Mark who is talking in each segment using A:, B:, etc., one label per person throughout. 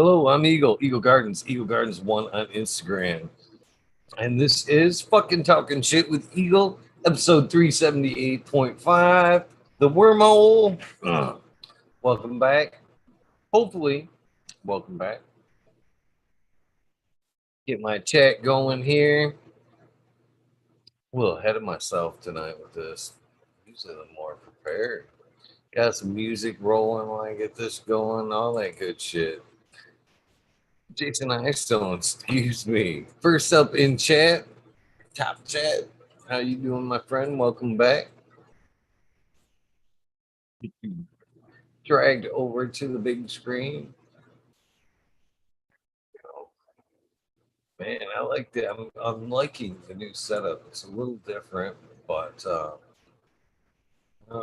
A: Hello, I'm Eagle Gardens, Eagle Gardens 1 on Instagram. And this is fucking Talking Shit with Eagle, episode 378.5, the wormhole. Welcome back. Hopefully, welcome back. Get my chat going here. A little ahead of myself tonight with this. Usually I'm more prepared. Got some music rolling when I get this going, all that good shit. Jason Eyestone, excuse me. First up in chat, top chat. How you doing, my friend? Welcome back. Dragged over to the big screen. Oh, man, I like that. I'm liking the new setup. It's a little different, but no,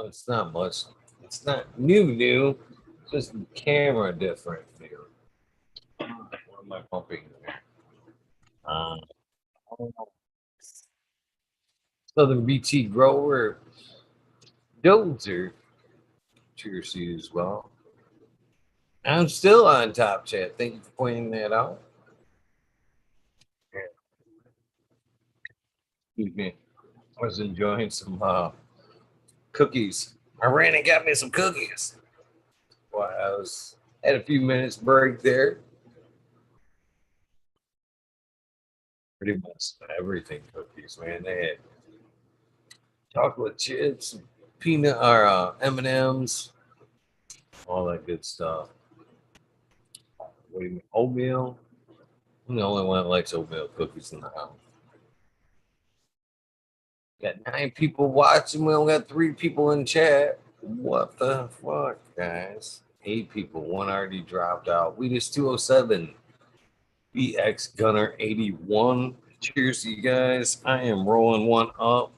A: it's not much. It's not new. Just the camera different here. What am I pumping there? Uh, Southern BT grower Dozer. Cheers to you as well. I'm still on top chat. Thank you for pointing that out. Excuse me. I was enjoying some cookies. I ran and got me some cookies. Well, I was had a few minutes break there. Pretty much everything cookies, man. They had chocolate chips, peanut or M&Ms, all that good stuff. What do you mean? Oatmeal? I'm the only one that likes oatmeal cookies in the house. Got 9 people watching. We only got 3 people in chat. What the fuck, guys? 8 people. One already dropped out. We just 207. BX Gunner 81. Cheers to you guys. I am rolling one up.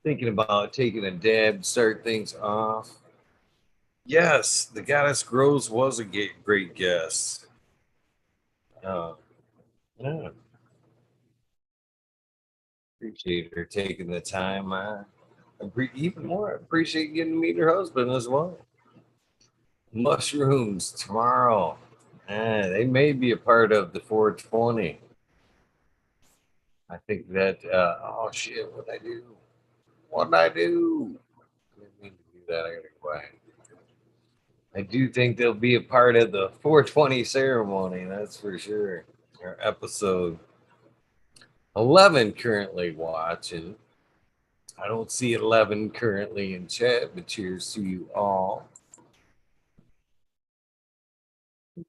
A: Thinking about taking a dab, start things off. Yes, the Goddess Grows was a great guest. Yeah. Appreciate her taking the time. Even more, I appreciate getting to meet her husband as well. Mushrooms tomorrow. They may be a part of the 420. I think that, oh shit, what'd I do? What'd I do? I didn't mean to do that. I gotta go back. I do think they'll be a part of the 420 ceremony, that's for sure. Our episode 11 currently watching. I don't see 11 currently in chat, but cheers to you all.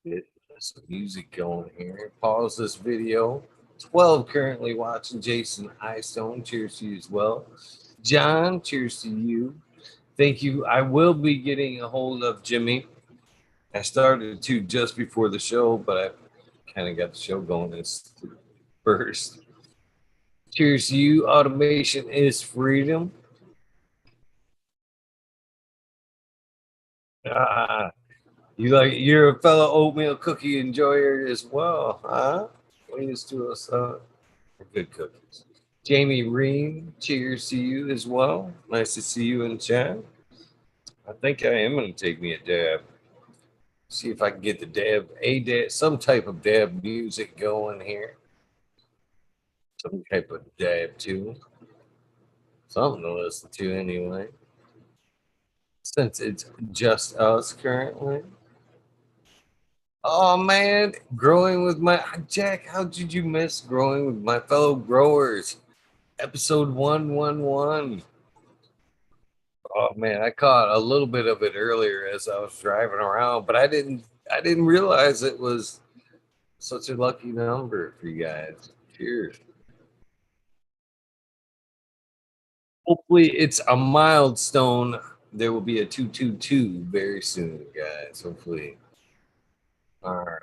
A: Get some music going here. Pause this video. 12 currently watching. Jason Eyestone, cheers to you as well. John, cheers to you. Thank you. I will be getting a hold of Jimmy. I started to just before the show, but I kind of got the show going as first. Cheers to you. Automation is freedom. Ah, you're a fellow oatmeal cookie enjoyer as well, huh? Please to us good cookies. Jamie Ream, cheers to you as well. Nice to see you in chat. I think I am going to take me a dab. See if I can get the dab, some type of dab music going here. Some type of dab too. Something to listen to anyway. Since it's just us currently. Oh man, growing with my Jack, how did you miss growing with my fellow growers? Episode 111. Oh man, I caught a little bit of it earlier as I was driving around, but I didn't realize it was such a lucky number for you guys. Cheers. Hopefully it's a milestone. There will be a 222 very soon, guys. Hopefully. All right.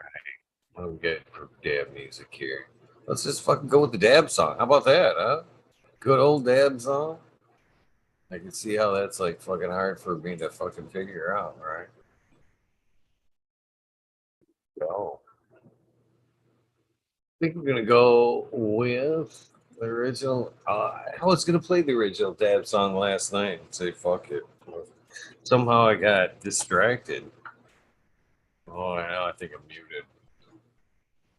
A: What do we get for dab music here? Let's just fucking go with the dab song. How about that, huh? Good old dab song. I can see how that's like fucking hard for me to fucking figure out, right? Go. I think we're gonna go with the original. I was gonna play the original dab song last night and say fuck it. Somehow I got distracted. Oh, now I think I'm muted.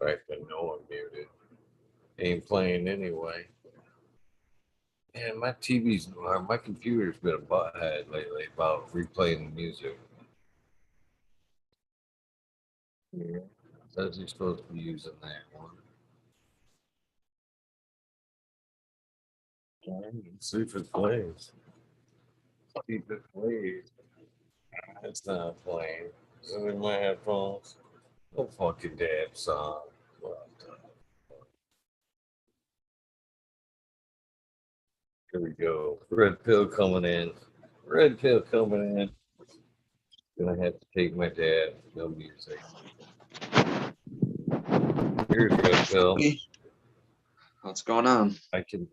A: In fact, I know I'm muted. Ain't playing anyway. Man, my computer's been a butthead lately about replaying the music. Yeah. Says you're supposed to be using that one. Let's see if it plays. See if it plays. It's not playing. Is it in my headphones? No fucking damn song. What the- Here we go. Red pill coming in. Red pill coming in. Gonna have to take my dad. No music. Here's red pill.
B: What's going on?
A: I can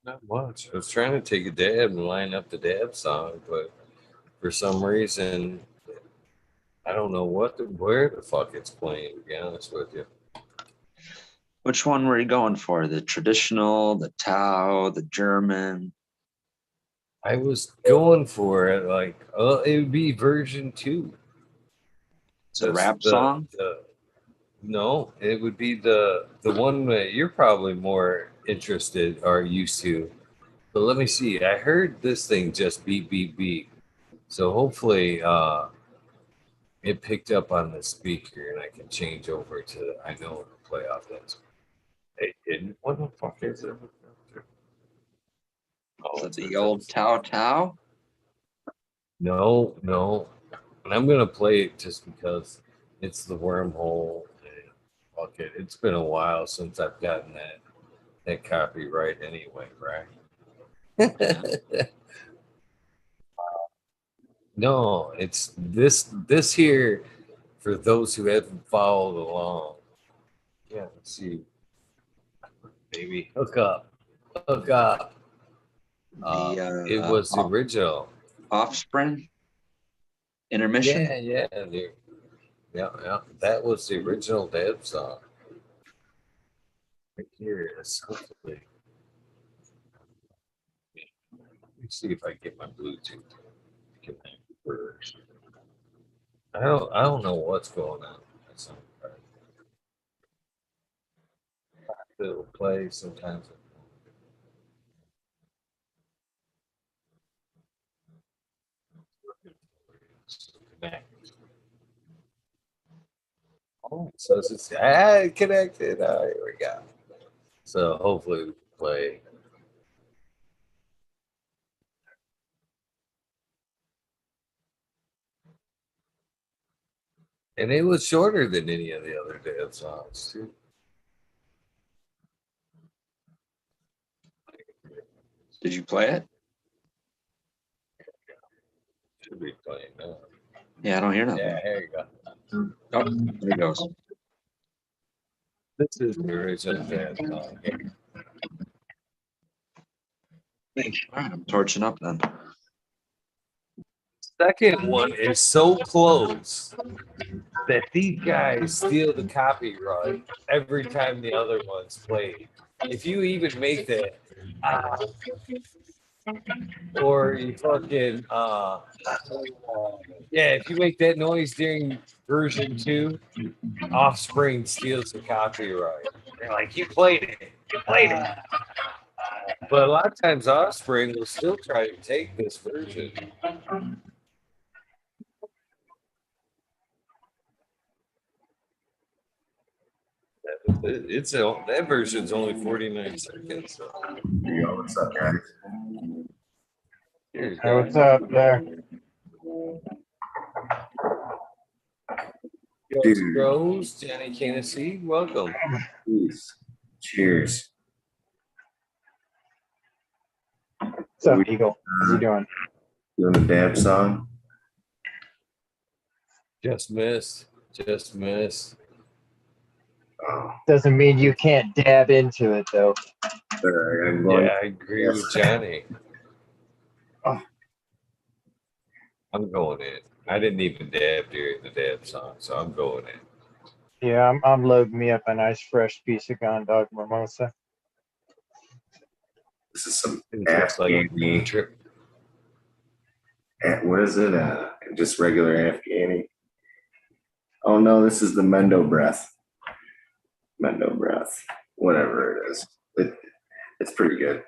A: not much. I was trying to take a dab and line up the dab song, but for some reason I don't know where the fuck it's playing, to be honest with you.
B: Which one were you going for? The traditional, the Tao, the German?
A: I was going for it like it would be version 2.
B: It's a rap song?
A: No, it would be the one that you're probably more interested or used to. But let me see. I heard this thing just beep beep beep. So hopefully it picked up on the speaker and I can change over to I know it'll play off that. It didn't. What the fuck is it? Oh,
B: Is it
A: it's
B: the old Tao Tao?
A: No. And I'm gonna play it just because it's the wormhole. And fuck it. It's been a while since I've gotten that copyright anyway, right? No, it's this here for those who haven't followed along. Yeah, let's see. Baby, hook up. Hook up. It
B: The
A: was the original.
B: Offspring intermission?
A: Yeah, yeah. That was the original dad song. Right here is hopefully. Let me see if I get my Bluetooth connected first. I don't know what's going on. That's not right. It'll play sometimes. Connect. Oh, it says it's connected. Here we go. So hopefully we can play. And it was shorter than any of the other dance songs too.
B: Did you play it?
A: Should be playing now.
B: Yeah, I don't hear nothing.
A: Yeah, here you go.
B: Oh, there it goes.
A: This is the original dance song.
B: All right, I'm torching up then.
A: Second one is so close that these guys steal the copyright every time the other one's played. If you even make that, or you fucking, yeah, if you make that noise during version 2, Offspring steals the copyright. They're like, you played it. You played it. But a lot of times Offspring will still try to take this version. That version's only 49 seconds. So.
C: Yo, what's up, guys?
A: Here's
D: Hey, what's up there?
C: Dude.
A: Rose, Johnny Cannacy, welcome.
C: Please. Cheers.
D: What's up, Eagle? How you doing?
C: Doing the dab song?
A: Just missed.
C: Oh,
D: Doesn't mean you can't dab into it, though.
C: sorry.
A: Yeah, I agree with Johnny.
D: Oh.
A: I'm going in. I didn't even dab during the dab song, so I'm going in.
D: Yeah, I'm loading me up a nice fresh piece of Gone Dog Mimosa.
C: This is some
A: It's like
C: Afghani.
A: trip.
C: What is it? Just regular Afghani. Oh no, this is the Mendo breath. Mendo breath. Whatever it is. It's pretty good.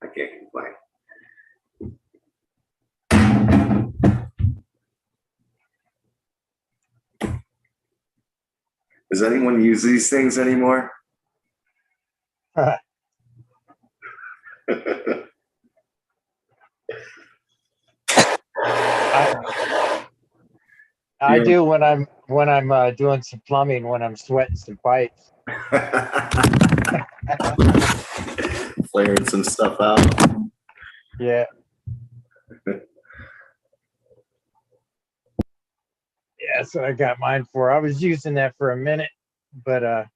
C: I can't complain. Does anyone use these things anymore?
D: I do when I'm doing some plumbing, when I'm sweating some pipes.
C: Flaring some stuff out.
D: Yeah. Yeah, that's what I got mine for. I was using that for a minute, but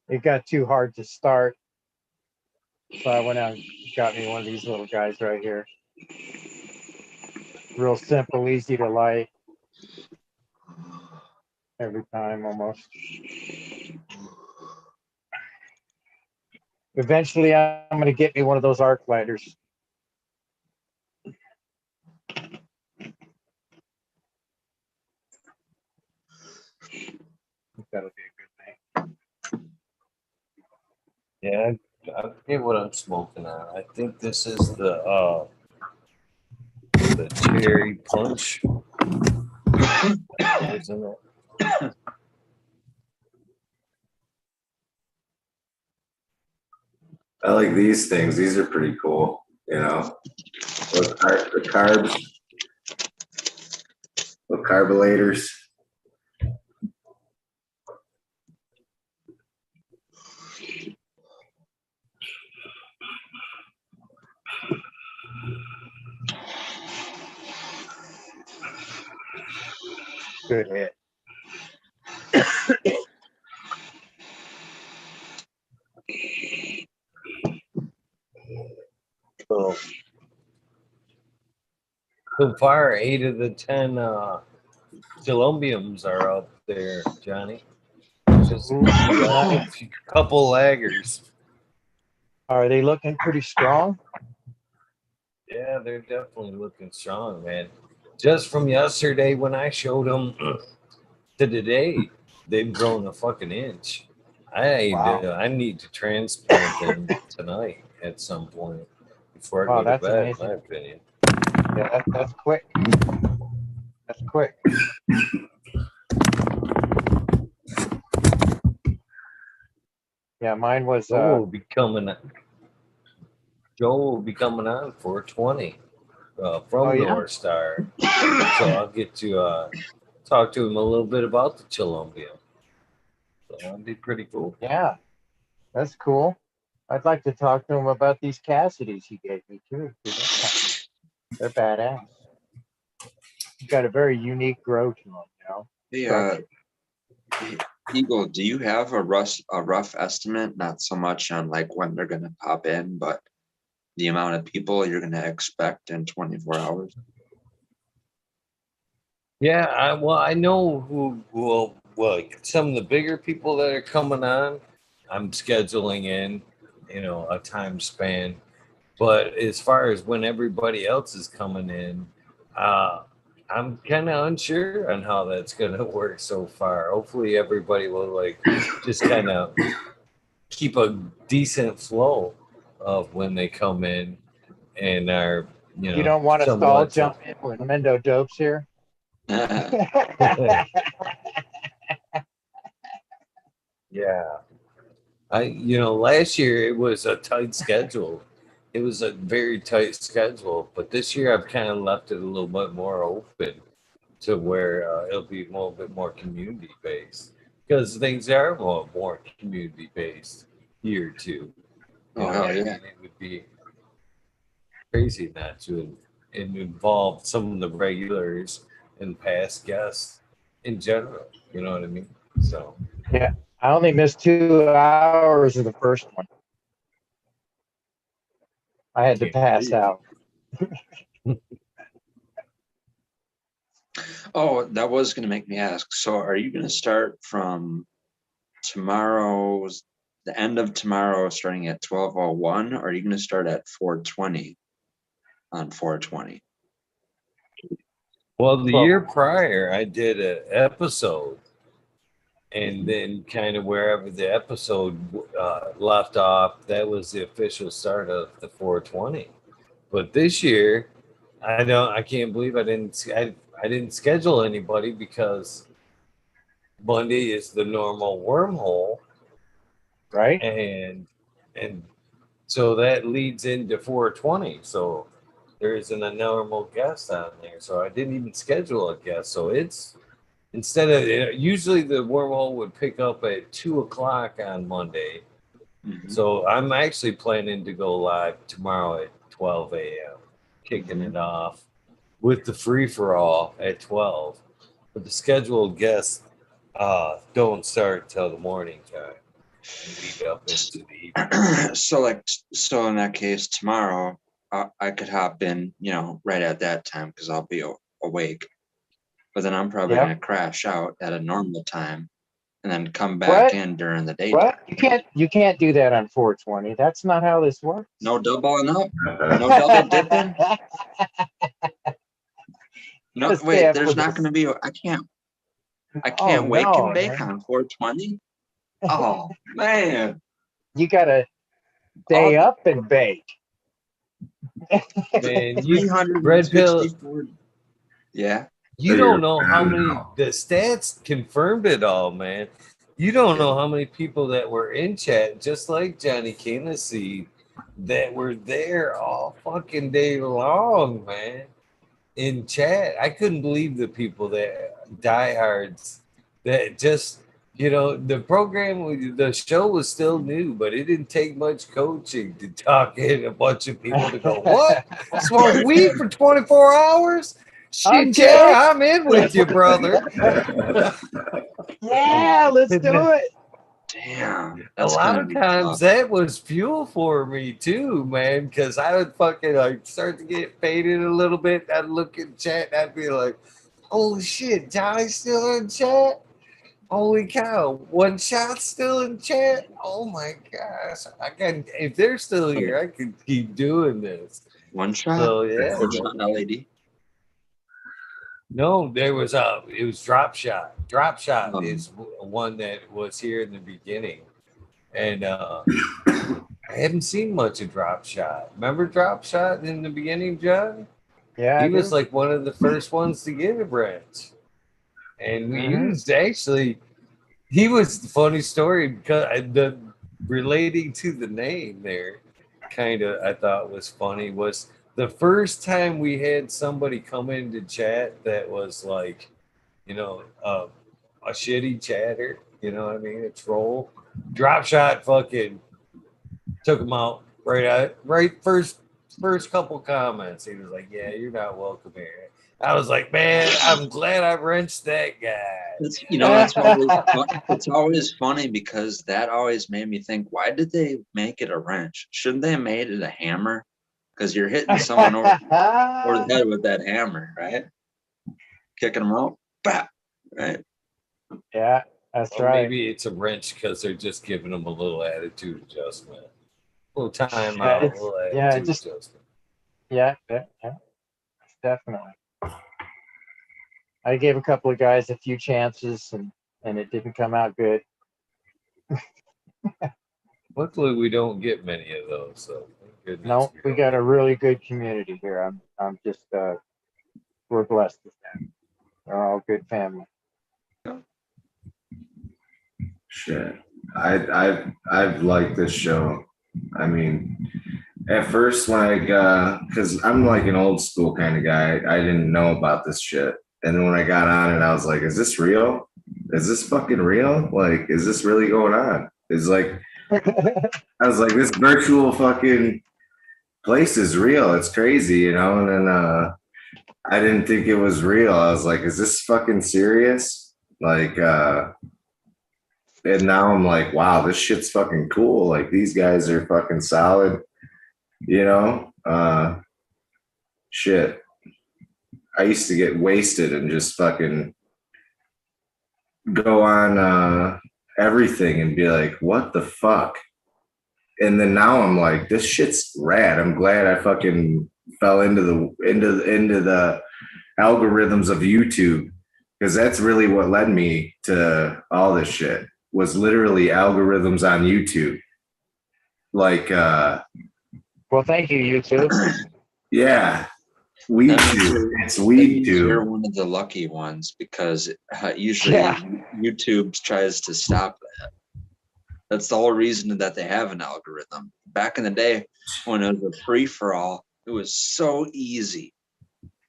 D: it got too hard to start. So I went out and got me one of these little guys right here. Real simple, easy to light. Every time almost. Eventually I'm gonna get me one of those arc lighters. That'll be a good thing.
A: Yeah, I forget what I'm smoking on. I think this is the cherry punch. Isn't it?
C: I like these things. These are pretty cool. You know, the carbs, the carbulators.
D: Good hit.
A: So far, 8 of the 10 Colombiums are up there, Johnny. Just a couple laggers.
D: Are they looking pretty strong?
A: Yeah, they're definitely looking strong, man. Just from yesterday when I showed them to today, they've grown a fucking inch.
D: Wow.
A: I need to transplant them tonight at some point before I
D: Wow,
A: go to
D: that's
A: bed,
D: amazing.
A: in my opinion.
D: Yeah, that's quick. That's quick. Yeah, mine was
A: Joe will be coming. Joe will be coming on 420 from
D: Oh, yeah?
A: North Star, so I'll get to talk to him a little bit about the Columbia. So that'd be pretty cool.
D: Yeah, that's cool. I'd like to talk to him about these Cassidys he gave me too. 'Cause they're badass. He's got a very unique grow to them, you know.
B: Hey,
D: Structure.
B: Eagle, do you have a rough estimate? Not so much on like when they're gonna pop in, but the amount of people you're gonna expect in 24 hours.
A: Yeah, I know who will. Well, some of the bigger people that are coming on, I'm scheduling in, a time span. But as far as when everybody else is coming in, I'm kind of unsure on how that's going to work so far. Hopefully, everybody will just kind of keep a decent flow of when they come in and are,
D: You don't want us to all
A: somewhat.
D: jump in when Mendo dopes here?
A: Yeah. Last year it was a tight schedule. It was a very tight schedule, but this year I've kind of left it a little bit more open to where it'll be a little bit more community based because things are more community based here too.
B: Oh, hell yeah.
A: It would be crazy not to involve some of the regulars and past guests in general. You know what I mean? So.
D: Yeah, I only missed 2 hours of the first one. I had to pass out.
B: Oh, that was gonna make me ask. So are you gonna start from the end of tomorrow, starting at 12:01, or are you gonna start at 4:20 on 4:20?
A: Well, the
D: 12.
A: year prior, I did an episode, and then kind of wherever the episode left off, that was the official start of the 420. But this year, I can't believe I didn't schedule anybody because Monday is the normal wormhole,
D: Right?
A: and so that leads into 420. So there isn't a normal guest on there. So I didn't even schedule a guest. So it's instead of usually the wormhole would pick up at 2 o'clock on Monday.
B: Mhm.
A: So I'm actually planning to go live tomorrow at 12 a.m., kicking it off with the free for all at 12. But the scheduled guests don't start till the morning time and lead up into the evening.
B: So in that case, tomorrow I could hop in, right at that time because I'll be awake. But then I'm probably
D: Yep.
B: gonna crash out at a normal time and then come back
D: What?
B: in during the day.
D: What? You can't do that on 420. That's not how this works.
B: No doubling up, no double dipping. No,
D: Just
B: wait.
D: stay up
B: There's
D: with
B: not
D: us.
B: gonna be. I can't
D: Oh,
B: wake
D: no,
B: and bake
D: man.
B: on 420. Oh man.
D: You gotta stay
B: All
D: up and bake.
A: Man, you red pill.
B: 364. Yeah.
A: You don't know how many the stats confirmed it all, man. You don't know how many people that were in chat, just like Johnny Cannacy, that were there all fucking day long, man. In chat, I couldn't believe the people that diehards that just the program, the show was still new, but it didn't take much coaching to talk in a bunch of people to go, what? Smoke weed for 24 hours? Shit,
D: Okay.
A: yeah, I'm in with you, brother.
D: Yeah, let's do it.
B: Damn.
A: A lot of times that was fuel for me too, man, because I would fucking start to get faded a little bit. I'd look in chat and I'd be like, holy shit, Johnny's still in chat? Holy cow, one shot still in chat? Oh my gosh. If they're still here, I can keep doing this.
B: One shot.
A: So yeah.
B: One shot LED.
A: No, it was Drop Shot. Drop Shot is one that was here in the beginning. And I haven't seen much of Drop Shot. Remember Drop Shot in the beginning, John?
D: Yeah,
A: He was like one of the first ones to get a branch. And he was the funny story because the relating to the name there kind of I thought was funny was the first time we had somebody come into chat that was like, a shitty chatter, you know what I mean? A troll. Drop Shot fucking took him out right first couple comments. He was like, yeah, you're not welcome here. I was like, man, I'm glad I wrenched that guy.
B: It's always funny because that always made me think, why did they make it a wrench? Shouldn't they have made it a hammer? Because you're hitting someone over the head with that hammer, right? Kicking them out, bah, right?
D: Yeah, that's right.
A: Maybe it's a wrench because they're just giving them a little attitude adjustment. A little time out, a little attitude adjustment.
D: Yeah, definitely. I gave a couple of guys a few chances and it didn't come out good.
A: Luckily, we don't get many of those. So
D: no, we got a really good community here. I'm just we're blessed with that. They're all good family.
C: Shit, I've liked this show. I mean, at first when because I'm like an old school kind of guy, I didn't know about this shit. And then when I got on it, I was like, is this real? Is this fucking real? Like, is this really going on? It's like, I was like, this virtual fucking place is real. It's crazy, And then I didn't think it was real. I was like, is this fucking serious? Like, and now I'm like, wow, this shit's fucking cool. Like, these guys are fucking solid, shit. I used to get wasted and just fucking go on everything and be like, what the fuck? And then now I'm like, this shit's rad. I'm glad I fucking fell into the algorithms of YouTube, because that's really what led me to all this shit. Was literally algorithms on YouTube. Like,
D: Well, thank you, YouTube.
C: yeah, weed
B: That means
C: tube. It's
B: That
C: weed
B: means you're
C: tube.
B: one of the lucky ones because usually
D: Yeah.
B: YouTube tries to stop that. That's the whole reason that they have an algorithm. Back in the day when it was a free for all, it was so easy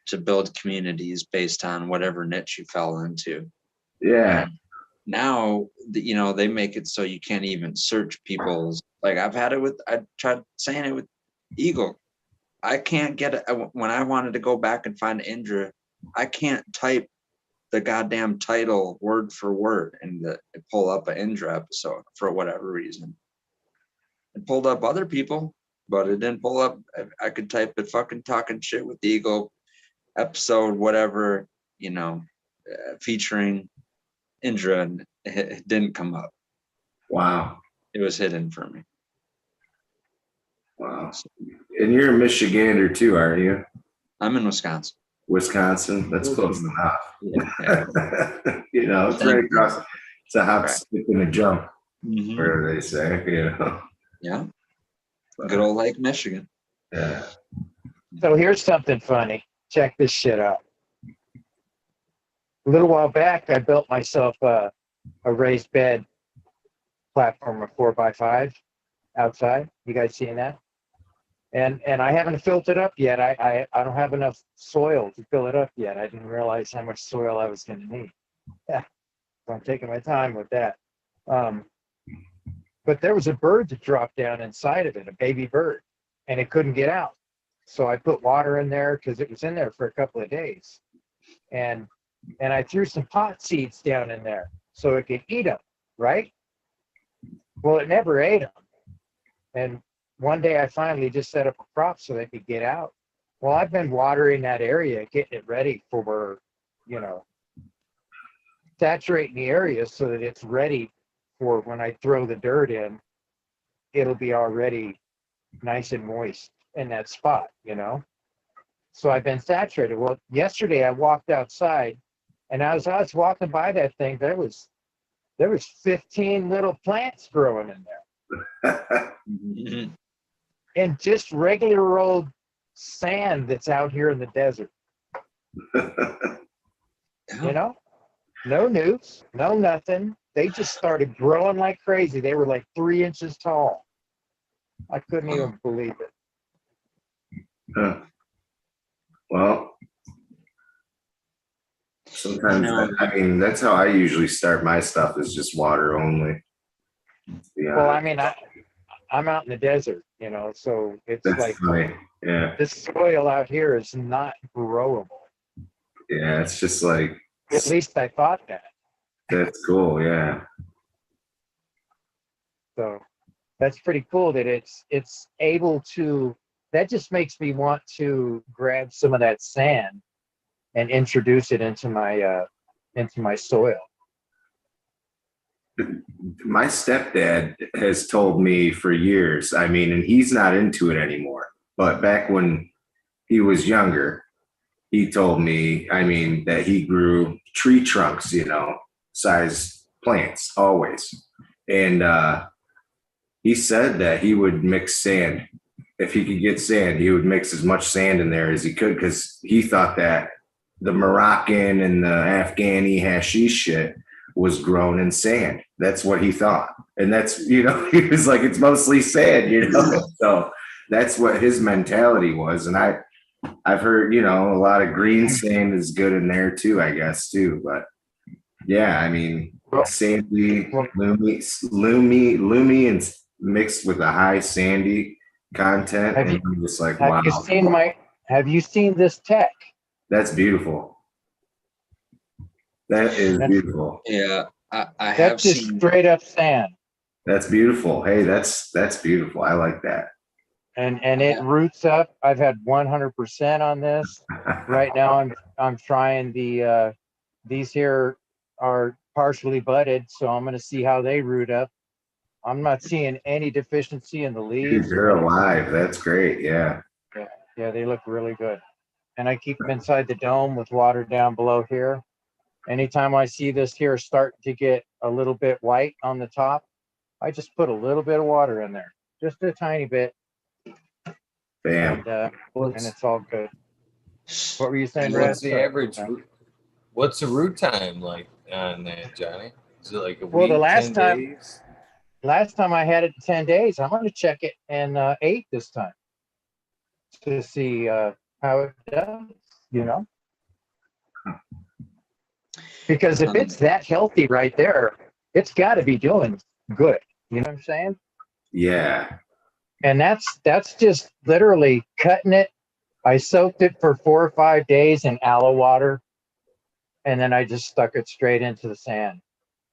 B: to build communities based on whatever niche you fell into.
C: Yeah,
B: And now, they make it so you can't even search people's. Like I tried saying it with Eagle. I can't get it when I wanted to go back and find Indra. I can't type the goddamn title word for word and pull up an Indra episode for whatever reason. It pulled up other people, but it didn't pull up. I could type it fucking talking shit with the Eagle episode, whatever, featuring Indra, and it didn't come up.
C: wow,
B: It was hidden for me.
C: wow. And you're a Michigander too, aren't you?
B: I'm in Wisconsin.
C: Wisconsin. That's close enough.
B: Yeah.
C: It's right across. It's a hop, skip, and a jump.
B: Mhm.
C: Where they say,
B: Yeah. Good old Lake Michigan.
C: Yeah.
D: So here's something funny. Check this shit out. A little while back, I built myself a raised bed platform of 4x5 outside. You guys seeing that? And I haven't filled it up yet. I don't have enough soil to fill it up yet. I didn't realize how much soil I was going to need. Yeah, so I'm taking my time with that. But there was a bird that dropped down inside of it, a baby bird, and it couldn't get out. So I put water in there because it was in there for a couple of days. And I threw some pot seeds down in there so it could eat them, right? Well, it never ate them. And one day I finally just set up a crop so they could get out. Well, I've been watering that area, getting it ready for, saturating the area so that it's ready for when I throw the dirt in, it'll be already nice and moist in that spot, So I've been saturated. Well, yesterday I walked outside, and as I was walking by that thing, there was 15 little plants growing in there.
B: Mhm.
D: And just regular old sand that's out here in the desert. No nukes, no nothing. They just started growing like crazy. They were like 3 inches tall. I couldn't even believe it.
C: Well, sometimes that's how I usually start my stuff, is just water only. Yeah.
D: Well, I mean, I'm out in the desert, so it's
C: That's
D: like
C: funny. Yeah.
D: this soil out here is not growable.
C: Yeah, it's just like,
D: At least I thought that.
C: that's cool. Yeah.
D: So that's pretty cool that it's able to. That just makes me want to grab some of that sand and introduce it into my soil.
C: My stepdad has told me for years, and he's not into it anymore, but back when he was younger, he told me, that he grew tree trunks, size plants always. And he said that he would mix sand. If he could get sand, he would mix as much sand in there as he could, because he thought that the Moroccan and the Afghani hashish shit was grown in sand. That's what he thought. And that's, he was like, it's mostly sand, So that's what his mentality was. And I've heard, a lot of green sand is good in there too, I guess too. But yeah, sandy, loomy and mixed with a high sandy content. And I'm just like, wow.
D: Have you seen this tech?
C: That's beautiful. That is beautiful.
B: Yeah, I have
D: That's just
B: seen
D: straight up sand.
C: That's beautiful. Hey, that's beautiful. I like that.
D: And it roots up. I've had 100% on this. Right now I'm trying these here are partially budded, so I'm gonna see how they root up. I'm not seeing any deficiency in the leaves.
C: Dude, you're alive. That's great. Yeah.
D: Yeah, they look really good. and I keep them inside the dome with water down below here. Anytime I see this here start to get a little bit white on the top, I just put a little bit of water in there, just a tiny bit,
C: Bam.
D: and it's all good. What were you saying, Red?
A: What's the average? What's the root time like on that, Johnny? Is it like a
D: Well,
A: week,
D: the last
A: 10
D: time-
A: days?
D: Last time I had it in 10 days. I'm going to check it in 8 this time to see how it does, you know? Because if it's that healthy right there, it's got to be doing good. You know what I'm saying?
C: Yeah.
D: And that's just literally cutting it. I soaked it for 4 or 5 days in aloe water, and then I just stuck it straight into the sand.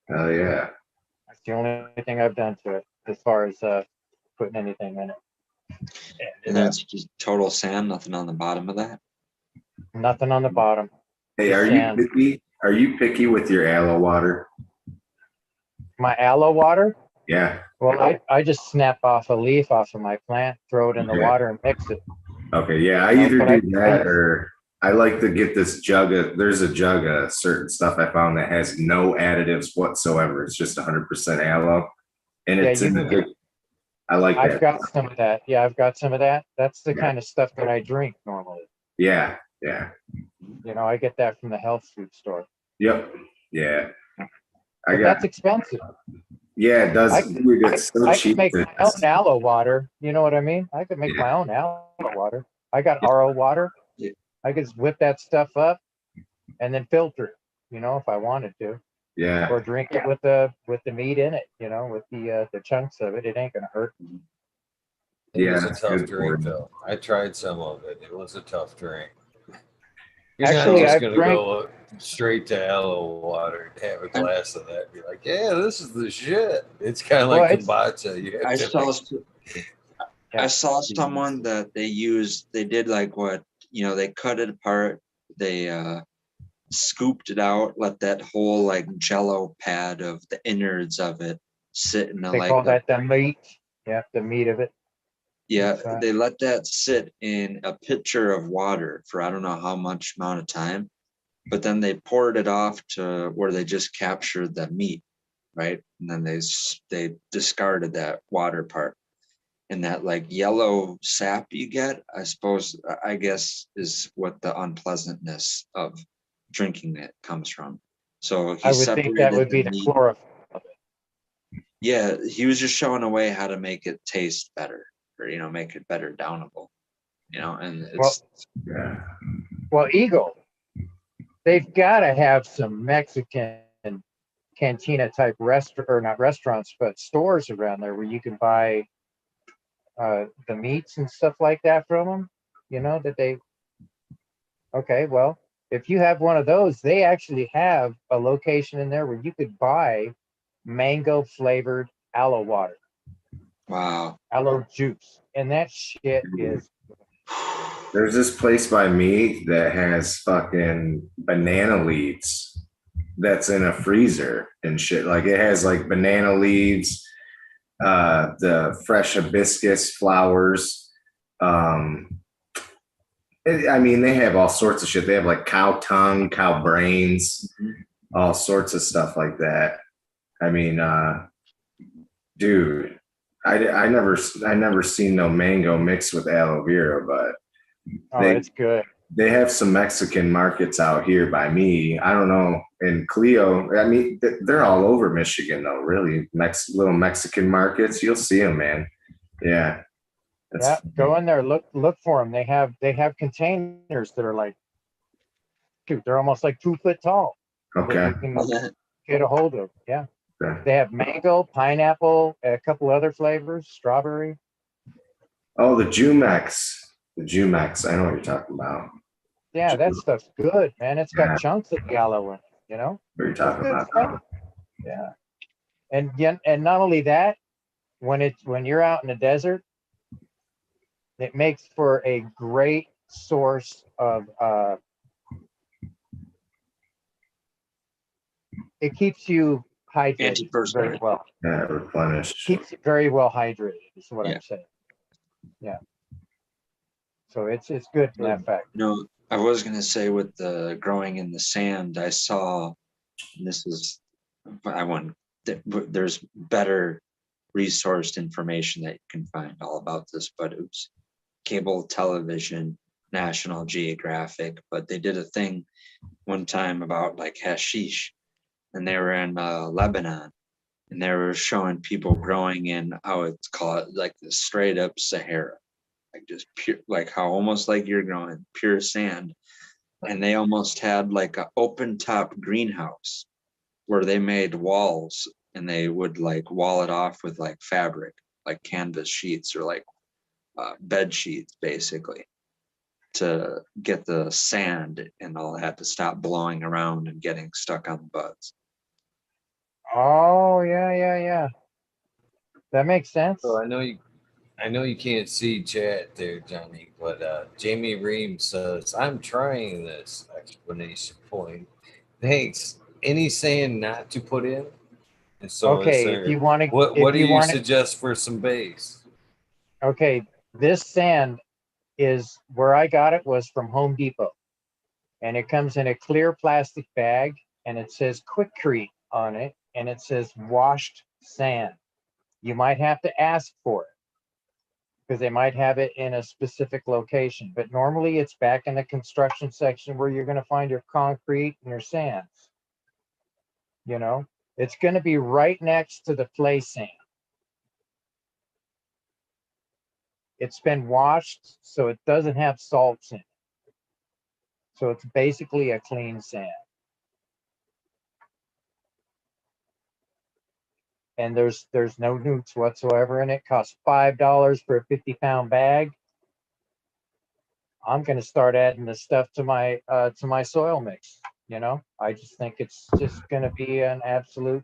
C: Hell yeah.
D: That's the only thing I've done to it as far as putting anything in it.
B: And then it's just total sand, nothing on the bottom of that.
D: Nothing on the bottom.
C: Hey,
D: Just
C: are
D: sand.
C: you picky? Are you picky with your aloe water?
D: My aloe water?
C: Yeah.
D: Well, I just snap off a leaf off of my plant, throw it in the
C: Okay.
D: water, and mix it.
C: Okay. Yeah. I
D: No,
C: either
D: but
C: do that or I like to get this jug of, there's a jug of certain stuff I found that has no additives whatsoever. It's just 100% aloe. And
D: Yeah,
C: it's
D: you
C: in
D: can
C: the big, I like
D: I've
C: that.
D: got some of that. Yeah, I've got some of that. That's the
C: Yeah.
D: kind of stuff that I drink normally.
C: Yeah. Yeah.
D: You know, I get that from the health food store.
C: Yep. Yeah.
D: But that's expensive.
C: Yeah, it does. Dude, it's so
D: I
C: cheap.
D: could make my own aloe water. You know what I mean? I could make my own aloe water. I got RO water.
B: Yeah.
D: I could just whip that stuff up and then filter it, you know, if I wanted to.
C: Yeah.
D: Or drink it with the meat in it, you know, with the chunks of it. It ain't gonna hurt.
A: It
C: Yeah,
A: is a
C: that's
A: tough
C: good for
A: drink,
C: you.
A: though. I tried some of it. It was a tough drink. You're
D: Actually,
A: not just
D: I've
A: going to
D: drank-
A: go straight to aloe water and have a glass of that and be like, yeah, this is the shit. It's kind of
D: Well,
A: like
D: it's-
A: kombucha. You have
B: I
A: to
B: saw
A: like,
B: I saw someone that they did like what, you know, they cut it apart, they scooped it out, let that whole like jello pad of the innards of it sit in a
D: They
B: like
D: call that the meat. Yeah, the meat of it.
B: yeah,
D: That's right.
B: they let that sit in a pitcher of water for I don't know how much amount of time, but then they poured it off to where they just captured the meat, right? And then they discarded that water part. And that like yellow sap you get, I guess, is what the unpleasantness of drinking it comes from. So he
D: I would think that
B: separated
D: would be the
B: meat.
D: chlorophyll of it.
B: Yeah, he was just showing a way how to make it taste better, or you know, make it better downable. You know, and it's
C: Yeah.
D: Well, Eagle, they've got to have some Mexican cantina type or not restaurants, but stores around there where you can buy the meats and stuff like that from them. You know that they. Okay, well, if you have one of those, they actually have a location in there where you could buy mango flavored aloe water,
B: wow.
D: aloe juice, and that shit is.
C: There's this place by me that has fucking banana leaves that's in a freezer and shit. Like it has like banana leaves, the fresh hibiscus flowers. I mean, they have all sorts of shit. They have like cow tongue, cow brains, all sorts of stuff like that. I mean, dude, I never seen no mango mixed with aloe vera, but
D: Oh,
C: They-
D: it's good.
C: they have some Mexican markets out here by me. I don't know. In Clio, I mean, they're all over Michigan though, really. Little Mexican markets. You'll see them, man. Yeah.
D: Yeah, go in there, look for them. They have containers that are like, shoot, they're almost like 2 foot tall. That
C: Okay.
D: you can get a hold of. Yeah,
C: Okay.
D: they have mango, pineapple, a couple other flavors, strawberry.
C: Oh, the Jumex. The Jumex. I know what you're talking about.
D: Yeah, that stuff's good, man. It's got
C: Yeah.
D: chunks of yellow in it. You know.
C: What you're talking
D: Good
C: about.
D: stuff. Yeah, and not only that, when you're out in the desert, it makes for a great source of it keeps you hydrated very
B: Antiperspirant.
D: well.
C: Yeah, replenished.
D: Keeps you very well hydrated is what
B: Yeah.
D: I'm saying. Yeah. So it's good in that fact.
B: No, I was gonna say with the growing in the sand, I saw, and this is, I want, there's better resourced information that you can find all about this, but it was cable television, National Geographic, but they did a thing one time about like hashish, and they were in Lebanon, and they were showing people growing in how it's called like the straight up Sahara, like just pure, like how almost like you're growing pure sand, and they almost had like an open top greenhouse where they made walls and they would like wall it off with like fabric, like canvas sheets or like bed sheets, basically, to get the sand and all that to stop blowing around and getting stuck on the buds.
D: Oh, yeah. That makes sense.
A: So I know you can't see chat there, Johnny, but Jamie Ream says, I'm trying this explanation point. Thanks. Any sand not to put in? And so
D: Okay, if you want to,
A: what do
D: if you
A: you
D: want to,
A: suggest for some base?
D: okay, this sand is where I got it was from Home Depot, and it comes in a clear plastic bag, and it says Quikrete on it, and it says washed sand. You might have to ask for it because they might have it in a specific location, but normally it's back in the construction section where you're going to find your concrete and your sands. You know, it's going to be right next to the play sand. It's been washed, so it doesn't have salts in it. So it's basically a clean sand. And there's no nukes whatsoever in it. Costs $5 for a 50-pound bag. I'm going to start adding this stuff to my soil mix. You know, I just think it's just going to be an absolute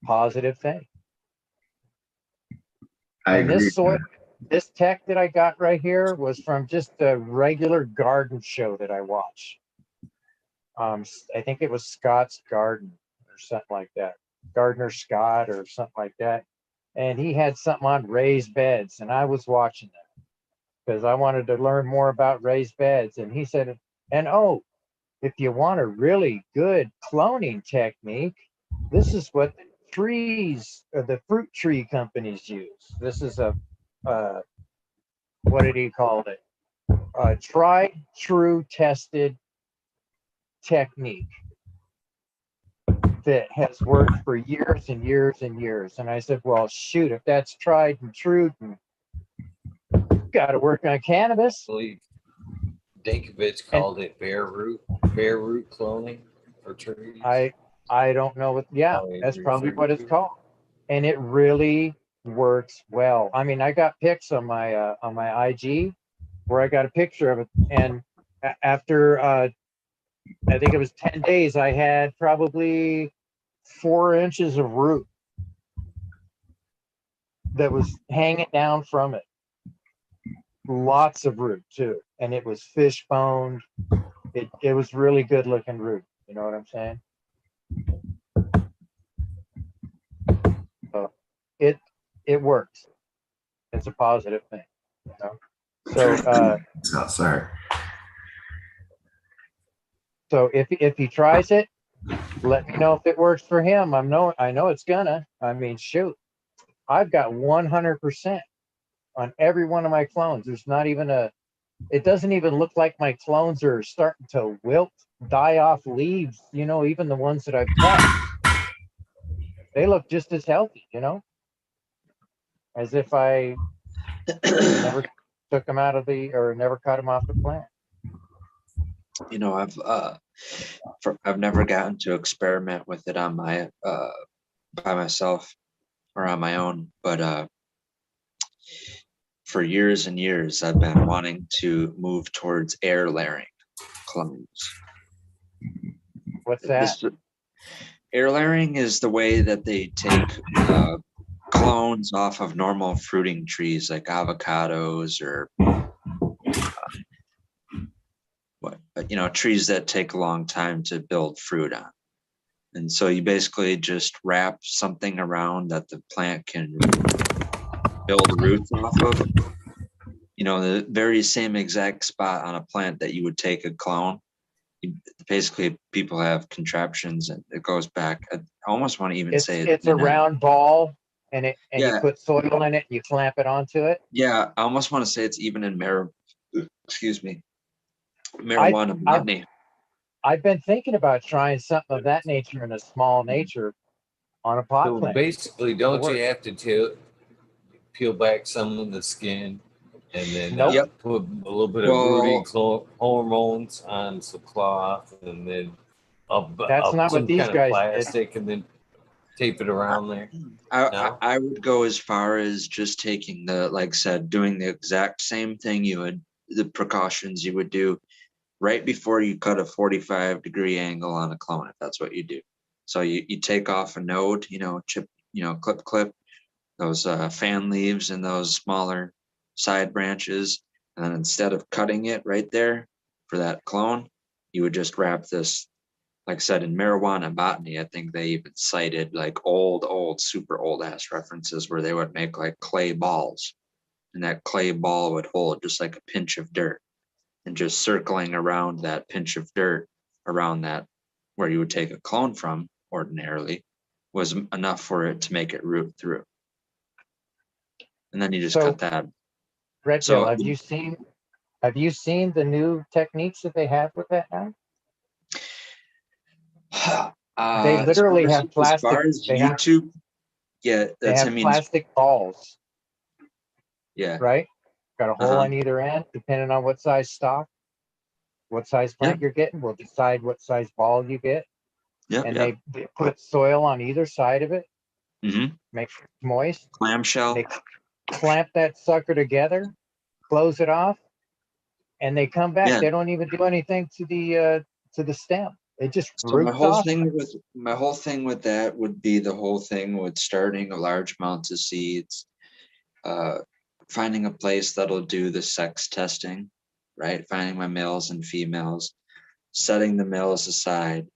D: positive thing.
C: I
D: And
C: agree.
D: this soil, this tech that I got right here was from just a regular garden show that I watched. I think it was Scott's Garden or something like that. Gardner Scott or something like that. And he had something on raised beds, and I was watching that because I wanted to learn more about raised beds. And he said, and oh, if you want a really good cloning technique, this is what the trees or the fruit tree companies use. This is a what did he call it? A tried, true, tested technique that has worked for years and years and years. And I said, well, shoot, if that's tried and true, got to work on cannabis.
A: I believe Dankovich called it bare root cloning for trees.
D: I don't know what, yeah, that's probably what it's called. And it really works well. I mean, I got pics on my IG where I got a picture of it. And after, I think it was 10 days, I had probably 4 inches of root that was hanging down from it. Lots of root too. And it was fish boned. It was really good looking root. You know what I'm saying? So it works. It's a positive thing. You know? So
C: Oh, sorry.
D: so if he tries it, let me know if it works for him. I know it's gonna. I mean, shoot, I've got 100% on every one of my clones. There's not even it doesn't even look like my clones are starting to wilt, die off leaves, you know, even the ones that I've cut. They look just as healthy, you know, as if I never took them out of or never cut them off the plant.
B: You know, I've never gotten to experiment with it on my by myself or on my own, but for years and years I've been wanting to move towards air layering clones.
D: What's that?
B: Air layering is the way that they take clones off of normal fruiting trees like avocados or trees that take a long time to build fruit on. And so you basically just wrap something around that the plant can build roots off of, the very same exact spot on a plant that you would take a clone. Basically, people have contraptions, and it goes back. I almost want to even say
D: It's a round ball, and you
B: Yeah.
D: put soil in it, and you clamp it onto it.
B: Yeah, I almost want to say it's even in marijuana botany.
D: I've been thinking about trying something of that nature in a small nature on a pot
A: So
D: plant.
A: basically, don't
D: Work.
A: you have to peel back some of the skin and then
D: Nope.
B: Yep.
A: put a little bit of rooting hormones on some cloth and then
D: That's not
A: some
D: what these
A: kind of
D: guys did.
A: plastic and then tape it around there?
B: I would go as far as just taking like I said, doing the exact same thing the precautions you would do right before you cut a 45-degree angle on a clone, if that's what you do. So you take off a node, clip those fan leaves and those smaller side branches. And then instead of cutting it right there for that clone, you would just wrap this, like I said, in marijuana botany, I think they even cited like old, super old ass references where they would make like clay balls. And that clay ball would hold just like a pinch of dirt. And just circling around that pinch of dirt around that where you would take a clone from ordinarily was enough for it to make it root through. And then you just cut that.
D: Red Pill, have you seen the new techniques that they have with that now? They literally have plastic.
B: As far as YouTube,
D: they have plastic balls.
B: Yeah.
D: Right? Got a hole on either end, depending on what size stock, what size plant you're getting will decide what size ball you get. They put soil on either side of it, make sure it's moist.
B: Clamshell.
D: They clamp that sucker together, close it off, and they come back. They don't even do anything to the stem. It just roots off.
B: My whole thing with that would be the whole thing with starting a large amounts of seeds, finding a place that'll do the sex testing, right? Finding my males and females, setting the males aside,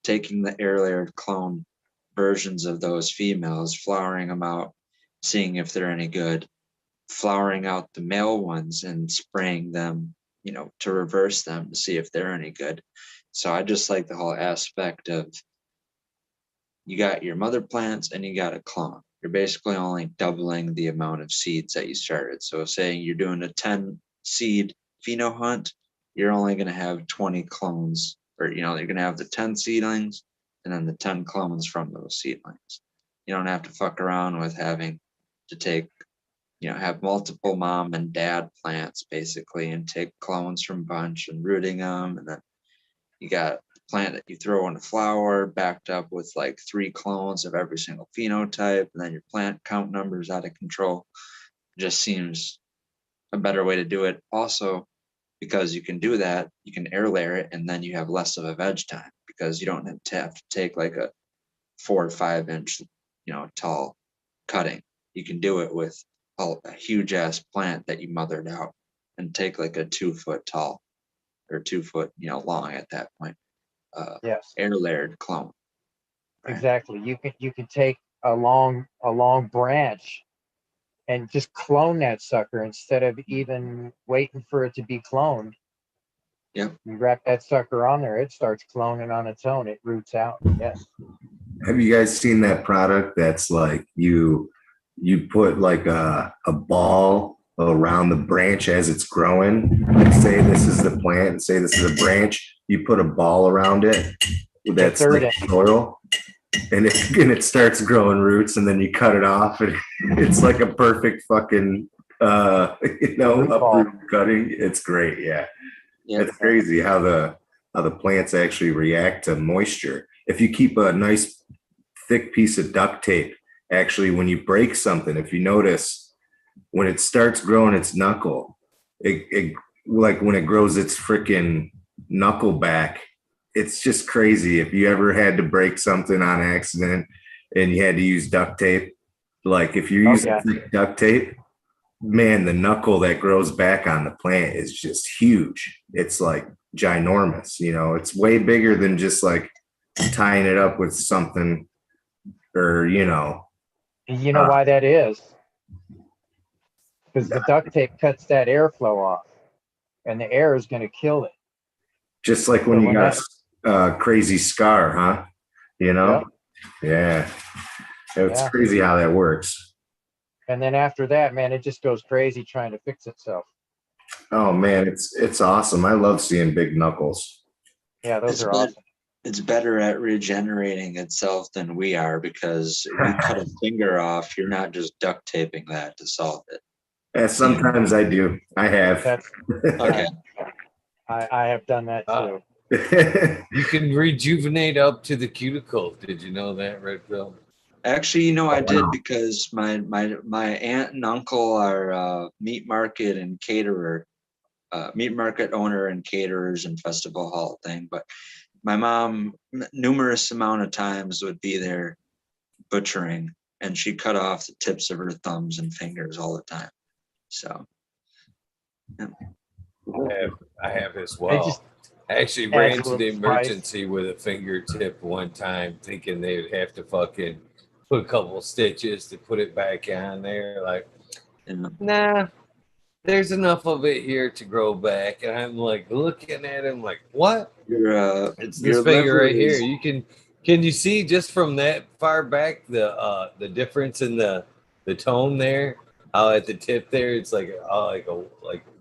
B: taking the air layered clone versions of those females, flowering them out, seeing if they're any good, flowering out the male ones and spraying them, to reverse them to see if they're any good. So I just like the whole aspect of you got your mother plants and you got a clone. You're basically only doubling the amount of seeds that you started. So saying you're doing a 10 seed pheno hunt, you're only going to have 20 clones, or you're going to have the 10 seedlings and then the 10 clones from those seedlings. You don't have to fuck around with having to take, have multiple mom and dad plants basically and take clones from bunch and rooting them. And then you got the plant that you throw in a flower backed up with like 3 clones of every single phenotype. And then your plant count numbers out of control. It just seems a better way to do it. Also, because you can do that, you can air layer it and then you have less of a veg time because you don't have to take like a 4 or 5 inch, tall cutting. You can do it with a huge ass plant that you mothered out and take like a 2 foot tall or 2 foot, long at that point. Air layered clone.
D: Right? Exactly. You can take a long branch and just clone that sucker instead of even waiting for it to be cloned.
B: Yep.
D: You wrap that sucker on there, it starts cloning on its own. It roots out. Yes.
C: Have you guys seen that product that's like you put like a ball around the branch as it's growing? Like say this is the plant and say this is a branch. You put a ball around it that's like soil, and it starts growing roots, and then you cut it off, and it's like a perfect fucking uproot cutting. It's great. Yeah. It's crazy how the plants actually react to moisture. If you keep a nice thick piece of duct tape, actually, when you break something, if you notice, when it starts growing its knuckle, it like when it grows its freaking knuckle back, it's just crazy. If you ever had to break something on accident and you had to use duct tape, like if you're using duct tape, man, the knuckle that grows back on the plant is just huge. It's like ginormous, it's way bigger than just like tying it up with something or,
D: why that is? because the duct tape cuts that airflow off, and the air is going to kill it.
C: Just like when you got a crazy scar, huh? You know? Yeah. It's crazy how that works.
D: And then after that, man, it just goes crazy trying to fix itself.
C: Oh man, it's awesome. I love seeing big knuckles.
D: Yeah, those are awesome.
B: It's better at regenerating itself than we are, because if you cut a finger off, you're not just duct taping that to solve it.
C: And sometimes I do. I have.
B: Okay.
D: I have done that too.
A: You can rejuvenate up to the cuticle. Did you know that, redpill?
B: Actually, I did, because my aunt and uncle are meat market and caterer, meat market owner and caterers and festival hall thing. But my mom, numerous amount of times, would be there butchering, and she cut off the tips of her thumbs and fingers all the time. So, yeah.
A: I have as well. I actually ran to the emergency with a fingertip one time, thinking they would have to fucking put a couple stitches to put it back on there. Like, nah, there's enough of it here to grow back. And I'm like looking at him like, what? It's this finger right here. You can you see just from that far back the difference in the tone there? How at the tip there it's like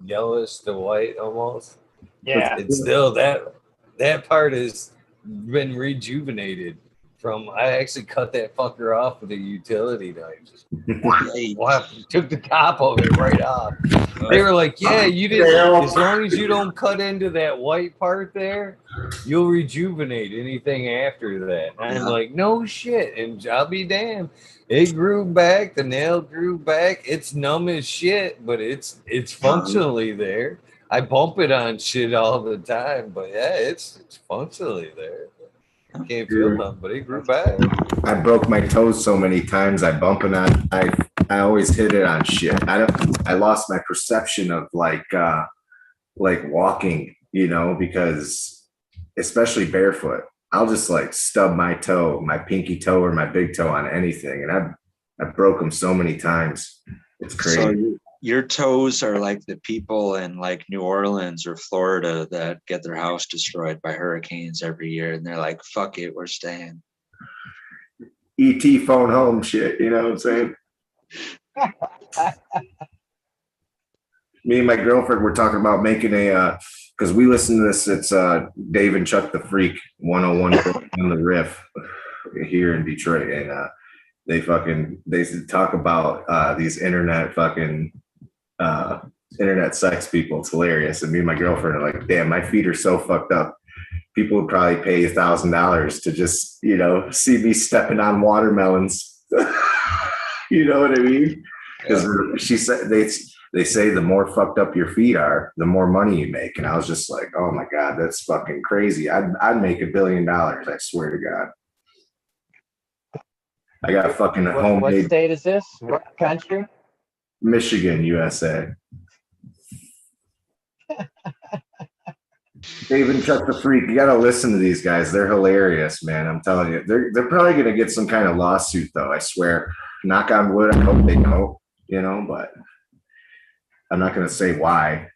A: yellowish to white almost.
D: Yeah.
A: It's still that part has been rejuvenated from. I actually cut that fucker off with a utility knife. Just took the top of it right off. They were like, yeah, you didn't, as long as you don't cut into that white part there, you'll rejuvenate anything after that. And I'm like, no shit. And I'll be damned. It grew back, the nail grew back. It's numb as shit, but it's functionally there. I bump it on shit all the time, but yeah, it's functionally there. I can't feel nothing, but it grew back.
C: I broke my toes so many times. I always hit it on shit. I lost my perception of like walking, because especially barefoot, I'll just like stub my toe, my pinky toe or my big toe on anything, and I broke them so many times. It's crazy.
B: So your toes are like the people in like New Orleans or Florida that get their house destroyed by hurricanes every year, and they're like, fuck it, we're staying.
C: ET phone home shit, you know what I'm saying? Me and my girlfriend were talking about making because we listen to this, it's Dave and Chuck the Freak 101 on the riff here in Detroit, and they talk about these internet sex people. It's hilarious. And me and my girlfriend are like, damn, my feet are so fucked up. People would probably pay $1,000 to just, see me stepping on watermelons. You know what I mean? Because she said they say the more fucked up your feet are, the more money you make. And I was just like, oh my God, that's fucking crazy. I'd make $1 billion. I swear to God. I got fucking homemade.
D: What state is this? What country?
C: Michigan, USA. Dave and Chuck the Freak, you gotta listen to these guys. They're hilarious, man. I'm telling you. They're probably gonna get some kind of lawsuit, though. I swear. Knock on wood. I hope they don't. But I'm not gonna say why.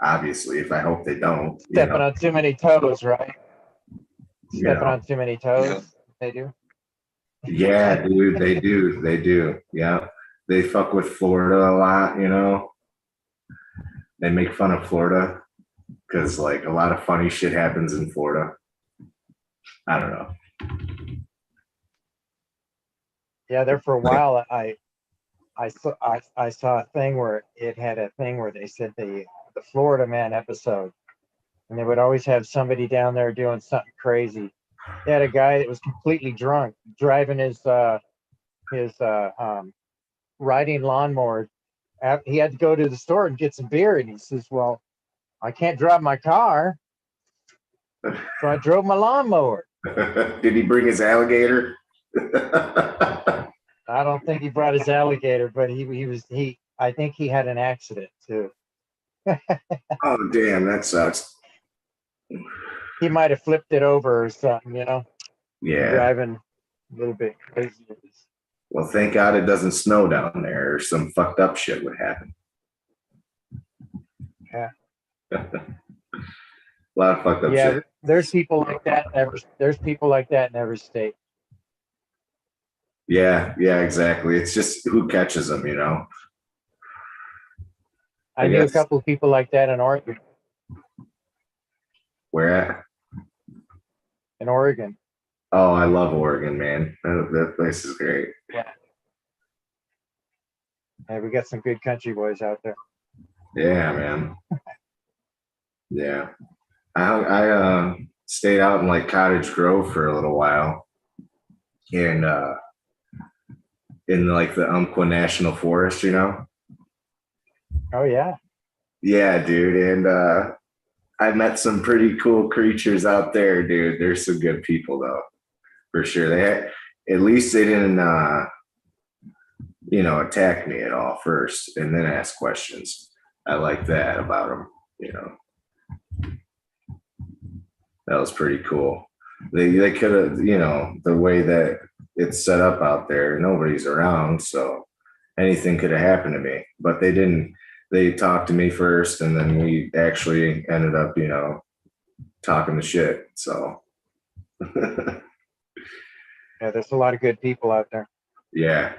C: Obviously, if I hope they don't.
D: Stepping on too many toes, right? Stepping on too many toes. Yeah. They do.
C: Yeah, dude. They do. Yeah. They fuck with Florida a lot. They make fun of Florida because like a lot of funny shit happens in Florida. I don't know.
D: Yeah, there for a while I saw a thing where it had a thing where they said the Florida Man episode, and they would always have somebody down there doing something crazy. They had a guy that was completely drunk driving his riding lawnmower. He had to go to the store and get some beer, and he says, well, I can't drive my car, so I drove my lawnmower.
C: Did he bring his alligator?
D: I don't think he brought his alligator, but I think he had an accident too.
C: Oh damn, that sucks.
D: He might have flipped it over or something,
C: Yeah.
D: Driving a little bit crazy.
C: Well, thank God it doesn't snow down there, or some fucked up shit would happen.
D: Yeah.
C: A lot of fucked up
D: Yeah,
C: shit.
D: there's people like that. There's people like that in every state.
C: Yeah, exactly. It's just who catches them, you know.
D: I
C: I
D: knew a
C: guess.
D: couple of people like that in Oregon.
C: Where at?
D: In Oregon.
C: Oh, I love Oregon, man. That place is great.
D: Yeah. Hey, we got some good country boys out there.
C: Yeah, man. Yeah. I stayed out in like Cottage Grove for a little while, and in like the Umpqua National Forest, you know.
D: Oh yeah.
C: Yeah, dude, and I met some pretty cool creatures out there, dude. There's some good people though, for sure. At least they didn't attack me at all first and then ask questions. I like that about them, you know. That was pretty cool. They could have, the way that it's set up out there, nobody's around, so anything could have happened to me. But they didn't. They talked to me first, and then we actually ended up, talking the shit. So
D: Yeah, there's a lot of good people out there.
C: yeah,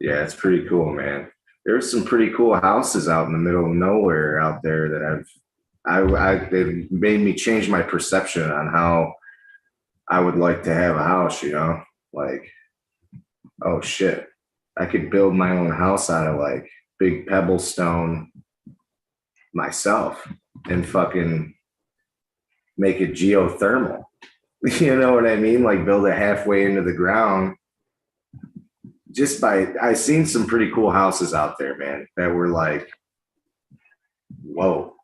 C: it's pretty cool, man. There's some pretty cool houses out in the middle of nowhere out there that it made me change my perception on how I would like to have a house, like, oh shit, I could build my own house out of like big pebble stone myself and fucking make it geothermal. You know what I mean? Like build it halfway into the ground. I seen some pretty cool houses out there, man, that were like, whoa,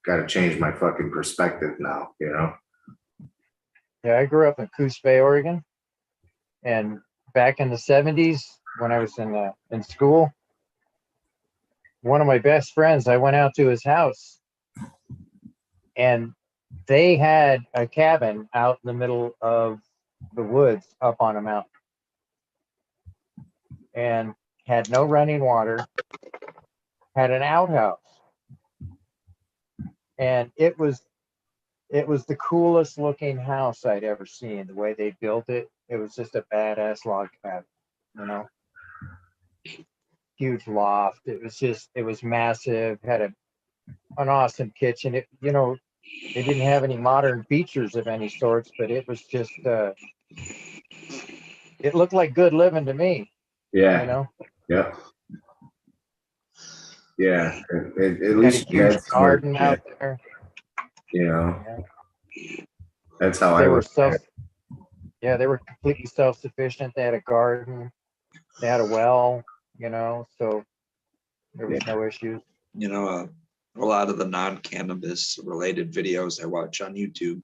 C: got to change my fucking perspective now,
D: Yeah, I grew up in Coos Bay, Oregon, and back in the 70s when I was in school, one of my best friends, I went out to his house, and they had a cabin out in the middle of the woods up on a mountain, and had no running water, had an outhouse, and it was the coolest looking house I'd ever seen. The way they built it, it was just a badass log cabin, huge loft. It was massive, had an awesome kitchen. It didn't have any modern features of any sorts, but it was just it looked like good living to me.
C: Yeah. Yep. Yeah. At least
D: had a huge garden out there.
C: That's how
D: they were they were completely self-sufficient. They had a garden, they had a well, so there was no issues.
B: A lot of the non-cannabis related videos I watch on YouTube,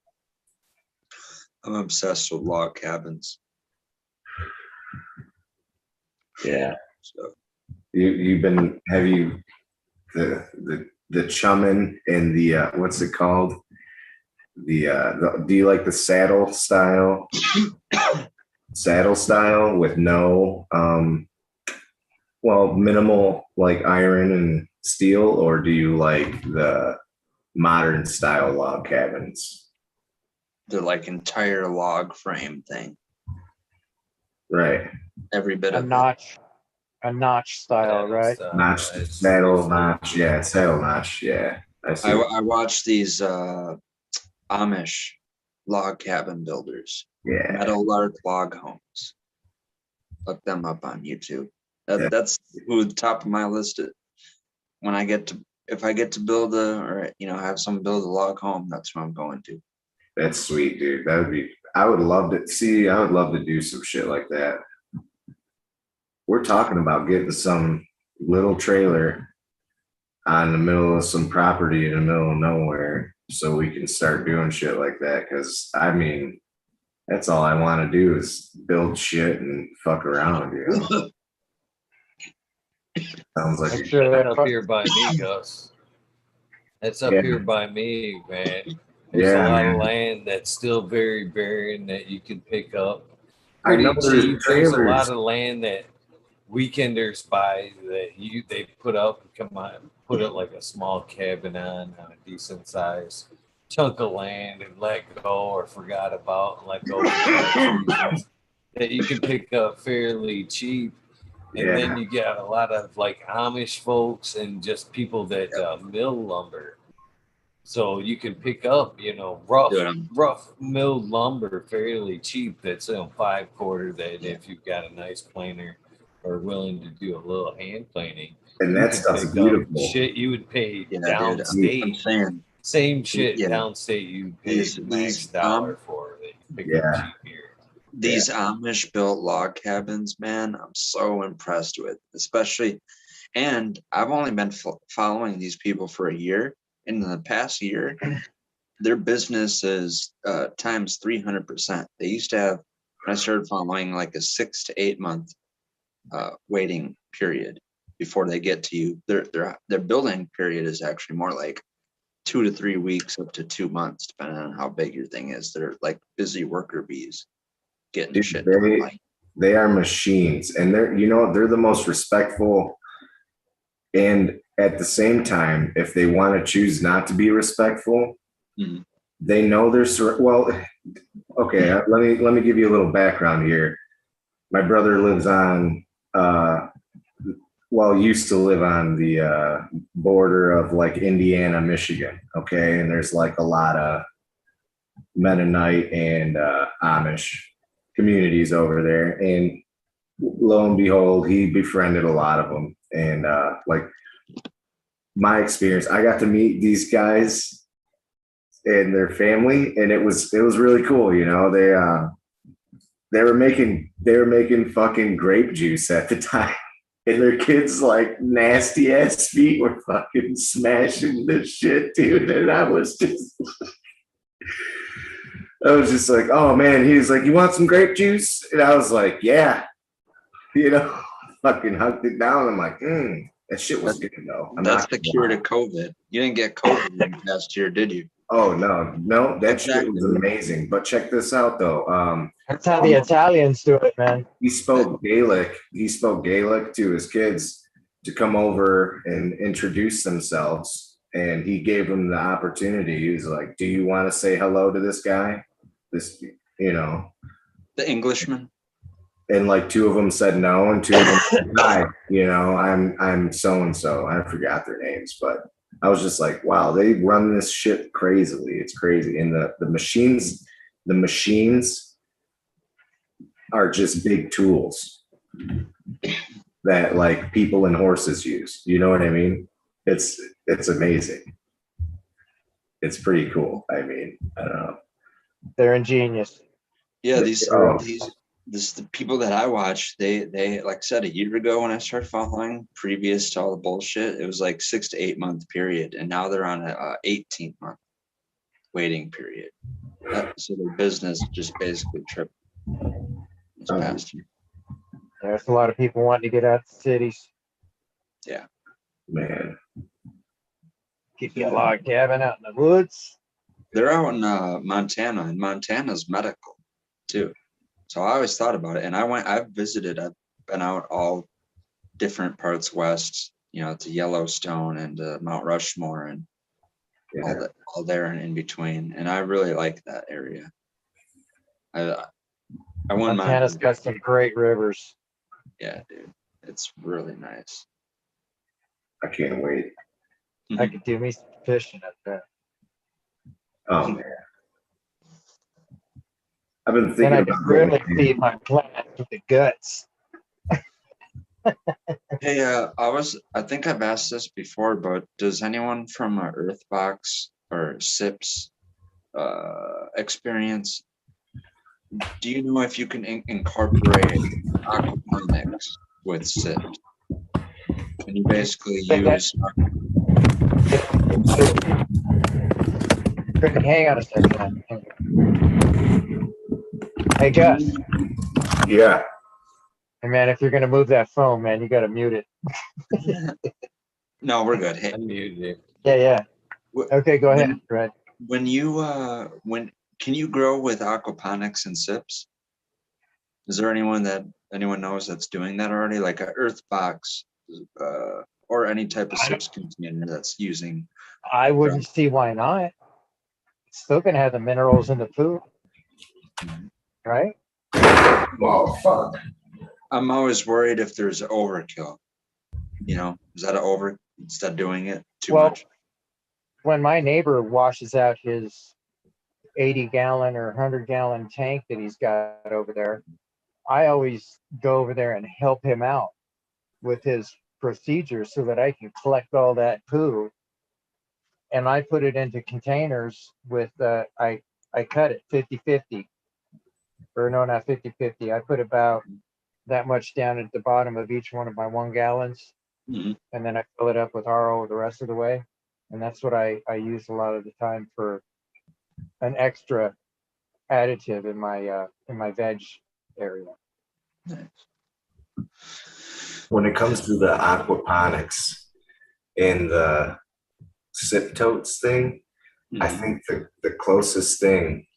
B: I'm obsessed with log cabins.
C: Yeah.
B: So
C: have you the chumming and the what's it called? Do you like the saddle style with no minimal like iron and steel, or do you like the modern style log cabins?
B: They're like entire log frame thing.
C: Right.
B: Every bit
D: a
B: of
D: notch style, right?
C: Notch, saddle notch, saddle notch, yeah.
B: I watch these Amish log cabin builders.
C: Yeah.
B: Metal Lark log homes. Look them up on YouTube. That's who the top of my list is. If I get to build have someone build a log home, that's what I'm going to.
C: That's sweet, dude. I would love to do some shit like that. We're talking about getting some little trailer on the middle of some property in the middle of nowhere so we can start doing shit like that. Cause that's all I want to do is build shit and fuck around, Sounds like
A: up here by me, Gus. That's up here by me, man. There's a lot of land that's still very barren that you can pick up.
C: I know
A: There's a lot of land that weekenders buy that they put up, come on, put it like a small cabin on a decent size chunk of land and let go or forgot about and let go for tax reasons that you can pick up fairly cheap. And then you get a lot of like Amish folks and just people that mill lumber. So you can pick up, rough milled lumber fairly cheap. That's 5/4 that if you've got a nice planer or willing to do a little hand planing.
C: And that stuff's beautiful.
A: Shit you would pay
B: Yeah,
A: downstate.
B: I'm saying
A: Same shit
B: yeah.
A: downstate you pay max dollar for that you pick up cheap here.
B: These Amish built log cabins, man, I'm so impressed with, especially, and I've only been following these people for a year. In the past year, their business is times 300%. They used to have, when I started following, like a 6 to 8 month waiting period before they get to you. Their building period is actually more like 2 to 3 weeks up to 2 months, depending on how big your thing is. They're like busy worker bees. Getting shit done.
C: They are machines, and they're the most respectful. And at the same time, if they want to choose not to be respectful, they know they're well. Okay, let me give you a little background here. My brother lives on, used to live on the border of like Indiana, Michigan. Okay, and there's like a lot of Mennonite and Amish communities over there, and lo and behold, he befriended a lot of them. And like my experience, I got to meet these guys and their family, and it was really cool. They were making fucking grape juice at the time, and their kids' like nasty ass feet were fucking smashing this shit, dude. And I was just like, oh man. He was like, you want some grape juice? And I was like, yeah. Fucking hugged it down. I'm like, that shit was good though.
B: That's the cure to COVID. You didn't get COVID in the past year, did you?
C: Oh no, that shit was amazing. But check this out though.
D: That's how the Italians do it, man.
C: He spoke Gaelic. He spoke Gaelic to his kids to come over and introduce themselves. And he gave them the opportunity. He was like, do you want to say hello to this guy? The
B: Englishman.
C: And like 2 of them said no, and 2 of them said hi. I'm so and so. I forgot their names, but I was just like, wow, they run this shit crazily. It's crazy. And the machines are just big tools that like people and horses use. You know what I mean? It's amazing. It's pretty cool. I mean, I don't know.
D: They're ingenious.
B: Yeah, the people that I watch, they like I said, a year ago when I started following, previous to all the bullshit, it was like 6 to 8 month period, and now they're on a 18-month waiting period. So their business just basically tripled this past year.
D: There's a lot of people wanting to get out of the cities.
B: Yeah,
C: man.
D: Get you a log cabin out in the woods.
B: They're out in Montana, and Montana's medical too. So I always thought about it, and I've been out all different parts west, to Yellowstone and Mount Rushmore and all there and in between. And I really like that area. I won
D: Montana's got some great rivers.
B: Yeah, dude, it's really nice.
C: I can't wait.
D: I could do me some fishing up there.
C: Oh man. I've been thinking
D: and I can really feed my plants with the guts.
B: Hey, I think I've asked this before, but does anyone from Earthbox or SIPS experience, do you know if you can incorporate aquaponics with SIPS? Can you basically use...
D: Hang on a second. Hey, Gus.
C: Yeah.
D: Hey, man, if you're going to move that phone, man, you got to mute it.
B: No, we're good. Hey,
A: I muted it.
D: Yeah. Okay, go ahead. Right.
B: Can you grow with aquaponics and SIPS? Is there anyone knows that's doing that already, like a earth box, or any type of sips container that's using?
D: I wouldn't see why not. It's still gonna have the minerals in the food, right?
C: Well, fuck.
B: I'm always worried if there's overkill. Is that instead of doing it too much?
D: When my neighbor washes out his 80-gallon or 100-gallon tank that he's got over there, I always go over there and help him out with his procedure so that I can collect all that poo, and I put it into containers with I cut it 50-50, or no, not 50-50. I put about that much down at the bottom of each one of my 1 gallons,
B: Mm-hmm.
D: and then I fill it up with RO the rest of the way, and that's what I use a lot of the time for an extra additive in my veg area.
B: Nice.
C: When it comes to the aquaponics and the sip totes thing, I think the closest thing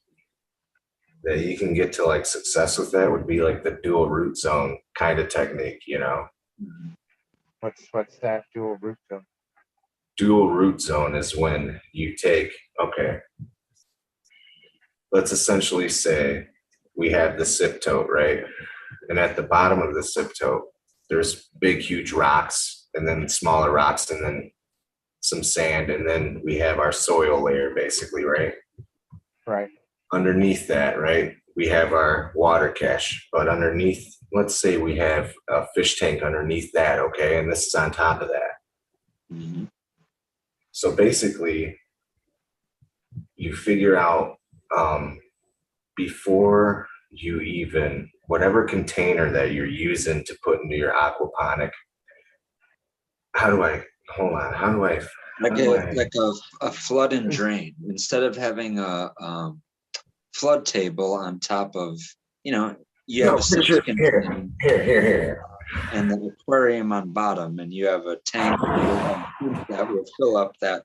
C: that you can get to like success with that would be like the dual root zone kind of technique,
D: What's that dual root zone?
C: Dual root zone is when you take, let's essentially say we have the sip tote, right? And at the bottom of the sip tote, there's big, huge rocks, and then smaller rocks, and then some sand, and then we have our soil layer, basically, right?
D: Right.
C: Underneath that, right, we have our water cache, but underneath, let's say we have a fish tank underneath that, okay? And this is on top of that.
B: Mm-hmm.
C: So basically, you figure out before you even, whatever container that you're using to put into your aquaponic,
B: like a flood and drain, instead of having a flood table on top of, you have a sips container
C: here.
B: and the aquarium on bottom, and you have a tank that will fill up that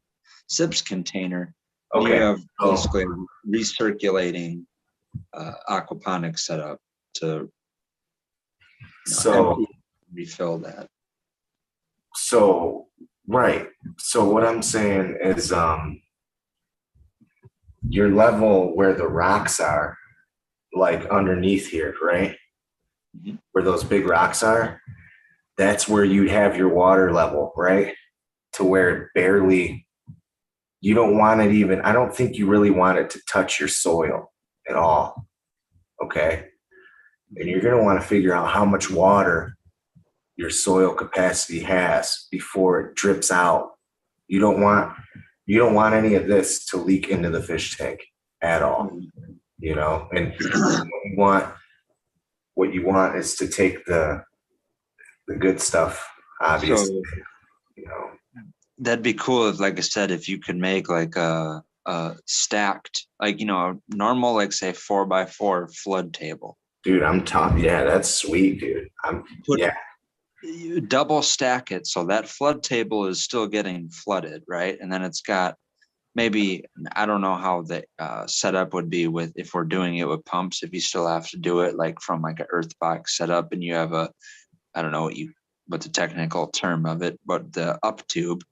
B: sips container.
C: Okay.
B: You have basically recirculating aquaponics set up to refill that.
C: So, right. So what I'm saying is your level where the rocks are, like underneath here, right?
B: Mm-hmm.
C: Where those big rocks are, that's where you have your water level, right? To where it barely, you don't want it even, I don't think you really want it to touch your soil at all, okay? And you're going to want to figure out how much water your soil capacity has before it drips out. You don't want any of this to leak into the fish tank at all, and what you want is to take the good stuff, obviously,
B: That'd be cool if, like I said, if you could make like a stacked, like, normal, like say 4x4 flood table.
C: Dude, I'm talking, that's sweet, dude.
B: You double stack it so that flood table is still getting flooded, right? And then it's got maybe, I don't know how the setup would be with, if we're doing it with pumps, if you still have to do it like from like an earth box setup, and you have I don't know what the technical term of it, but the up tube,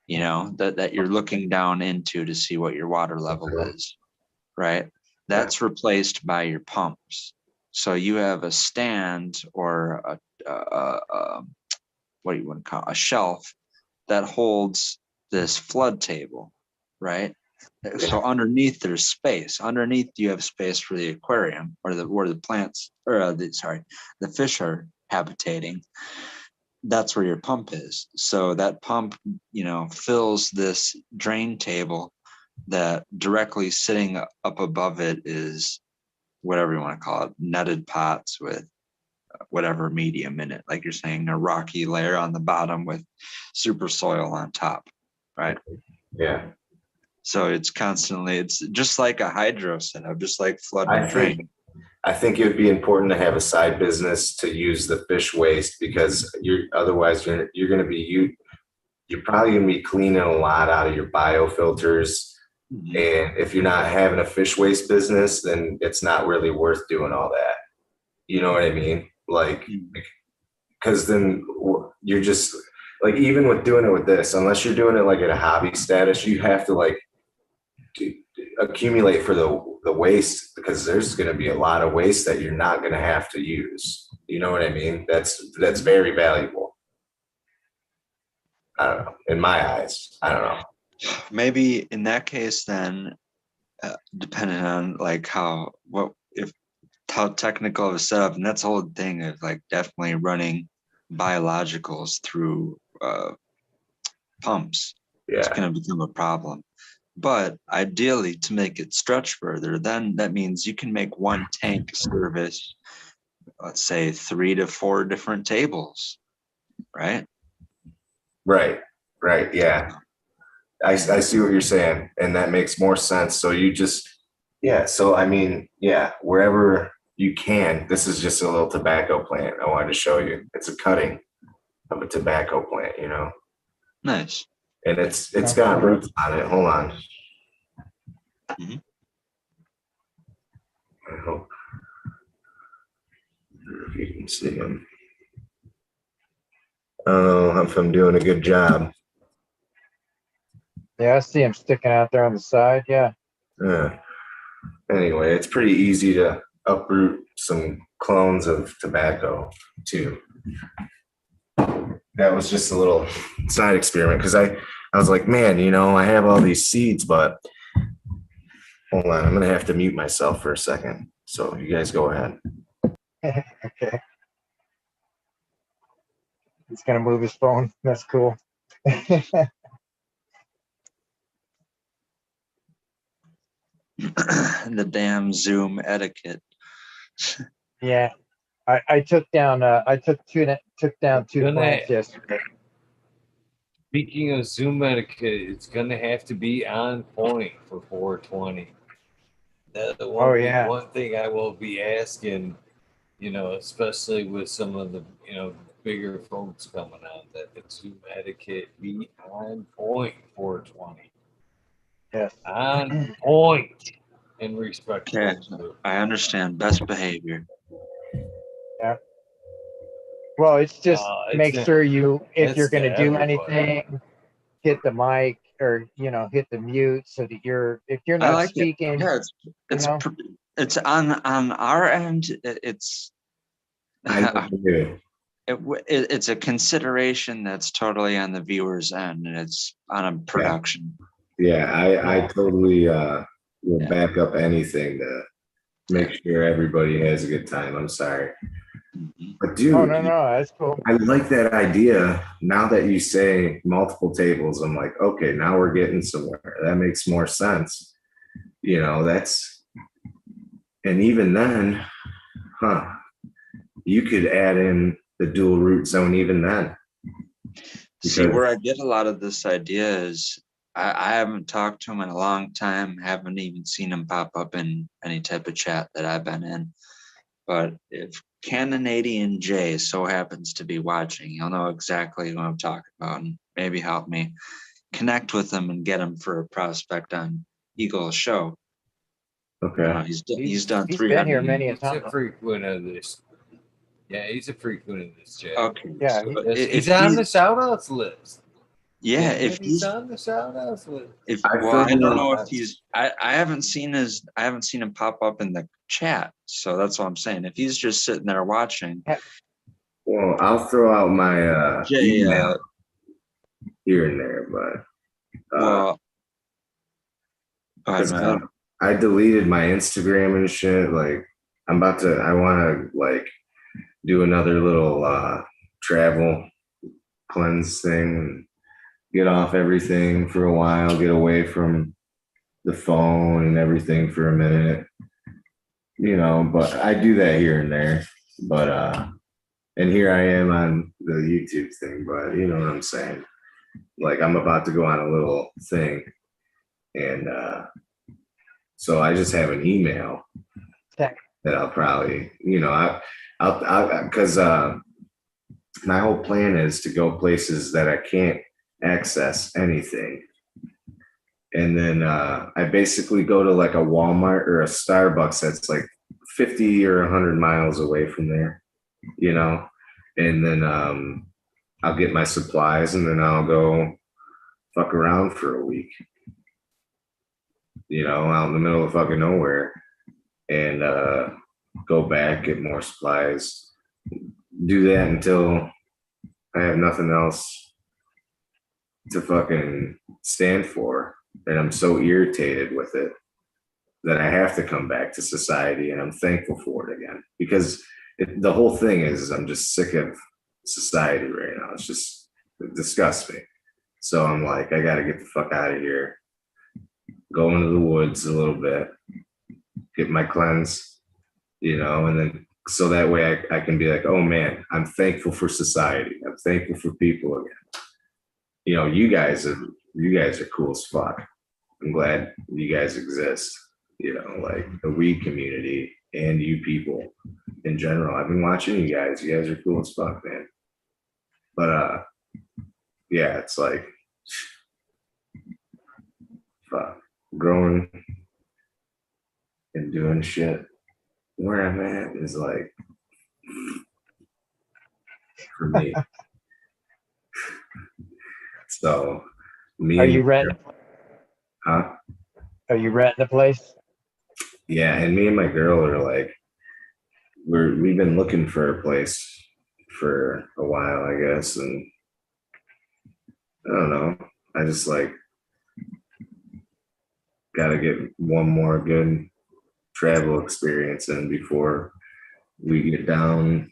B: that you're looking down into to see what your water level is, right? That's replaced by your pumps. So you have a stand or what do you want to call it? A shelf that holds this flood table, right? So underneath there's space. Underneath you have space for the aquarium or where the plants or the fish are habitating. That's where your pump is. So that pump, fills this drain table that directly sitting up above it is whatever you want to call it, netted pots with whatever medium in it. Like you're saying, a rocky layer on the bottom with super soil on top, right?
C: Yeah.
B: So it's just like a hydro setup, just like flood and drain.
C: I think it would be important to have a side business to use the fish waste, because you're probably going to be cleaning a lot out of your biofilters. Mm-hmm. And if you're not having a fish waste business, then it's not really worth doing all that. You know what I mean? Like,
B: Mhm.
C: because then you're just like, even with doing it with this, unless you're doing it like at a hobby status, you have to like accumulate for the waste, because there's going to be a lot of waste that you're not going to have to use. You know what I mean? That's very valuable. I don't know. In my eyes, I don't know.
B: Maybe in that case, then, depending on like how technical of a setup, and that's the whole thing of like definitely running biologicals through pumps. It's
C: Yeah.
B: going to become a problem. But ideally, to make it stretch further, then that means you can make one tank service, let's say 3 to 4 different tables, right?
C: Right. Right. Yeah. I see what you're saying, and that makes more sense. So you just, yeah. So I mean, yeah, wherever you can. This is just a little tobacco plant I wanted to show you. It's a cutting of a tobacco plant, you know,
B: Nice.
C: and it's got roots on it. Hold on.
B: Mhm.
C: I hope if you can see them. I don't know if I'm doing a good job.
D: Yeah, I see him sticking out there on the side. Yeah.
C: Anyway, it's pretty easy to uproot some clones of tobacco too. That was just a little side experiment, because I was like, man, you know, I have all these seeds, but hold on, I'm gonna have to mute myself for a second. So you guys go ahead.
D: Okay. He's gonna move his phone. That's cool.
B: The damn Zoom etiquette.
D: Yeah. I took down two plants yesterday.
A: Speaking of Zoom etiquette, it's gonna have to be on point for 420. That will
D: Oh,
A: be
D: yeah.
A: one thing I will be asking, you know, especially with some of the, you know, bigger folks coming on, that the Zoom etiquette be on point 420.
D: Yes.
A: On point and respectful.
B: Okay, I understand. Best behavior.
D: Yeah. Well, it's just
A: It's
D: make sure you, if
A: it's
D: you're
A: to
D: gonna do
A: everybody.
D: anything, hit the mic, or hit the mute, so that if you're
B: I
D: not
B: like it.
D: speaking,
B: Yeah, it's
D: know?
B: it's on our end. It's
C: I know you do.
B: it's a consideration that's totally on the viewer's end, and it's on a production.
C: Yeah, I totally will
B: Yeah.
C: back up anything to make sure everybody has a good time. I'm sorry.
B: Mhm.
C: But dude,
D: Oh, no, that's cool.
C: I like that idea. Now that you say multiple tables, I'm like, okay, now we're getting somewhere. That makes more sense. You know, and even then, you could add in the dual root zone even then.
B: See, where I get a lot of this idea is I haven't talked to him in a long time, haven't even seen him pop up in any type of chat that I've been in. But if Canadian J so happens to be watching, he'll know exactly who I'm talking about, and maybe help me connect with him and get him for a prospect on Eagle's show.
C: Okay.
B: He's done
D: He's
B: 300.
D: been here many a
A: He's a
D: time.
A: frequent of this. Yeah, he's a frequent of this chat.
B: Okay.
D: Yeah,
B: so
A: He's on the shout outs list.
B: yeah,
A: Damn
B: if
A: it, he's on the shout outs list.
C: I
B: don't know if he's I haven't seen him pop up in the chat, so that's what I'm saying. If he's just sitting there watching,
C: well, I'll throw out my
B: Jay,
C: email here and there, but
B: well, go ahead, man.
C: I deleted my Instagram and shit. Like, I want to like do another little travel cleanse thing, get off everything for a while, get away from the phone and everything for a minute, but I do that here and there. But and here I am on the YouTube thing, but you know what I'm saying? Like, I'm about to go on a little thing, and so I just have an email that I'll probably, I'll because my whole plan is to go places that I can't access anything. And then I basically go to like a Walmart or a Starbucks that's like 50 or 100 miles away from there, you know, and then I'll get my supplies and then I'll go fuck around for a week, you know, out in the middle of fucking nowhere, and go back, get more supplies, do that until I have nothing else to fucking stand for. And I'm so irritated with it that I have to come back to society, and I'm thankful for it again, because the whole thing is I'm just sick of society right now. It disgusts me. So I'm like, I got to get the fuck out of here, go into the woods a little bit, get my cleanse, you know, and then so that way I can be like, oh man, I'm thankful for society. I'm thankful for people again. You know, you guys are cool as fuck. I'm glad you guys exist. You know, like the weed community and you people in general. I've been watching you guys. You guys are cool as fuck, man. But yeah, it's like fuck, growing and doing shit where I'm at is like for me. So me.
D: Are you renting?
C: Huh?
D: Are you renting a place?
C: Yeah, and me and my girl are like, we've been looking for a place for a while, I guess, and I don't know. I just like gotta get one more good travel experience in before we get down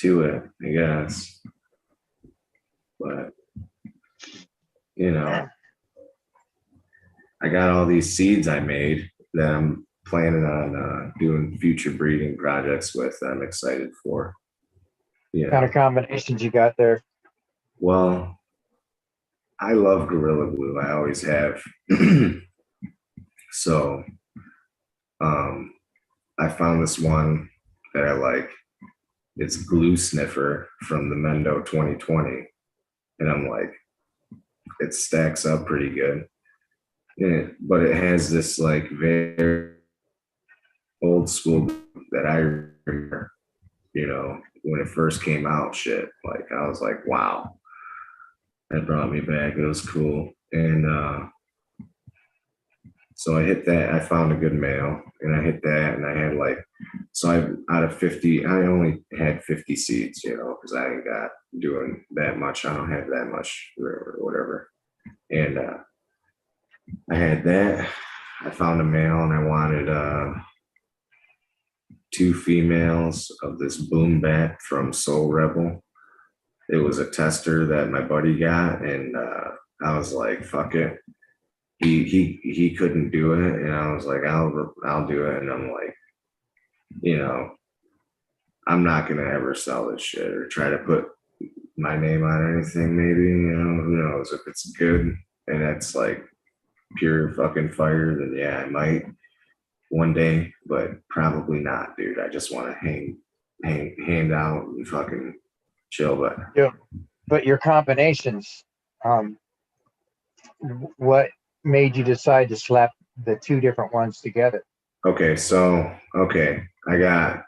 C: to it, I guess. But you know, I got all these seeds I made that I'm planning on doing future breeding projects with that I'm excited for.
D: What kind of combinations you got there?
C: Well, I love Gorilla Glue. I always have. So I found this one that I like. It's Glue Sniffer from the Mendo 2020. And I'm like, it stacks up pretty good. But it has this like very old school that I remember, you know, when it first came out, shit. Like I was like, wow, that brought me back. It was cool. And so I hit that. I found a good male, and I hit that, and I had like, so out of 50, I only had 50 seeds, you know, because I ain't got doing that much. I don't have that much or whatever. And I had that. I found a male, and I wanted 2 females of this boom bat from Soul Rebel. It was a tester that my buddy got, and I was like, fuck it. He couldn't do it, and I was like, I'll do it. And I'm like, you know, I'm not gonna ever sell this shit or try to put my name on anything. Maybe, you know, who knows? If it's good and it's like pure fucking fire, then yeah, I might one day, but probably not, dude. I just want to hand out and fucking chill. But
D: Yeah, but your combinations, what made you decide to slap the 2 different ones together?
C: okay, so I got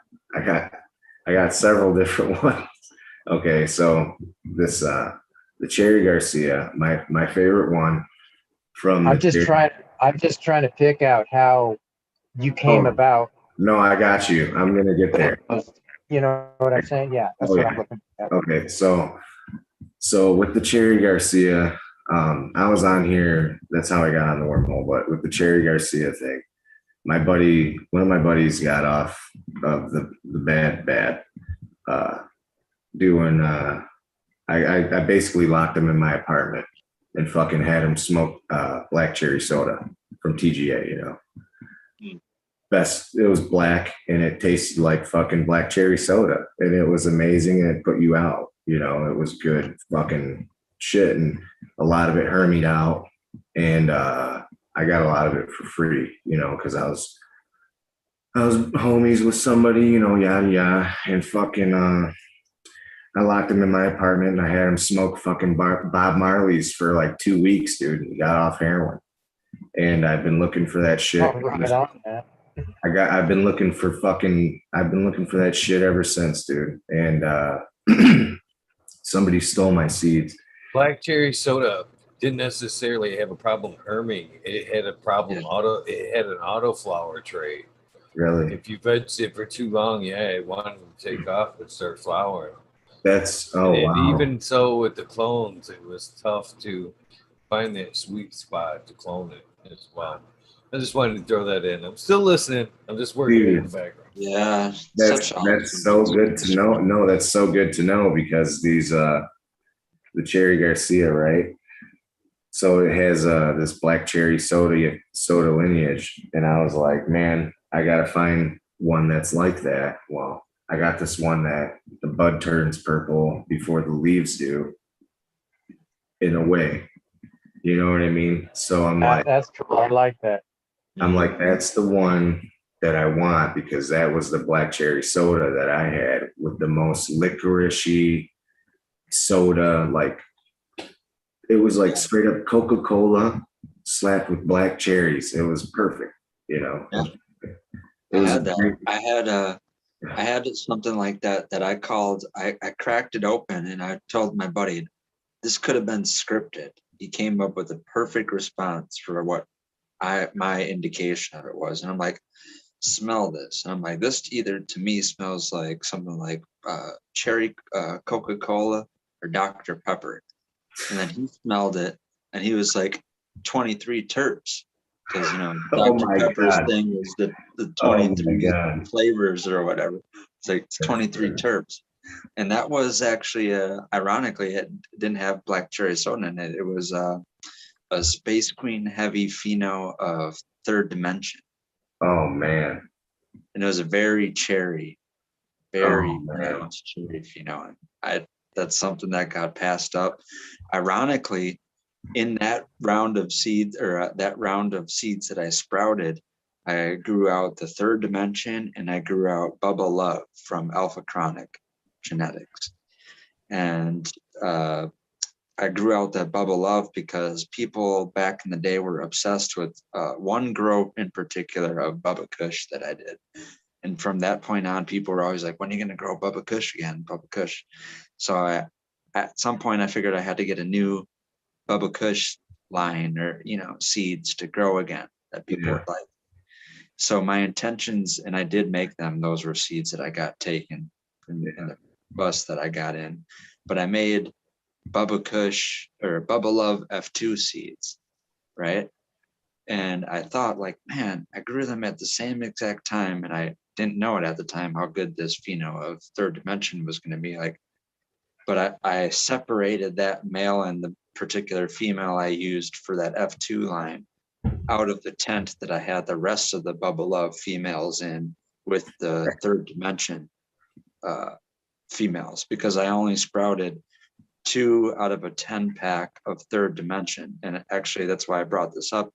C: several different ones. Okay, so this the Cherry Garcia, my favorite one from.
D: I'm just trying to pick out how you came about.
C: No, I got you. I'm gonna get there.
D: You know what I'm saying? Yeah, that's what I'm looking at.
C: Okay, so with the Cherry Garcia, I was on here. That's how I got on the wormhole. But with the Cherry Garcia thing, one of my buddies got off of the bad, doing. I basically locked him in my apartment and fucking had him smoke black cherry soda from TGA. You know, best. It was black and it tasted like fucking black cherry soda, and it was amazing, and it put you out. You know, it was good fucking shit, and a lot of it hermied out, and I got a lot of it for free, you know, because I was homies with somebody, you know, yada yada, and fucking I locked him in my apartment and I had him smoke fucking Bob Marley's for like 2 weeks, dude. He got off heroin, and I've been looking for that shit.
D: Oh, right on, man.
C: I've been looking for that shit ever since, dude. And somebody stole my seeds.
A: Black cherry soda didn't necessarily have a problem herming. It had a problem it had an autoflower trait.
C: Really?
A: If you veg it for too long, it wanted to take off and start flowering.
C: That's
A: And even so with the clones, it was tough to find that sweet spot to clone it as well. I just wanted to throw that in. I'm still listening. I'm just working in the background.
B: Yeah,
C: that's so good to know. No, that's so good to know because these the Cherry Garcia, right? So it has this black cherry soda lineage, and I was like, man, I gotta find one that's like that. Well, I got this one that the bud turns purple before the leaves do, in a way. You know what I mean? So I'm like,
D: that's cool. I like that.
C: I'm like, that's the one that I want because that was the black cherry soda that I had with the most licoricey soda. Like it was like straight up Coca-Cola slapped with black cherries. It was perfect, you know.
B: Yeah. I had something like that I called. I cracked it open and I told my buddy, this could have been scripted. He came up with a perfect response for what my indication of it was, and I'm like, smell this. And I'm like, this either to me smells like something like cherry Coca-Cola or Dr. Pepper. And then he smelled it and he was like 23 terps. Because Dr. Pepper's thing was the 23 flavors or whatever. It's like 23 terps. And that was actually ironically, it didn't have black cherry soda in it. It was a Space Queen heavy pheno of Third Dimension.
C: Oh man.
B: And it was a very cherry, very pronounced cherry pheno. That's something that got passed up. Ironically, in that round of seeds that I sprouted, I grew out the Third Dimension and I grew out Bubba Love from Alpha Chronic Genetics. And I grew out that Bubba Love because people back in the day were obsessed with one grow in particular of Bubba Kush that I did. And from that point on, people were always like, when are you going to grow Bubba Kush again? Bubba Kush. So at some point, I figured I had to get a new Bubba Kush line or, seeds to grow again that people would like. So my intentions, and I did make them, those were seeds that I got taken in the bus that I got in. But I made Bubba Kush or Bubba Love F2 seeds, right? And I thought like, man, I grew them at the same exact time. And I didn't know it at the time how good this pheno of Third Dimension was going to be like. But I separated that male and the particular female I used for that F2 line out of the tent that I had the rest of the Bubba Love females in with the Third Dimension females, because I only sprouted 2 out of a 10 pack of Third Dimension. And actually, that's why I brought this up,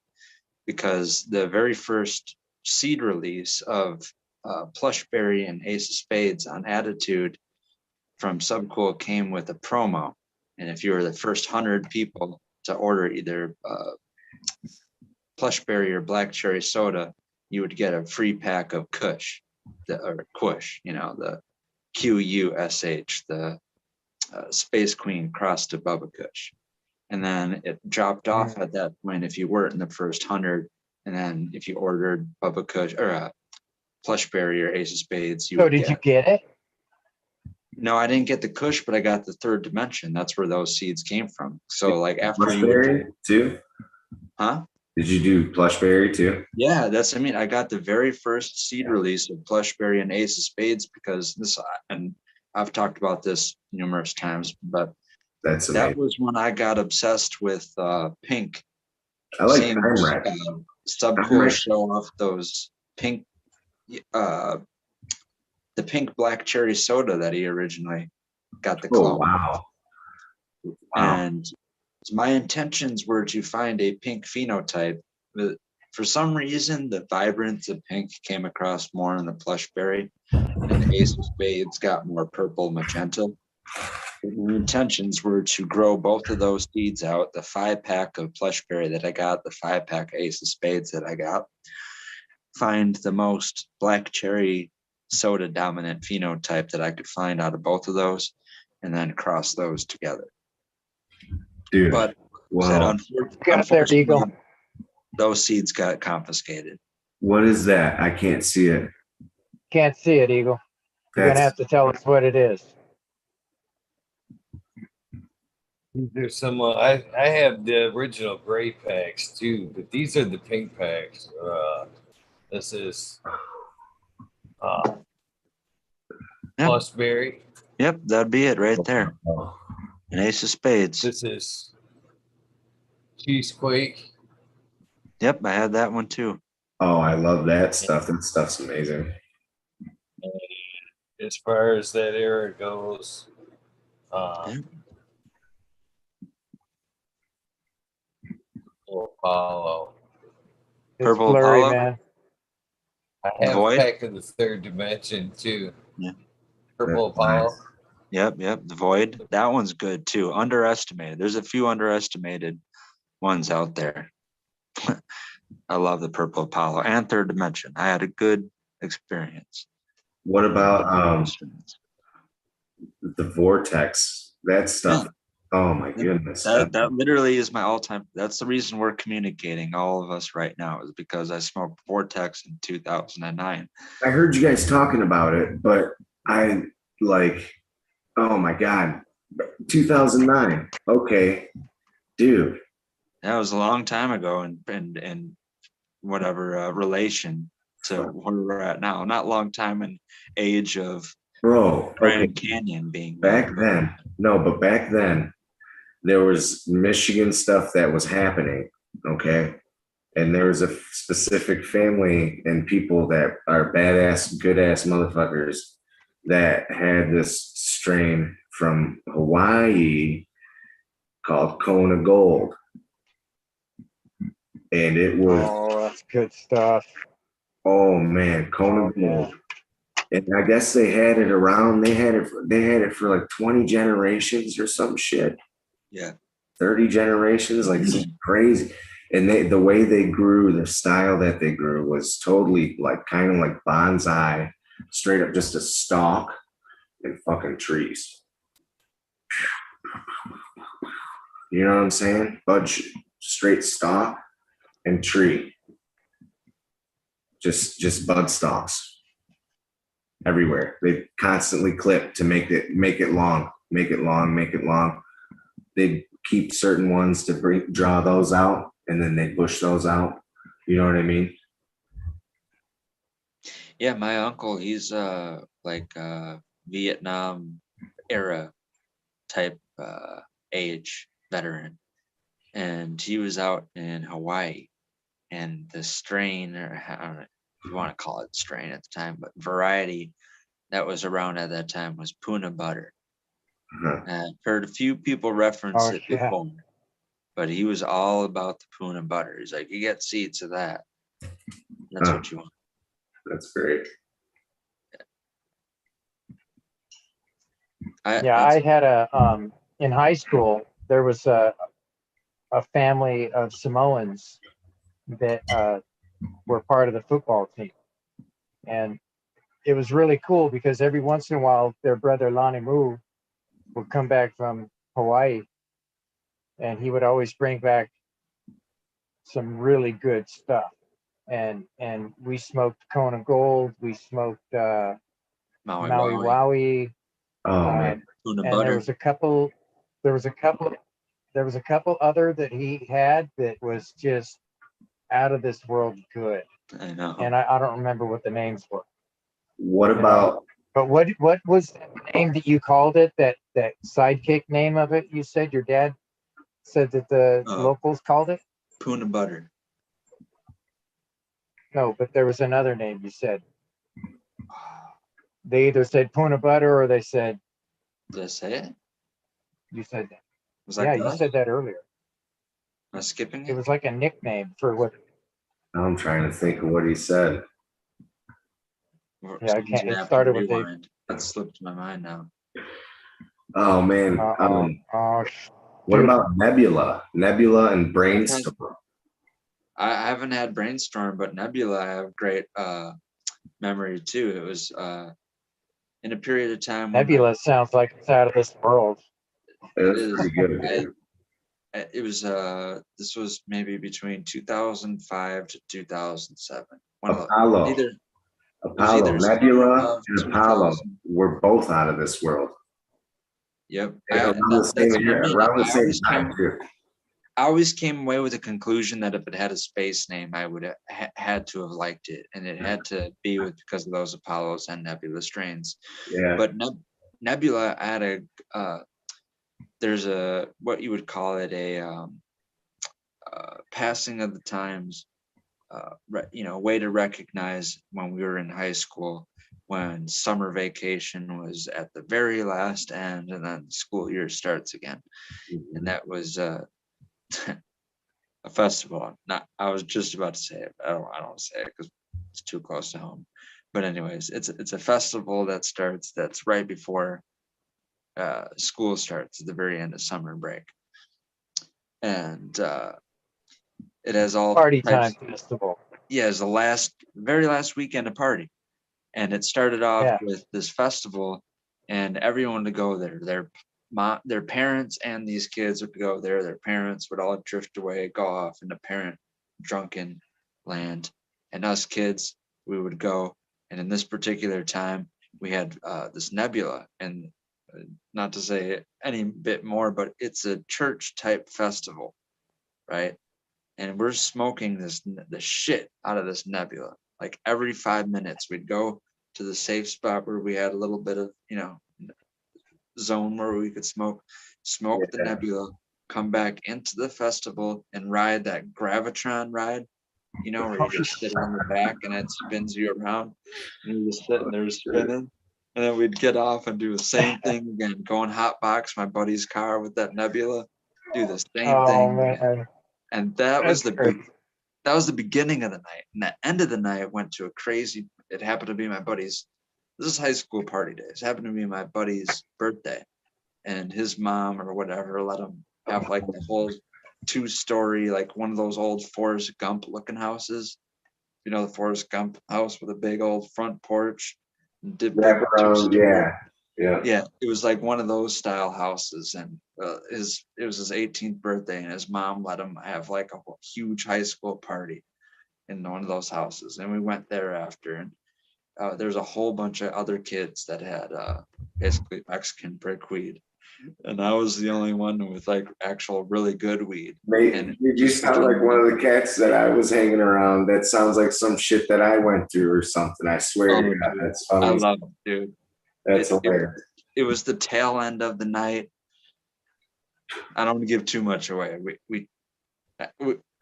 B: because the very first seed release of Plushberry and Ace of Spades on Attitude from Subcool came with a promo. And if you were the first 100 people to order either Plushberry or Black Cherry Soda, you would get a free pack of Kush, or Kush, the Quush, the Space Queen crossed to Bubba Kush. And then it dropped off at that point if you weren't in the first 100. And then if you ordered Bubba Kush or Plushberry or Ace of Spades, you would
D: did you get it?
B: No, I didn't get the Kush, but I got the Third Dimension. That's where those seeds came from. So like after
C: Plushberry too?
B: Huh?
C: Did you do Plushberry too?
B: Yeah, I got the very first seed release of Plushberry and Ace of Spades, because and I've talked about this numerous times, but that was when I got obsessed with pink.
C: I like
B: Subcool show off those pink the pink black cherry soda that he originally got the clone.
C: Oh, wow.
B: And my intentions were to find a pink phenotype. But for some reason, the vibrance of pink came across more in the Plushberry, and the Ace of Spades got more purple magenta. My intentions were to grow both of those seeds out, the 5-pack of Plushberry that I got, the 5-pack Ace of Spades that I got, find the most black cherry soda dominant phenotype that I could find out of both of those, and then cross those together.
C: Dude.
B: But
C: Wow.
D: Got there, Eagle.
B: unfortunately, those seeds got confiscated.
C: What is that? I can't see it.
D: Can't see it, Eagle. You're gonna have to tell us what it is.
A: There's some. I have the original gray packs too, but these are the pink packs. This is Berry.
B: Yep, that'd be it right there.
C: Oh.
B: An ace of spades.
A: This is Cheesequake.
B: Yep, I had that one too.
C: Oh, I love that stuff. That stuff's amazing.
A: As far as that era goes, Apollo.
D: It's
B: Purple
D: blurry,
B: Apollo?
D: man.
A: I have
B: Void?
A: Pack of the Third Dimension too.
B: Yeah.
A: Purple
C: That's
A: Apollo.
C: nice.
B: Yep, the Void. That one's good too. Underestimated. There's a few underestimated ones out there. I love the Purple Apollo and Third Dimension. I had a good experience.
C: What about the Vortex? That stuff. Oh my goodness.
B: That literally is my all-time. That's the reason we're communicating, all of us right now, is because I smoked Vortex in 2009.
C: I heard you guys talking about it, but I like, oh my God, 2009. Okay, dude.
B: That was a long time ago, and whatever relation to where we're at now. Not long time in age of
C: Bro,
B: Grand
C: okay.
B: Canyon being
C: Back then, no, but back then, there was Michigan stuff that was happening, okay? And there was a specific family and people that are badass, good-ass motherfuckers that had this strain from Hawaii called Kona Gold. And it was,
D: Oh, that's good stuff.
C: oh man, Kona Gold. And I guess they had it around, they had it for like 20 generations or some shit.
B: Yeah.
C: 30 generations, like some crazy. And the way they grew, the style that they grew was totally like kind of like bonsai, straight up just a stalk and fucking trees. You know what I'm saying? Budge, straight stalk and tree. Just bud stalks everywhere. They constantly clip to make it long. They keep certain ones to draw those out, and then they push those out. You know what I mean?
B: Yeah, my uncle, he's like Vietnam era type age veteran, and he was out in Hawaii, and the strain, or I don't know if you want to call it strain at the time, but variety that was around at that time was Puna butter.
C: Uh-huh.
B: I've heard a few people reference it before, but he was all about the Puna butter. He's like, you get seeds of that. That's what you want.
C: That's great.
D: I had in high school, there was a family of Samoans that were part of the football team. And it was really cool because every once in a while, their brother Lonnie Moo would come back from Hawaii, and he would always bring back some really good stuff. And we smoked Kona Gold, we smoked Maui Wowie.
C: Oh man,
B: Puna
D: and
B: butter.
D: there was a couple other that he had that was just out of this world good.
B: I know.
D: And I don't remember what the names were.
C: what about?
D: But what was the name that you called it? That sidekick name of it? You said your dad said that the locals called it?
B: Puna butter.
D: No, but there was another name you said. They either said Puna butter or they said.
B: Did I say it?
D: You said that.
B: Was that
D: you said that earlier.
B: Am I skipping
D: It was like a nickname for what?
C: I'm trying to think of what he said.
D: Yeah, I can't. It started with a.
B: That slipped my mind now.
C: Oh man. What about Nebula and Brainstorm?
B: I haven't had Brainstorm, but Nebula I have great memory too. It was in a period of time when
D: Nebula sounds like it's out of this world.
C: It
B: it
C: was
B: is.
C: pretty good.
B: It was this was maybe between 2005 to 2007.
C: Apollo,
B: Either it was
C: Apollo,
B: either
C: Nebula,
B: summer of
C: and Apollo
B: 2000.
C: were both out of this world.
B: Yep,
C: Around the
B: that's
C: same
B: what I
C: year,
B: mean.
C: around the same time too.
B: I always came away with the conclusion that if it had a space name, I would have had to have liked it, and it had to be because of those Apollos and Nebula strains.
C: Yeah.
B: But Nebula had there's a what you would call it a passing of the times, way to recognize when we were in high school, when summer vacation was at the very last end, and then the school year starts again, and that was a festival. Not, I was just about to say it. But I don't want to say it because it's too close to home. But anyways, it's a festival that starts. That's right before school starts at the very end of summer break, and it has all
D: Party
B: types.
D: time festival.
B: Yeah, it's the very last weekend of party, and it started off
D: Yeah.
B: with this festival, and everyone to go there. Their parents and these kids would go there. Their parents would all drift away, go off into parent drunken land, and us kids, we would go. And in this particular time, we had this Nebula, and not to say any bit more, but it's a church type festival, right? And we're smoking the shit out of this Nebula. Like every 5 minutes, we'd go to the safe spot where we had a little bit of zone where we could smoke the Nebula, come back into the festival and ride that gravitron ride, where you just sit on the back and it spins you around and you're just sitting there spinning. And then we'd get off and do the same thing again, go and hotbox my buddy's car with that Nebula, do the same thing again. And that was the beginning of the night. And the end of the night went to it happened to be my buddy's, this is high school party days. It happened to be my buddy's birthday. And his mom or whatever let him have like the whole 2-story, like one of those old Forrest Gump looking houses. The Forrest Gump house with a big old front porch.
C: Yeah,
B: it was like one of those style houses, and it was his 18th birthday, and his mom let him have like a huge high school party in one of those houses, and we went there after, and there's a whole bunch of other kids that had basically Mexican brick weed, and I was the only one with like actual really good weed.
C: Mate, you sound like one of the cats that I was hanging around. That sounds like some shit that I went through or something. I swear to God, that's funny.
B: I love it, dude.
C: That's hilarious.
B: It was the tail end of the night. I don't want to give too much away. We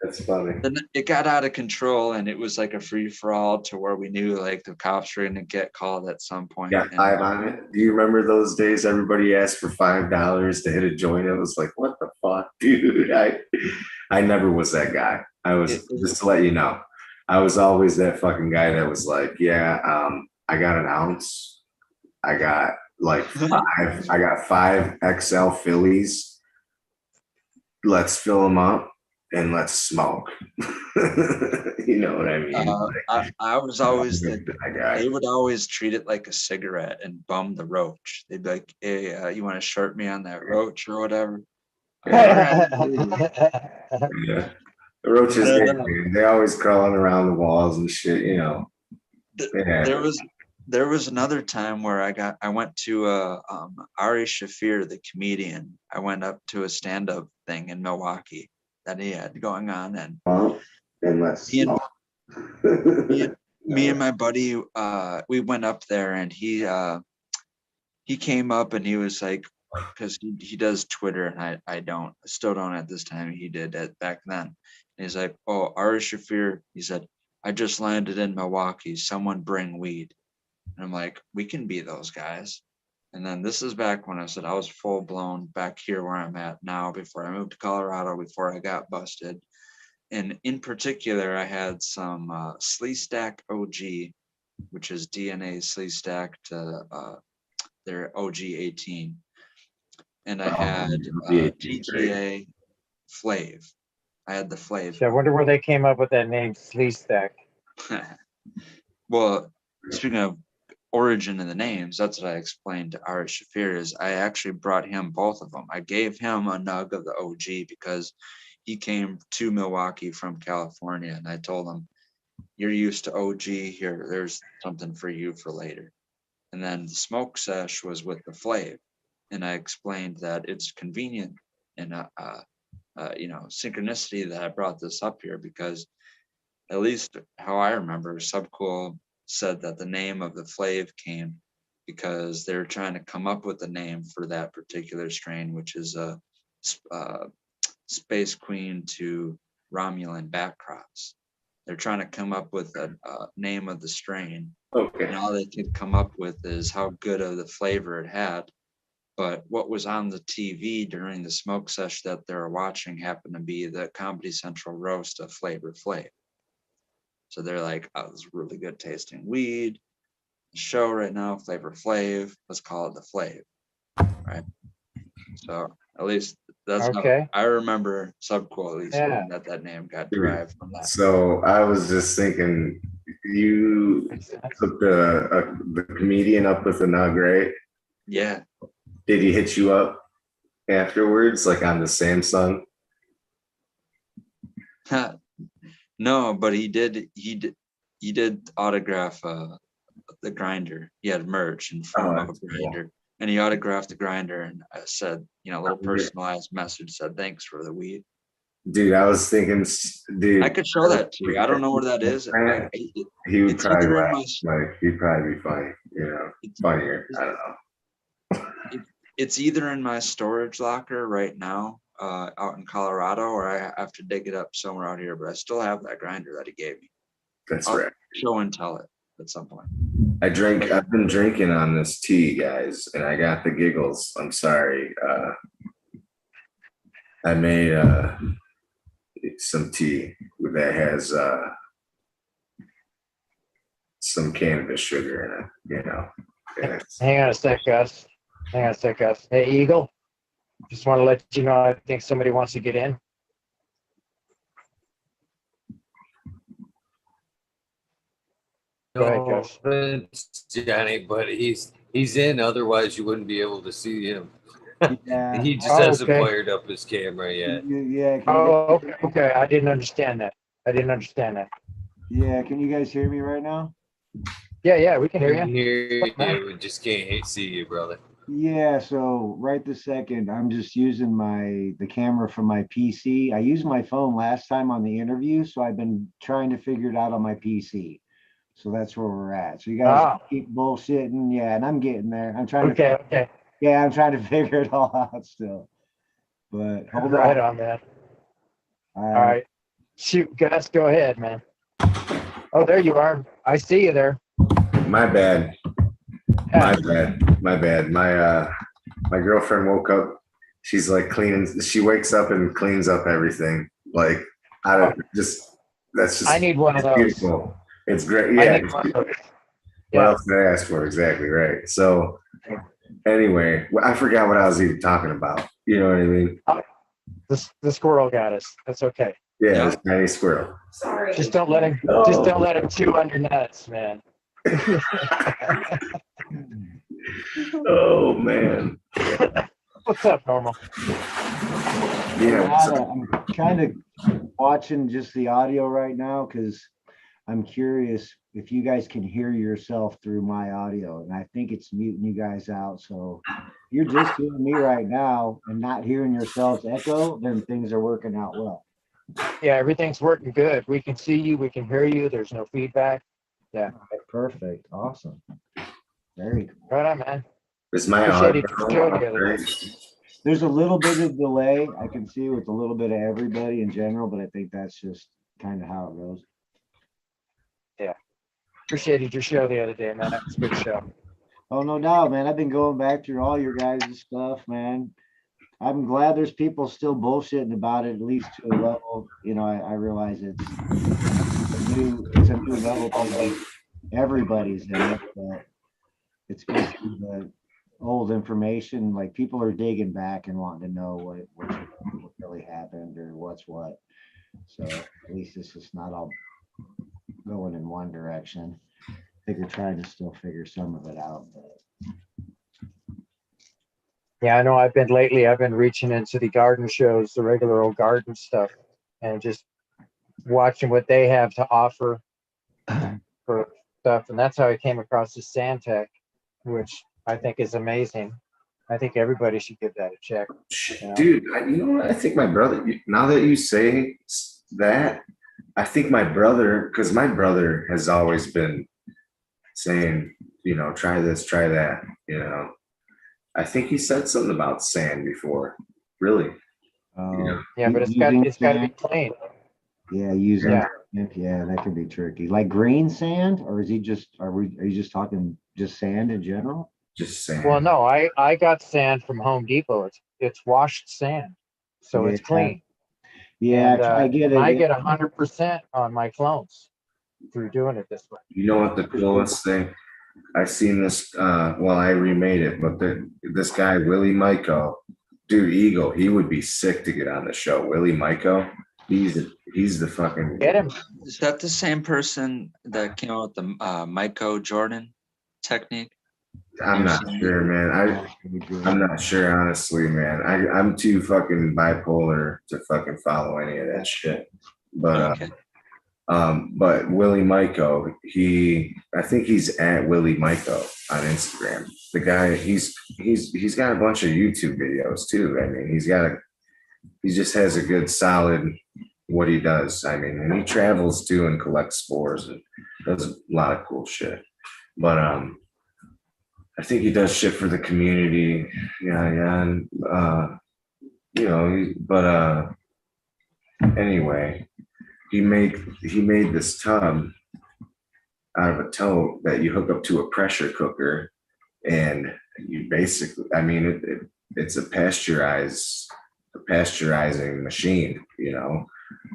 C: That's funny.
B: It got out of control, and it was like a free for all to where we knew like the cops were gonna get called at some point.
C: Yeah, $5 on it. Do you remember those days? Everybody asked for $5 to hit a joint. It was like, what the fuck, dude? I never was that guy. I was just to let you know. I was always that fucking guy that was like, I got an ounce. I got like 5 XL Phillies. Let's fill them up and let's smoke. You know what I mean?
B: I was always they would always treat it like a cigarette and bum the roach. They'd be like, hey, you want to short me on that roach or whatever?
C: Yeah. The roaches, they always crawling around the walls and shit,
B: There was another time where I went to Ari Shafir, the comedian. I went up to a stand-up thing in Milwaukee that he had going on, and me and my buddy, we went up there, and he came up and he was like, because he does Twitter and I still don't at this time. He did it back then. And he's like, oh, Ari Shafir, he said, I just landed in Milwaukee. Someone bring weed. And I'm like, we can be those guys. And then this is back when I said I was full blown back here where I'm at now before I moved to Colorado, before I got busted. And in particular, I had some Slee Stack OG, which is DNA Slee Stack to their OG 18. And I had GTA Flav. I had the flavor.
D: So I wonder where they came up with that name, Flea Stack.
B: Well, speaking of origin of the names, that's what I explained to Art Shafir. Is I actually brought him both of them. I gave him a nug of the OG because he came to Milwaukee from California, and I told him, "You're used to OG here. There's something for you for later." And then the smoke sesh was with the Flav, and I explained that it's convenient and synchronicity that I brought this up here because, at least how I remember, Subcool said that the name of the Flav came because they were trying to come up with a name for that particular strain, which is a Space Queen to Romulan backcross. They're trying to come up with a name of the strain,
C: Okay.
B: and all they could come up with is how good of the flavor it had. But what was on the TV during the smoke sesh that they were watching happened to be the Comedy Central roast of Flavor Flav. So they're like, "Oh, this is really good tasting weed. The show right now, Flavor Flav. Let's call it the Flav." Right. So at least that's
D: Okay.
B: how I remember Subcool, at least
D: Yeah.
B: that name got derived from that.
C: So I was just thinking, you hooked the comedian up with a nug, right?
B: Yeah.
C: Did he hit you up afterwards, like on the Samsung?
B: No, but he did autograph the grinder. He had merch in form of a
C: That's cool.
B: grinder, and he autographed the grinder and said, a little personalized message, said thanks for the weed.
C: Dude, I was thinking, dude,
B: I could show that to you. I don't know where that is.
C: He would
B: It's
C: probably
B: either in
C: laugh. Like, he'd probably be funny, funnier. I don't know.
B: It's either in my storage locker right now, out in Colorado, or I have to dig it up somewhere out here. But I still have that grinder that he gave me.
C: That's
B: I'll
C: right.
B: show and tell it at some point.
C: I've been drinking on this tea, guys, and I got the giggles. I'm sorry. I made some tea that has some cannabis sugar in it, And
D: Hang on a sec, Gus. Hey, Eagle. Just want to let you know, I think somebody wants to get in. Go ahead, Gus.
A: It's Johnny, but he's in. Otherwise, you wouldn't be able to see him.
E: Yeah.
A: He just
D: Oh,
A: hasn't
D: okay.
A: fired up his camera yet.
E: Yeah.
D: Oh, okay. I didn't understand that.
E: Yeah. Can you guys hear me right now?
D: Yeah, we can hear you.
A: Here, we just can't see you, brother.
E: Yeah. So right this second, I'm just using the camera from my PC. I used my phone last time on the interview, so I've been trying to figure it out on my PC. So that's where we're at. So you guys keep bullshitting, yeah, and I'm getting there. I'm trying to.
D: Okay.
E: Yeah, I'm trying to figure it all out still. But hold
D: Right
E: on.
D: on, man. All right. Shoot, Gus, go ahead, man. Oh, there you are. I see you there.
C: My bad. My girlfriend woke up. She's like cleaning. She wakes up and cleans up everything. Like that's just.
D: I need one of those.
C: Beautiful. It's great. Yeah.
D: I need one of those.
C: What else did I ask for? Exactly right. So anyway, I forgot what I was even talking about. You know what I mean?
D: The squirrel got us. That's okay.
C: Yeah, this tiny squirrel.
F: Sorry.
D: Just don't let him chew on your nuts, man.
C: Oh man.
D: What's up, Normal?
C: Yeah.
E: I'm kind of watching just the audio right now because I'm curious if you guys can hear yourself through my audio, and I think it's muting you guys out. So if you're just hearing me right now and not hearing yourselves echo, then things are working out well.
D: Yeah, everything's working good. We can see you. We can hear you. There's no feedback. Yeah.
E: Perfect. Awesome. Very cool.
D: Right on, man.
C: Is my
D: Appreciate
C: audio
D: it. Show the other day.
E: There's a little bit of delay I can see with a little bit of everybody in general, but I think that's just kind of how it goes.
D: Yeah. Appreciated your show the other day, man. That was a good show.
E: Oh, no doubt, man. I've been going back through all your guys' stuff, man. I'm glad there's people still bullshitting about it, at least to a level. I realize it's a new level to everybody's in it, but it's good to see the old information. Like, people are digging back and wanting to know what really happened or what's what. So at least it's just not all going in one direction. I think we're trying to still figure some of it out, but
D: Yeah, I know I've been reaching into the garden shows, the regular old garden stuff, and just watching what they have to offer for stuff. And that's how I came across the Sandtech, which I think is amazing. I think everybody should give that a check.
C: Shit,
D: You know?
C: dude, you know what? I think my brother, now that you say that, I think my brother, because my brother has always been saying, you know, try this, try that, you know. I think he said something about sand before. Really? Yeah.
D: Yeah, but
E: using
D: it's got to be
E: sand,
D: clean.
E: yeah, using
D: Yeah.
E: yeah, that could be tricky. Like green sand, or is he just are you just talking just sand in general?
C: Just saying.
D: Well, no, I got sand from Home Depot. It's washed sand, so it's
E: Yeah.
D: clean.
E: Yeah,
D: And
E: I get it.
D: I get 100% on my clones through doing it this way.
C: You know what the coolest thing? I seen this, well, I remade it, but this guy, Willie Myko, dude, Eagle, he would be sick to get on the show. Willie Myko, he's the fucking.
D: Get him.
B: Is that the same person that came out with the Michael Jordan technique?
C: I'm not sure, man. I'm not sure, honestly, man. I'm too fucking bipolar to fucking follow any of that shit. But
B: Okay.
C: but Willie Myko, I think he's at Willie Myko on Instagram. The guy, he's got a bunch of YouTube videos too. I mean, he just has a good solid what he does. I mean, and he travels too and collects spores and does a lot of cool shit. But I think he does shit for the community. Yeah, and you know, but anyway, he made this tub out of a tote that you hook up to a pressure cooker, and you basically, I mean, it's a pasteurizing machine. You know,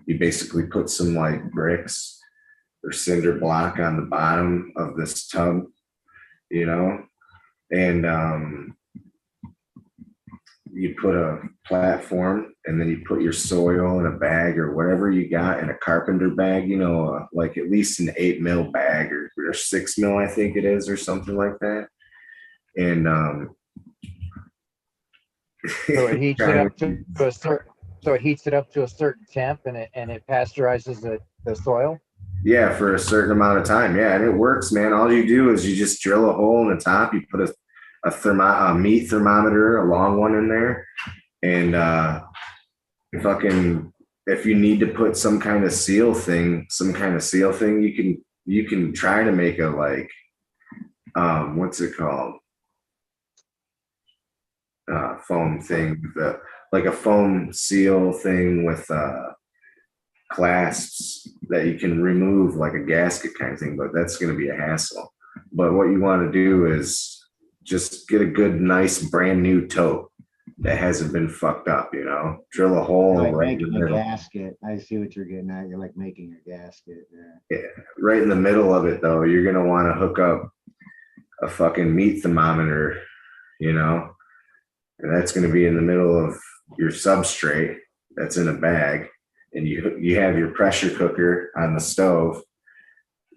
C: you basically put some like bricks or cinder block on the bottom of this tub, you know, and you put a platform, and then you put your soil in a bag or whatever you got in a carpenter bag, you know, like at least an 8 mil bag or 6 mil, I think it is, or something like that. And
D: So it heats it up to a certain. So it heats it up to a certain temp, and it pasteurizes the soil.
C: yeah, for a certain amount of time. Yeah, and it works, man. All you do is you just drill a hole in the top. You put a meat thermometer, a long one in there, and fucking, if you need to put some kind of seal thing, you can try to make a like what's it called? Foam thing, like a foam seal thing with clasps that you can remove like a gasket kind of thing, but that's going to be a hassle. But what you want to do is just get a good, nice, brand new tote that hasn't been fucked up, you know, drill a hole
E: Like
C: right in the
E: making a
C: middle.
E: gasket. I see what you're getting at. You're like making a gasket. Yeah.
C: Yeah, right in the middle of it though, you're going to want to hook up a fucking meat thermometer, you know, and that's going to be in the middle of your substrate that's in a bag, and you have your pressure cooker on the stove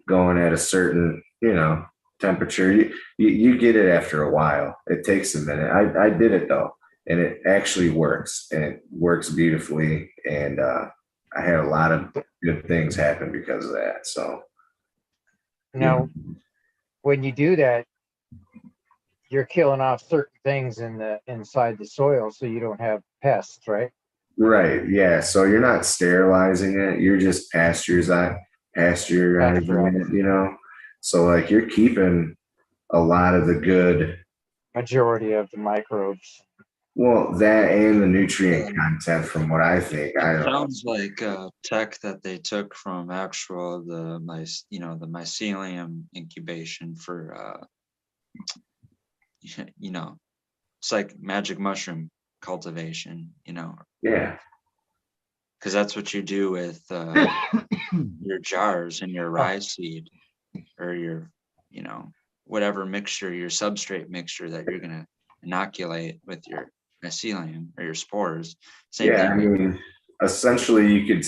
C: going at a certain, you know, temperature. You get it after a while. It takes a minute. I did it though, and it actually works, and it works beautifully, and I had a lot of good things happen because of that. So
D: Now, when you do that, you're killing off certain things inside the soil, so you don't have pests, right?
C: right, yeah. So you're not sterilizing it. You're just pasteurizing it, you know. So like you're keeping a lot of the good,
D: Majority of the microbes.
C: well, that and the nutrient content from what I think. I don't know.
B: Sounds like tech that they took from the mycelium incubation for you know, it's like magic mushroom cultivation, you know,
C: Yeah.
B: because that's what you do with your jars and your rye seed or your, you know, whatever mixture, your substrate mixture that you're gonna inoculate with your mycelium or your spores. Same
C: Yeah, I
B: thing.
C: mean, essentially you could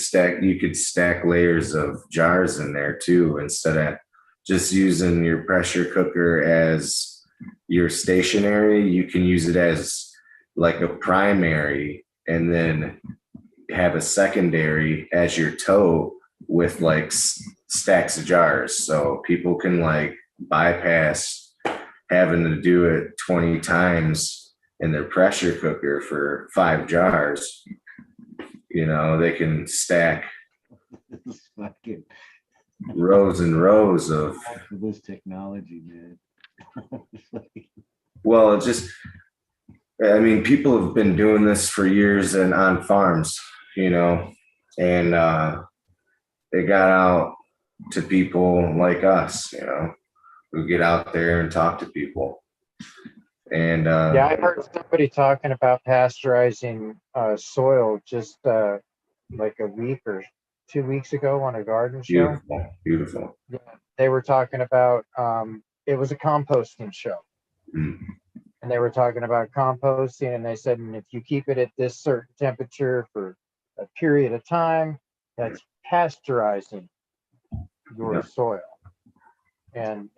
C: stack layers of jars in there too, instead of just using your pressure cooker as your stationary. You can use it as like a primary, and then have a secondary as your tote with like stacks of jars, so people can like bypass having to do it 20 times in their pressure cooker for 5 jars. You know, they can stack
E: This fucking
C: rows and rows of,
E: this technology, man. It's like,
C: well, it just, I mean, people have been doing this for years and on farms, you know, and they got out to people like us, you know, who get out there and talk to people. And
D: Yeah, I heard somebody talking about pasteurizing soil just like a week or 2 weeks ago on a garden show.
C: beautiful.
D: Yeah, they were talking about it was a composting show.
C: Mm.
D: And they were talking about composting, and they said, and if you keep it at this certain temperature for a period of time, that's pasteurizing your
C: Yeah.
D: soil. And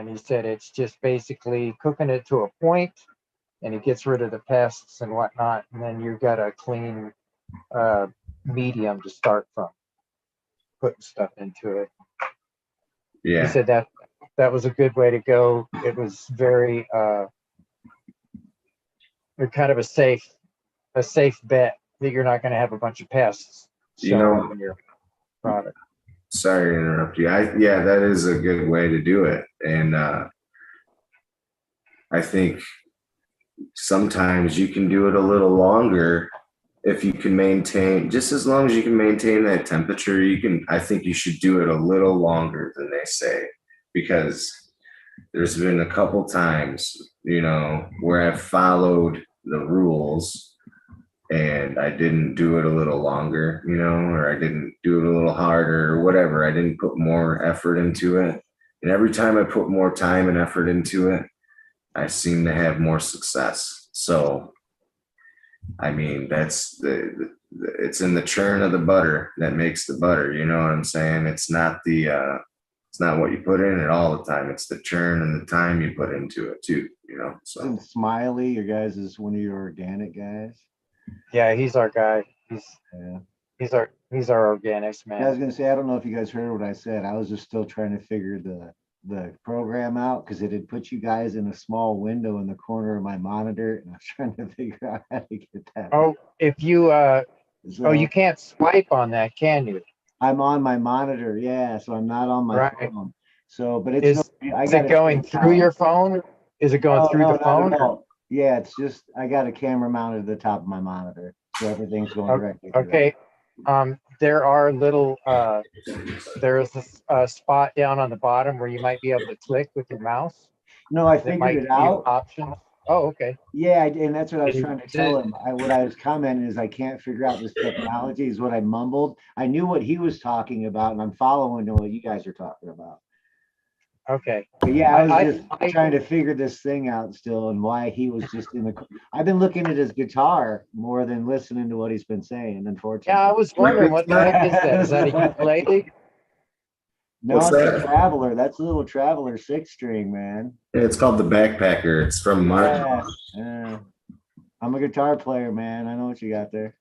D: he said it's just basically cooking it to a point, and it gets rid of the pests and whatnot, and then you've got a clean medium to start from, putting stuff into it.
C: Yeah.
D: He said that was a good way to go. It was very kind of a safe bet that you're not going to have a bunch of pests showing up in your product.
C: Sorry to interrupt you. Yeah, that is a good way to do it. And I think sometimes you can do it a little longer if you can maintain, just as long as you can maintain that temperature. I think you should do it a little longer than they say, because there's been a couple times, you know, where I've followed the rules and I didn't do it a little longer, you know, or I didn't do it a little harder or whatever. I didn't put more effort into it. And every time I put more time and effort into it, I seem to have more success. So, I mean, that's it's in the churn of the butter that makes the butter. You know what I'm saying? It's not it's not what you put in it all the time. It's the churn and the time you put into it too, you know? So
E: isn't Smiley, your guys, is one of your organic guys?
D: Yeah, he's our guy.
E: Yeah.
D: He's our organics man.
E: I was gonna say, I don't know if you guys heard what I said. I was just still trying to figure the program out, because it had put you guys in a small window in the corner of my monitor, and I was trying to figure out how to get that.
D: Oh, if you
E: So
D: you can't swipe on that, can you?
E: I'm on my monitor, yeah, so I'm not on my
D: Right.
E: phone. So, but it's
D: Is it going through your phone? Is it going through the phone?
E: No. Yeah, it's just I got a camera mounted at the top of my monitor, so everything's going directly through
D: Okay. There are little there is a spot down on the bottom where you might be able to click with your mouse.
E: No, I
D: That
E: figured
D: might
E: it
D: give you
E: out.
D: options. Oh, okay.
E: Yeah, and that's what I was
D: And
E: trying to tell him. What I was commenting is I can't figure out this technology, is what I mumbled. I knew what he was talking about, and I'm following what you guys are talking about.
D: Okay.
E: But yeah, I was
D: I-
E: just trying to figure this thing out still, and why he was just in the. I've been looking at his guitar more than listening to what he's been saying, unfortunately.
D: Yeah, I was wondering what the heck is that? Is that a ukulele?
E: No,
C: What's
E: it's a
C: that?
E: Traveler. That's a little Traveler 6-string, man.
C: it's called the Backpacker. It's from Mark.
E: Yeah. I'm a guitar player, man. I know what you got there.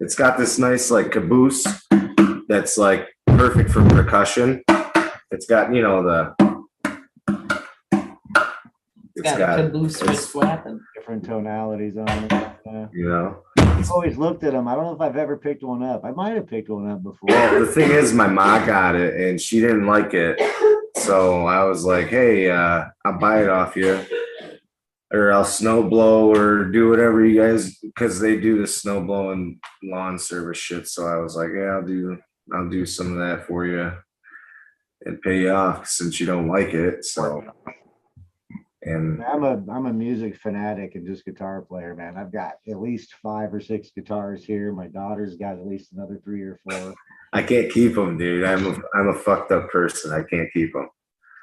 C: It's got this nice like caboose that's like perfect for percussion. It's got, you know,
F: It's got a caboose for slapping.
E: Different tonalities on it. Yeah.
C: you know.
E: I've always looked at them. I don't know if I've ever picked one up. I might have picked one up before.
C: Well, the thing is, my ma got it and she didn't like it. So I was like, hey, I'll buy it off you, or I'll snow blow or do whatever you guys, because they do the snow blowing lawn service shit. So I was like, yeah, I'll do some of that for you and pay you off since you don't like it. So, and
E: I'm a music fanatic and just guitar player, man. I've got at least 5 or 6 guitars here. My daughter's got at least another 3 or 4.
C: I can't keep them, dude. I'm a fucked up person. I can't keep them.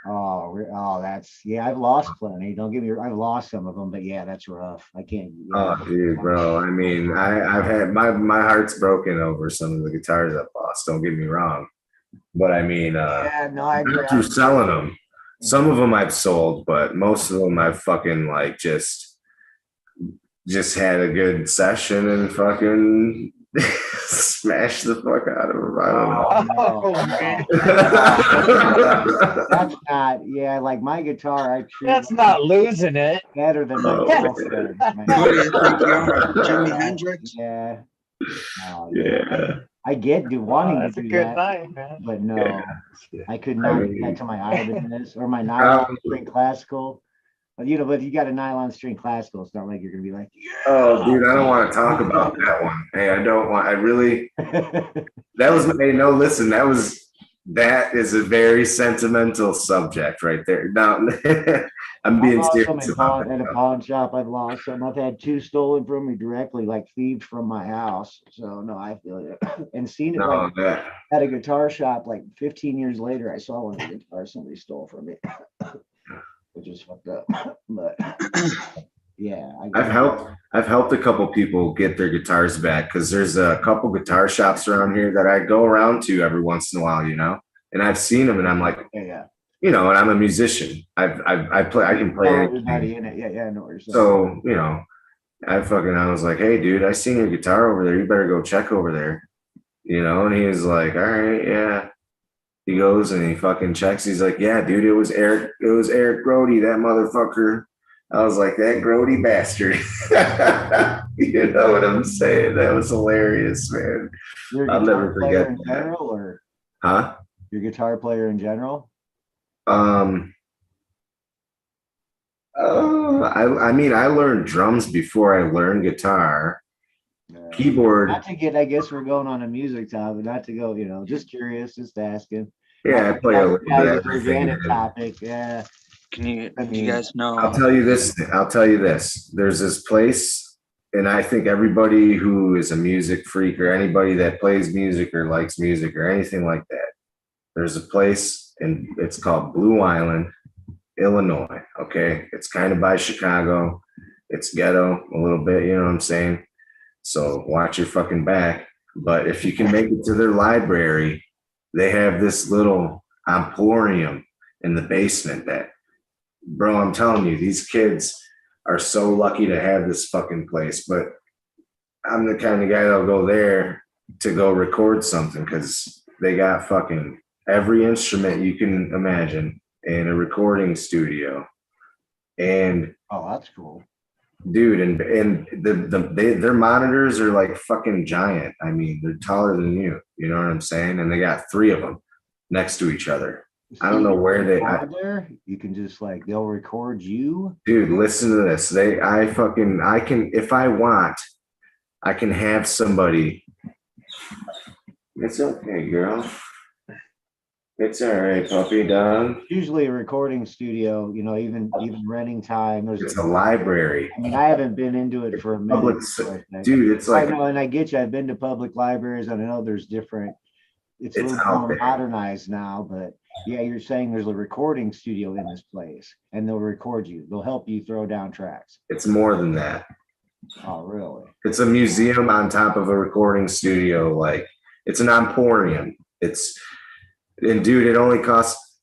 E: Oh, that's yeah. I've lost plenty. Don't get me. I've lost some of them, but yeah, that's rough. I can't. Yeah.
C: Oh, dude, bro. I mean, I've had my heart's broken over some of the guitars I've lost. Don't get me wrong, but I mean,
E: Yeah, no, I agree.
C: not through selling them. Some of them I've sold, but most of them I've fucking like just had a good session and fucking smash the fuck out of them. I don't know.
E: That's not, yeah, like my guitar, I treat
D: That's not losing it.
E: better than my
C: Oh,
E: girlfriend.
B: Who do you think you are, Jimi Hendrix?
E: Yeah. Oh,
C: Yeah.
E: I get wanting
D: That's
E: to
D: a
E: do
D: good
E: that,
D: night, man.
E: but no, I could not do that to my Ibanez or my nylon string classical. But but you got a nylon string classical, it's not like you're gonna be like,
C: Oh, dude, I don't want to talk about that one. Hey, I don't want. I really. That was. Hey, no, listen. That is a very sentimental subject right there. No, I'm being serious about
E: at a pawn shop. I've lost some. I've had 2 stolen from me directly, like thieves from my house. So no, I feel it. And seen it
C: No,
E: like at a guitar shop like 15 years later. I saw one of the guitars somebody stole from me, which is fucked up. But yeah,
C: I've helped a couple people get their guitars back because there's a couple guitar shops around here that I go around to every once in a while, and I've seen them and I'm like,
E: yeah.
C: And I'm a musician. I can play anything.
E: In it. Yeah, I know what you're saying.
C: So, I was like, hey dude, I seen your guitar over there. You better go check over there. And he was like, all right, yeah. He goes and he fucking checks. He's like, yeah, dude, it was Eric Grody, that motherfucker. I was like, that Grody bastard. You know what I'm saying? That was hilarious, man. I'll never forget
E: in general, or
C: huh?
E: Your guitar player in general?
C: I mean, I learned drums before I learned guitar. Keyboard.
E: Not to get, I guess we're going on a music topic, not to go, just curious, just asking.
C: Yeah, I play a little bit of everything.
E: Organic topic, yeah.
B: You guys know?
C: I'll tell you this. There's this place, and I think everybody who is a music freak or anybody that plays music or likes music or anything like that, there's a place, and it's called Blue Island, Illinois. Okay, it's kind of by Chicago. It's ghetto a little bit, you know what I'm saying? So watch your fucking back. But if you can make it to their library, they have this little emporium in the basement that, bro, I'm telling you, these kids are so lucky to have this fucking place. But I'm the kind of guy that'll go there to go record something because they got fucking every instrument you can imagine in a recording studio. And
E: oh, that's cool.
C: Dude, and their monitors are like fucking giant. I mean, they're taller than you. You know what I'm saying? And they got 3 of them next to each other. I don't know where they are.
E: There, you can just they'll record you.
C: Dude, listen to this. I can, if I want, I can have somebody. It's okay, girl. It's all right, puppy dog.
E: Usually a recording studio, even renting time.
C: It's a library.
E: I mean, I haven't been into it for a minute.
C: Dude, it's like.
E: I know, and I get you. I've been to public libraries, and I know there's different. It's a little more modernized now, but yeah, you're saying there's a recording studio in this place, and they'll record you. They'll help you throw down tracks.
C: It's more than that.
E: Oh, really?
C: It's a museum on top of a recording studio. Like, it's an emporium. And dude, it only costs.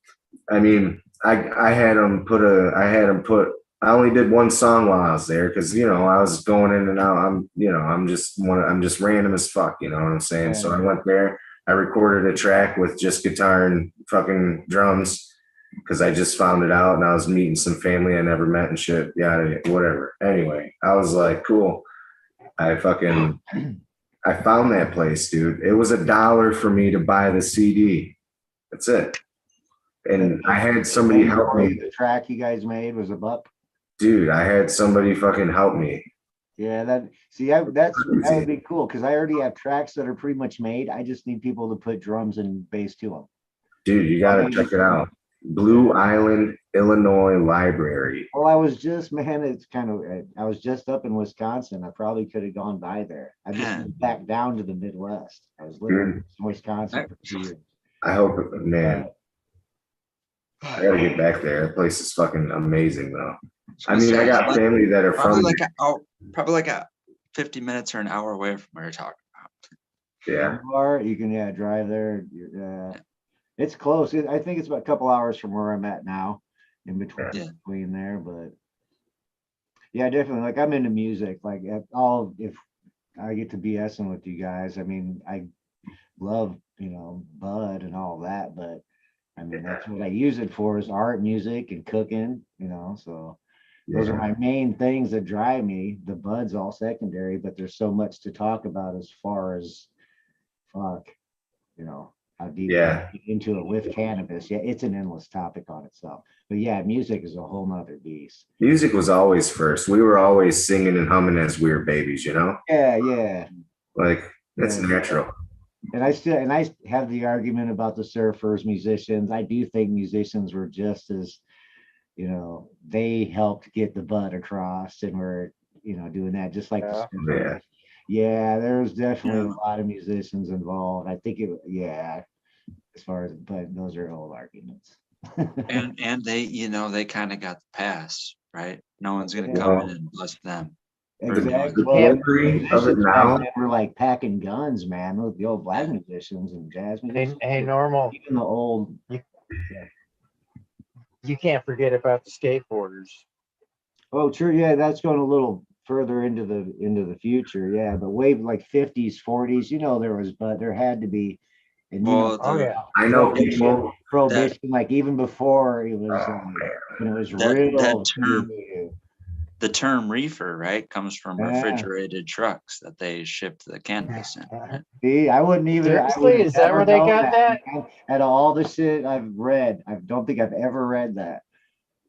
C: I mean, I had them put. I only did 1 song while I was there because I was going in and out. I'm just random as fuck. You know what I'm saying? Yeah. So I went there. I recorded a track with just guitar and fucking drums because I just found it out and I was meeting some family I never met and shit. Yeah, whatever. Anyway, I was like, cool. I found that place, dude. It was $1 for me to buy the CD. That's it. And I had somebody help me.
E: The track you guys made was $1.
C: Dude, I had somebody fucking help me.
E: Yeah, that would be cool because I already have tracks that are pretty much made. I just need people to put drums and bass to them.
C: Dude, you gotta check it out. Blue Island, Illinois Library.
E: Well, I was just I was just up in Wisconsin. I probably could have gone by there. I just went back down to the Midwest. I was living in Wisconsin for 2 years.
C: I hope, man. I gotta get back there. That place is fucking amazing, though. I
B: gonna
C: mean,
B: say,
C: I got
B: it's
C: family that are
B: probably
C: from
B: like probably like a 50 minutes or an hour away from where you're talking about.
C: yeah.
E: You can drive there. It's close. I think it's about a couple hours from where I'm at now, in between
B: Yeah.
E: between there. But yeah, definitely. Like I'm into music. Like if I get to BSing with you guys, I mean, I love Bud and all that, but I mean that's what I use it for is art, music, and cooking. So those are my main things that drive me. The Bud's all secondary, but there's so much to talk about as far as fuck, how deep
C: Yeah.
E: we get into it with cannabis. Yeah, it's an endless topic on itself. But yeah, music is a whole nother beast.
C: Music was always first. We were always singing and humming as we were babies,
E: Yeah.
C: Like that's natural.
E: And I have the argument about the surfers, musicians. I do think musicians were just as, they helped get the Bud across and were, doing that just like the surfers. Yeah, there was definitely a lot of musicians involved. I think as far as, but those are old arguments.
B: and they, they kind of got the pass, right? No one's gonna come in and bust them.
E: Exactly. Musicians back then were like packing guns, man. The old black musicians and jazz musicians.
D: Hey, Normal.
E: Even the old.
D: You can't forget about the skateboarders.
E: Oh, true. Yeah, that's going a little further into the future. Yeah, but way like 50s, 40s, there had to be. And
C: I know people.
E: Prohibition, like even before it was, when it was real.
B: The term reefer, right, comes from refrigerated trucks that they shipped the cannabis in.
E: See, I wouldn't even.
D: Seriously, is that where they got that?
E: Out of all the shit I've read, I don't think I've ever read that.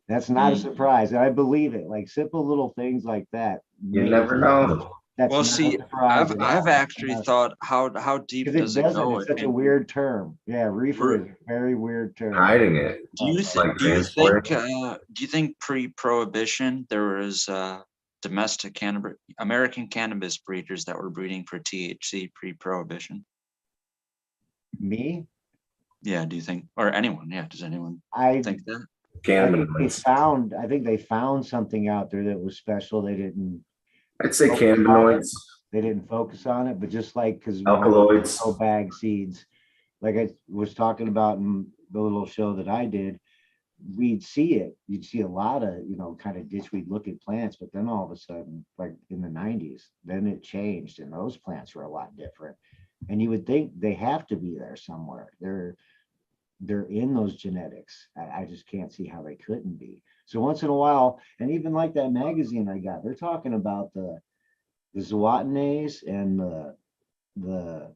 E: That's not a surprise. I believe it. Like simple little things like that.
C: You never know.
B: Well, see, I've actually thought how deep does it go?
E: It's such a weird term. Yeah, reefer is a very weird term.
C: Hiding it.
B: Do you think pre-prohibition there was domestic American cannabis breeders that were breeding for THC pre-prohibition?
E: Me?
B: Yeah. Do you think, or anyone? Yeah. Does anyone think that?
E: I think they found something out there that was special. They didn't.
C: I'd say cannabinoids.
E: They didn't focus on it, but just like because
C: alkaloids,
E: bag seeds, like I was talking about in the little show that I did, we'd see it. You'd see a lot of kind of ditchweed looking plants, but then all of a sudden, like in the 90s, then it changed, and those plants were a lot different. And you would think they have to be there somewhere. They're in those genetics. I just can't see how they couldn't be. So once in a while, and even like that magazine I got, they're talking about the Zuatanés and the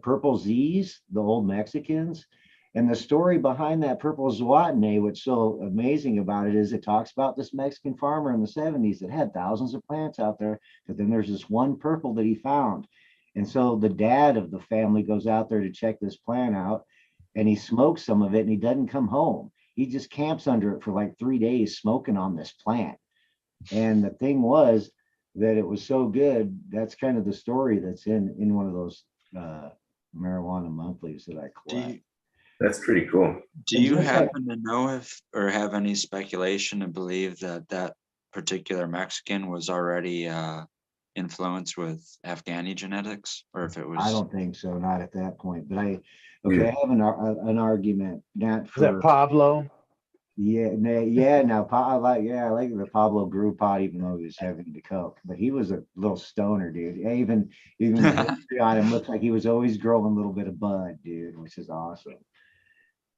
E: purple Z's, the old Mexicans. And the story behind that purple Zuatané, what's so amazing about it is it talks about this Mexican farmer in the 70s that had thousands of plants out there, but then there's this one purple that he found. And so the dad of the family goes out there to check this plant out, and he smokes some of it, and he doesn't come home. He just camps under it for like 3 days smoking on this plant. And the thing was that it was so good. That's kind of the story that's in one of those marijuana monthlies that I collect.
C: That's pretty cool.
B: Do you happen to know if, or have any speculation to believe that particular Mexican was already influenced with Afghani genetics, or if it was?
E: I don't think so, not at that point. But I have an argument. Not for,
D: is that Pablo?
E: Yeah. Now, I like the Pablo grew pot, even though he was heavy into coke. But he was a little stoner, dude. Even the history on him looks like he was always growing a little bit of bud, dude, which is awesome.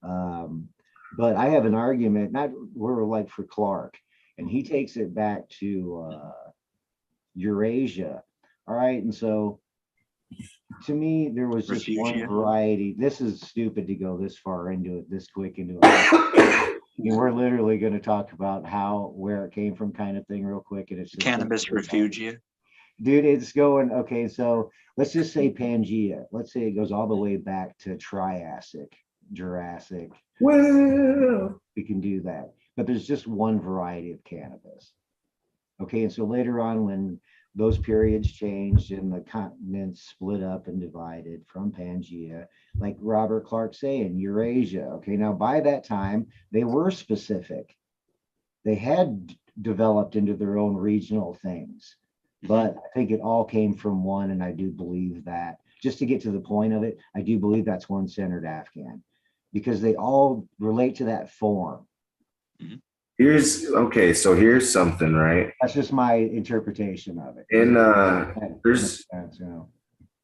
E: But I have an argument, not we're like for Clark, and he takes it back to Eurasia. All right, and so to me, there was just one variety. This is stupid to go this far into it, this quick into it. We're literally going to talk about where it came from, kind of thing, real quick. And it's just
B: cannabis refugia,
E: dude. It's going okay. So let's just say Pangea. Let's say it goes all the way back to Triassic, Jurassic.
C: Well,
E: we can do that, but there's just one variety of cannabis. Okay, and so later on, when those periods changed and the continents split up and divided from Pangea, like Robert Clark saying, Eurasia. Okay, now by that time, they were specific. They had developed into their own regional things, but I think it all came from one, and I do believe that. Just to get to the point of it, I do believe that's one-centered Afghan, because they all relate to that form.
C: So here's something, right?
E: That's just my interpretation of it.
C: In
E: That makes sense,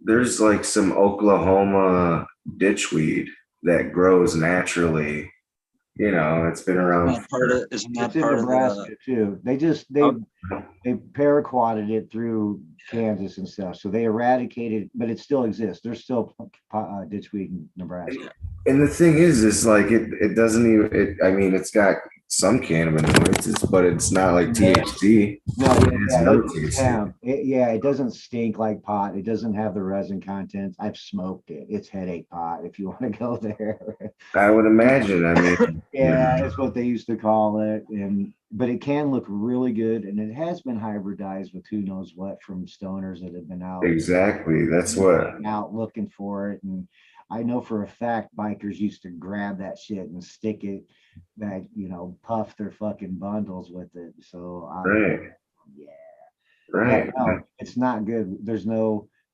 C: there's like some Oklahoma ditchweed that grows naturally. You know, it's been around.
B: Isn't that
E: It's in
B: part of
E: Nebraska
B: the?
E: too. They paraquated it through Kansas and stuff, so they eradicated, but it still exists. There's still ditchweed in Nebraska.
C: And the thing is like it doesn't even. I mean, it's got some cannabinoids, but it's not like THC.
E: No,
C: It's no THC.
E: it doesn't stink like pot. It doesn't have the resin content. I've smoked it. It's headache pot if you want to go there.
C: I would imagine. I mean,
E: yeah, that's what they used to call it. But it can look really good, and it has been hybridized with who knows what from stoners that have been out.
C: Exactly. That's what.
E: Out looking for it, and I know for a fact bikers used to grab that shit and stick it, that puff their fucking bundles with it. So
C: Right.
E: Yeah.
C: Right.
E: No, it's not good.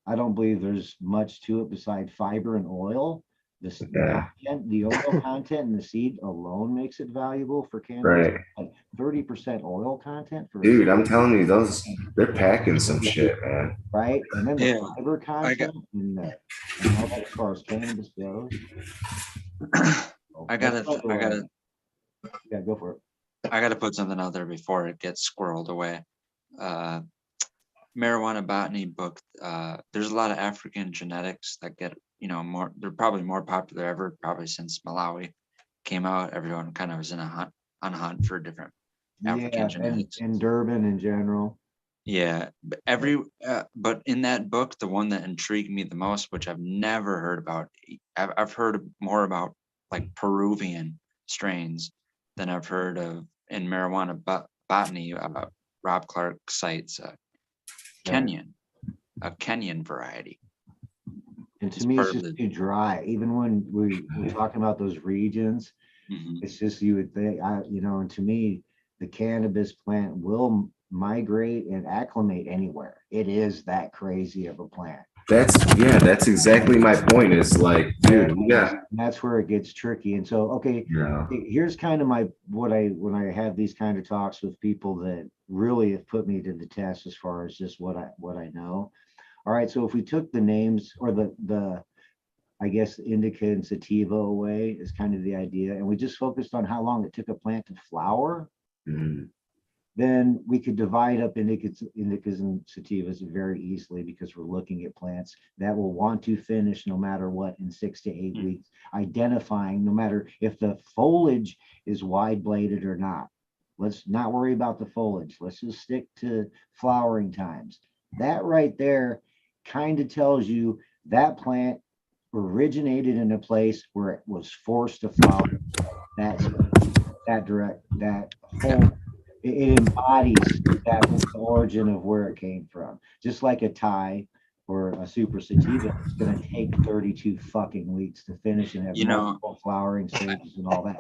E: I don't believe there's much to it besides fiber and oil. The oil content in the seed alone makes it valuable for cannabis.
C: Right.
E: Like 30% oil content for
C: Dude, I'm telling you, they're packing some shit, man.
E: right? And then the fiber content and all that as far as cannabis goes.
B: I gotta
E: Yeah, go for it.
B: I gotta put something out there before it gets squirreled away. Marijuana botany book. There's a lot of African genetics that get more. They're probably more popular ever, probably since Malawi came out. Everyone kind of was on a hunt for different African genetics.
E: And Durban in general.
B: Yeah, but in that book, the one that intrigued me the most, which I've never heard about, I've heard more about like Peruvian strains than I've heard of in marijuana botany. Rob Clark cites a Kenyan variety.
E: And to me, it's just too dry. Even when we're talking about those regions, it's just, you would think, and to me, the cannabis plant will migrate and acclimate anywhere. It is that crazy of a plant.
C: That's exactly my point. Is like, dude,
E: that's where it gets tricky. And so, okay, here's kind of when I have these kind of talks with people that really have put me to the test as far as just what I know. All right, so if we took the names or the I guess indica and sativa away is kind of the idea, and we just focused on how long it took a plant to flower, then we could divide up indicas and sativas very easily, because we're looking at plants that will want to finish no matter what in 6 to 8 weeks, identifying no matter if the foliage is wide bladed or not. Let's not worry about the foliage. Let's just stick to flowering times. That right there kind of tells you that plant originated in a place where it was forced to flower. That whole, it embodies that was the origin of where it came from. Just like a Thai or a super sativa, it's going to take 32 fucking weeks to finish and have multiple flowering stages and all that.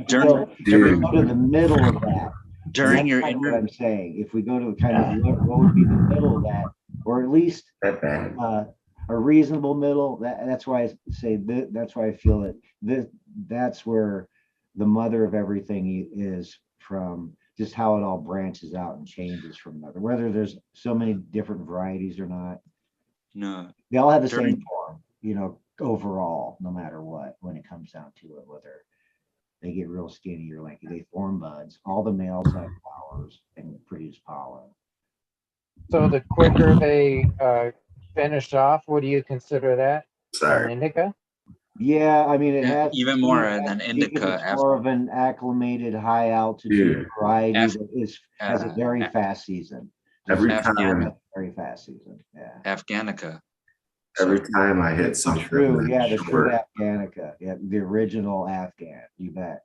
E: Go to the middle of that. What I'm saying, if we go to kind of what would be the middle of that, or at least a reasonable middle, that's why I say that's why I feel that that's where the mother of everything is, from just how it all branches out and changes from another, whether there's so many different varieties or not.
B: No,
E: they all have the same form, overall, no matter what, when it comes down to it, whether they get real skinny or like they form buds. All the males have flowers and produce pollen.
D: So the quicker they finish off, what do you consider that?
C: Sorry.
D: Indica?
E: Yeah, I mean, it has
B: even more than indica.
E: It's more of an acclimated, high altitude variety that has a very fast season.
C: Very
E: fast season. Yeah.
B: Afghanica.
C: Every time I hit something.
E: True. Yeah, the true Afghanica. Yeah, the original Afghan. You bet.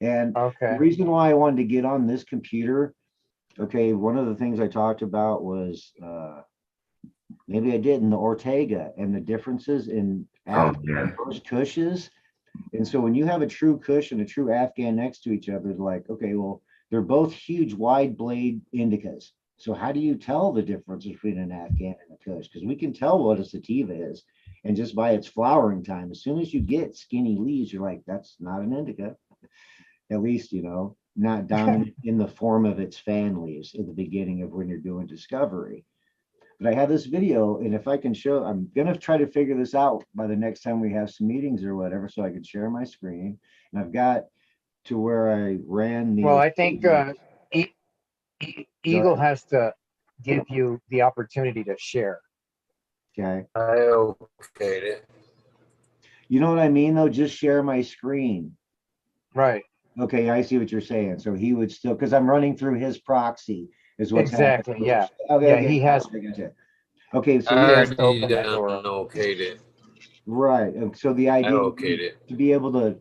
E: And the reason why I wanted to get on this computer Okay, one of the things I talked about was maybe I did in the Ortega and the differences in
C: Oh
E: Afghan
C: man.
E: versus Kushes. And so when you have a true Kush and a true Afghan next to each other, it's like, okay, well, they're both huge wide blade indicas. So how do you tell the difference between an Afghan and a Kush? Because we can tell what a sativa is, and just by its flowering time, as soon as you get skinny leaves, you're like, that's not an indica. At least, not dominant in the form of its fan leaves at the beginning of when you're doing discovery. But I have this video, and if I can show, I'm gonna try to figure this out by the next time we have some meetings or whatever, so I can share my screen. And I've got to where I ran the.
D: Well, I think E-
E: Go
D: Eagle
E: ahead.
D: has to give you the opportunity to share.
E: Okay.
A: I okayed it.
E: You know what I mean, though? Just share my screen.
D: Right.
E: Okay, I see what you're saying. So he would still, because I'm running through his proxy, is what's
D: Exactly.
E: happening.
D: Yeah.
E: Okay,
D: Yeah.
E: okay,
D: He has.
E: I gotcha. Okay, so
D: He
A: I
D: has to
A: already
D: open that door up.
A: okayed it.
E: right. And so the
A: I
E: idea would
A: okayed
E: be
A: it.
E: to be able to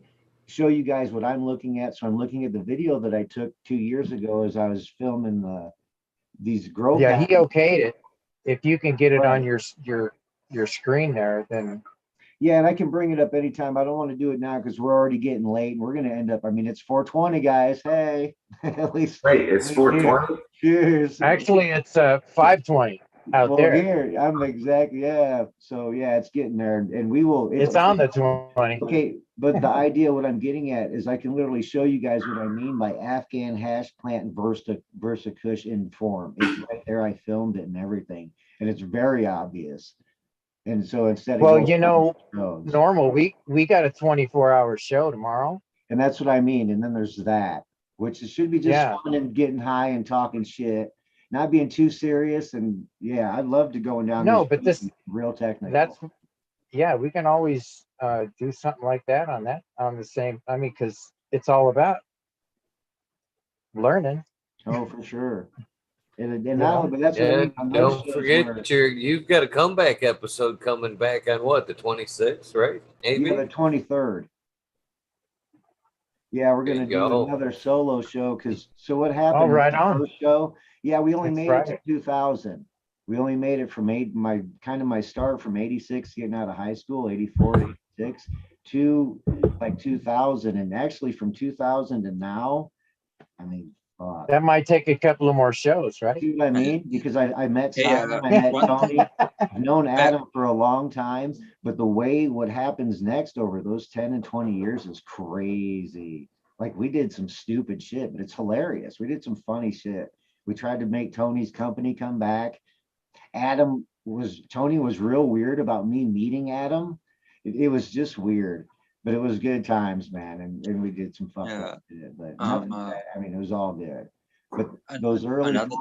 E: show you guys what I'm looking at. So I'm looking at the video that I took 2 years ago as I was filming these grow
D: Yeah. He
E: packs.
D: okayed it. If you can get it on
E: Right.
D: your screen there, then
E: Yeah, and I can bring it up anytime. I don't want to do it now because we're already getting late and we're going to end up. I mean, it's 4:20, guys. Hey, at least.
C: Wait, it's 420?
E: Cheers.
D: actually it's 5:20 out
E: Well,
D: there.
E: here I'm exactly. Yeah. So yeah, it's getting there, and we will.
D: It's on the 20.
E: Okay, but the idea, what I'm getting at is I can literally show you guys what I mean by Afghan hash plant Versa Kush in form. It's right there. I filmed it and everything, and it's very obvious. And so instead of
D: Well,
E: going roads,
D: normal. We got a 24-hour show tomorrow.
E: and that's what I mean. And then there's that, which should be just
D: Yeah.
E: fun and getting high and talking shit, not being too serious. And yeah, I'd love to going down
D: No,
E: these
D: but this
E: real technical.
D: that's yeah. We can always do something like that on the same. I mean, because it's all about learning.
E: Oh, for sure. And
D: You
E: not only,
D: know?
E: but that's what I
A: Yeah,
E: mean on those
A: don't
E: shows
A: forget
E: where,
A: you've got a comeback episode coming back on what, the 26th, right? Maybe?
E: yeah, the 23rd. Yeah, we're
A: There
E: gonna
A: you
E: do
A: go.
E: another solo show because so what
D: Oh,
E: happened
D: right
E: with the
D: on.
E: first show? Yeah, we only
D: That's
E: made it to
D: right.
E: 2000. We only made it from my start from 86 getting out of high school, 84, 86 to like 2000, and actually from 2000 to now, I mean, fuck.
D: That might take a couple of more shows, right?
E: See what I mean? Because I met
B: Hey,
E: Simon, I met
B: one
E: Tony.
B: thing,
E: I've known Adam for a long time, but the way what happens next over those 10 and 20 years is crazy. Like we did some stupid shit, but it's hilarious. We did some funny shit. We tried to make Tony's company come back. Tony was real weird about me meeting Adam. It was just weird, but it was good times, man. And we did some fucked
B: yeah,
E: up shit, but nothing bad. I mean, it was all good. But
B: an-
E: those early
B: another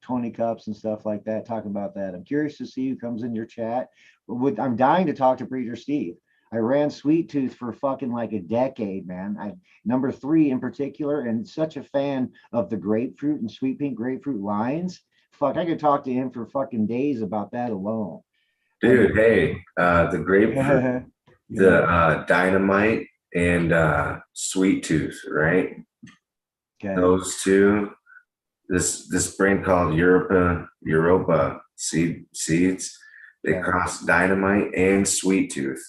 E: 20 cups and stuff like that, talking about that. I'm curious to see who comes in your chat. I'm dying to talk to Preacher Steve. I ran Sweet Tooth for fucking like a decade, man. Number 3 in particular, and such a fan of the grapefruit and sweet pink grapefruit lines. Fuck, I could talk to him for fucking days about that alone.
C: Dude, hey, the grapefruit, the dynamite, and sweet tooth, right?
E: Okay.
C: Those two, this brand called Europa seeds, they
E: Okay.
C: crossed dynamite and sweet tooth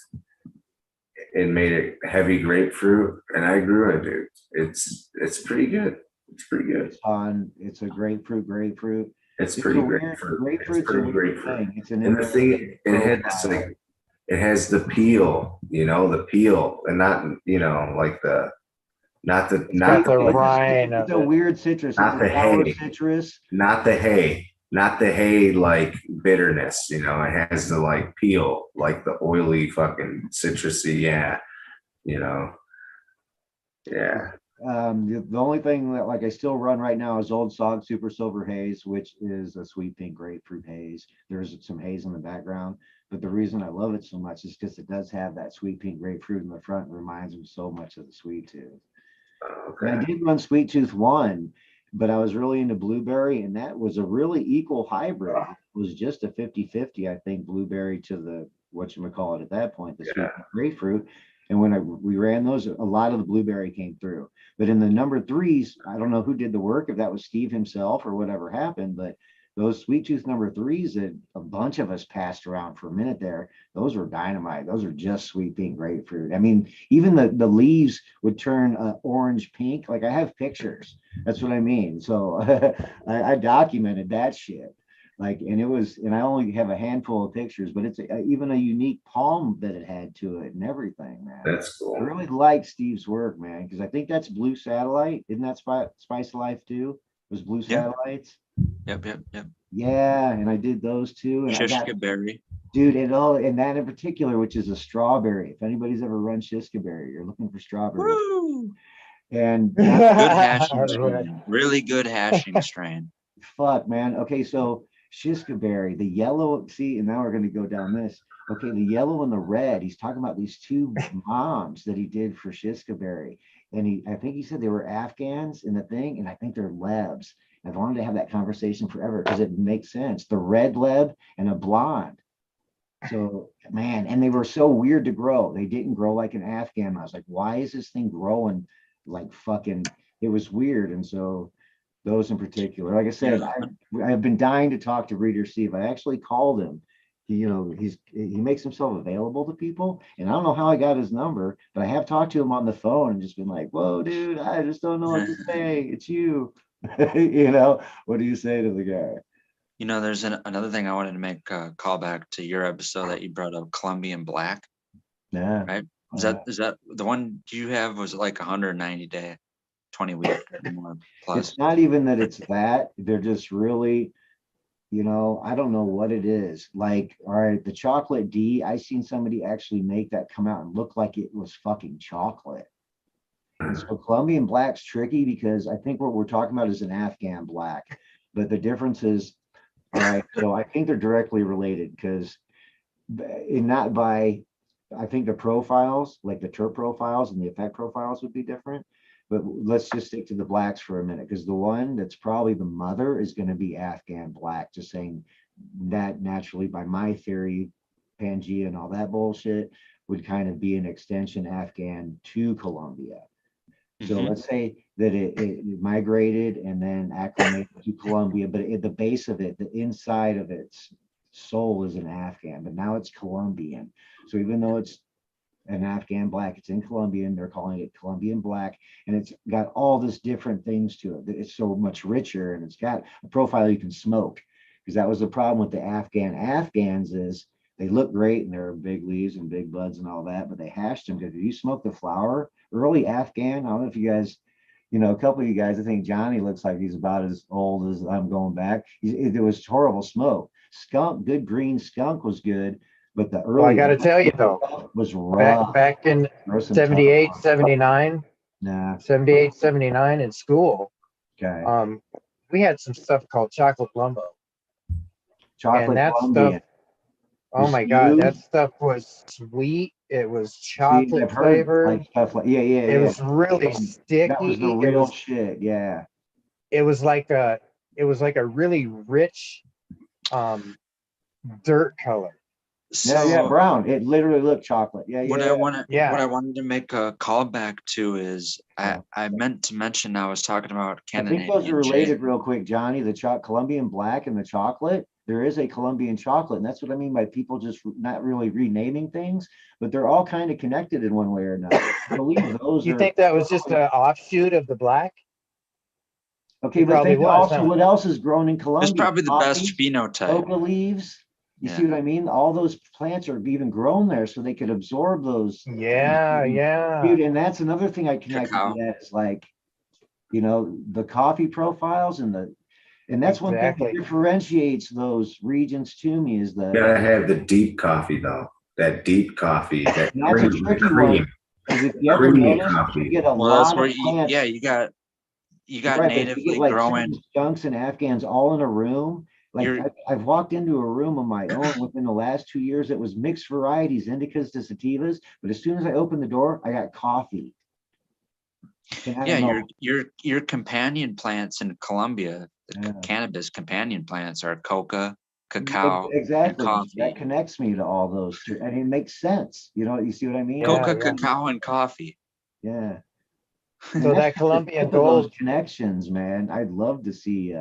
C: and made it heavy grapefruit, and I grew it, dude. It's pretty good. It's pretty good.
E: It's fun. It's a grapefruit.
C: It's
E: It's
C: pretty
E: a weird
C: grapefruit. It's
E: grapefruit's a
C: pretty
E: weird
C: grapefruit.
E: thing. It's an
C: And the thing,
E: interesting
C: it had this
E: profile.
C: like, it has the peel, the peel, and not, like not the,
D: It's got the
C: like,
D: rind
E: It's
D: of
E: a
D: it.
E: weird citrus.
C: not
E: It's
C: the
E: a sour
C: hay.
E: citrus.
C: not the hay like bitterness, it has the like peel, like the oily fucking citrusy, yeah.
E: The only thing that like I still run right now is Old Sog Super Silver Haze, which is a sweet pink grapefruit haze. There's some haze in the background, but the reason I love it so much is because it does have that sweet pink grapefruit in the front. It reminds me so much of the Sweet Tooth. And I
C: Okay.
E: did run Sweet Tooth 1, but I was really into blueberry, and that was a really equal hybrid. It was just a 50-50, I think, blueberry to the whatchamacallit at that point, the sweet
C: Yeah.
E: grapefruit. And when we ran those, a lot of the blueberry came through. But in the number threes, I don't know who did the work, if that was Steve himself or whatever happened, but those sweet tooth number threes that a bunch of us passed around for a minute there, those were dynamite. Those are just sweet pink grapefruit. I mean, even the leaves would turn orange pink. Like I have pictures. That's what I mean. So I documented that shit. Like, and I only have a handful of pictures, but it's even a unique palm that it had to it and everything, man.
C: That's cool.
E: I really like Steve's work, man, because I think that's Blue Satellite. Isn't that Spice of Life too? It was Blue Satellites.
B: Yep.
E: Yeah, and I did those too. And
B: Shishka berry.
E: dude, and that in particular, which is a strawberry. If anybody's ever run Shishka berry, you're looking for strawberry.
B: Woo!
E: And
B: Good hashing strain. Really good hashing strain.
E: fuck, man. Okay, so Shishka berry, the yellow, see, and now we're going to go down this. Okay, the yellow and the red, he's talking about these two moms that he did for Shishka berry. And I think he said they were Afghans in the thing, and I think they're Lebs. I've wanted to have that conversation forever because it makes sense. The red Leb and a blonde. So, man, and they were so weird to grow. They didn't grow like an Afghan. I was like, why is this thing growing like fucking, it was weird. And so those in particular, like I said, I've been dying to talk to Reader Steve. I actually called him. He makes himself available to people, and I don't know how I got his number, but I have talked to him on the phone and just been like, whoa, dude, I just don't know what to say. It's you. What do you say to the guy?
B: There's another thing I wanted to make a callback to your episode that you brought up, Colombian Black.
E: Yeah.
B: Right? Is that the one you have? Was it like 190 day, 20 week or more plus?
E: It's not even that it's that. They're just really, I don't know what it is. Like, all right, the chocolate D, I seen somebody actually make that come out and look like it was fucking chocolate. And so Colombian Black's tricky because I think what we're talking about is an Afghan Black, but the difference is, all right, so I think they're directly related because I think the profiles, like the terp profiles and the effect profiles would be different. But let's just stick to the blacks for a minute, because the one that's probably the mother is going to be Afghan Black. Just saying that naturally, by my theory, Pangea and all that bullshit would kind of be an extension Afghan to Colombia. So let's say that it migrated and then acclimated to Colombia, but at the base of it, the inside of its soul is an Afghan, but now it's Colombian. So even though it's an Afghan Black, it's in Colombian, they're calling it Colombian Black, and it's got all this different things to it. It's so much richer, and it's got a profile you can smoke, because that was the problem with the Afghans is they look great and they're big leaves and big buds and all that, but they hashed them because if you smoke the flower, early Afghan, I don't know if you guys, a couple of you guys, I think Johnny looks like he's about as old as I'm going back. It was horrible smoke. Skunk, good green skunk was good, but the early,
D: I got to tell you though,
E: was rough.
D: Back in 78, 79, 78, 79 in school,
E: okay.
D: We had some stuff called chocolate Blumbo.
E: Chocolate
D: and that
E: Colombian.
D: stuff, oh my God, that stuff was sweet. It was chocolate flavored.
E: Like stuff like,
D: it was really sticky.
E: That was the real shit. Yeah.
D: It was like a really rich dirt color.
E: So, brown. It literally looked chocolate.
B: What I wanted to make a callback to is I meant to mention, I was talking about canna.
E: I think those are related real quick, Johnny. The Colombian Black and the chocolate. There is a Colombian chocolate, and that's what I mean by people just not really renaming things, but they're all kind of connected in one way or another. I believe those.
D: You think that was just an offshoot of the black?
E: Okay, but think also what else is grown in Colombia?
B: It's probably the best phenotype.
E: Coca leaves. You see what I mean? All those plants are even grown there, so they could absorb those.
D: Yeah.
E: Dude, and that's another thing I connected to that is like, the coffee profiles and that's one thing that differentiates those regions to me is
C: you gotta have the deep coffee though. That deep coffee, that
E: that's a tricky one. If you ever notice, you get a lot of plants.
B: You got natively growing
E: skunks and Afghans all in a room. Like I've walked into a room on my own within the last 2 years that was mixed varieties, indicas to sativas, but as soon as I opened the door, I got coffee.
B: Your companion plants in Colombia, the cannabis companion plants are coca, cacao, and
E: Exactly.
B: coffee.
E: That connects me to all those two, and it makes sense. You see what I mean?
D: Yeah,
B: Coca,
D: yeah.
B: cacao, and coffee.
E: Yeah.
D: So that Colombian
E: those
D: gold,
E: connections, man. I'd love to see.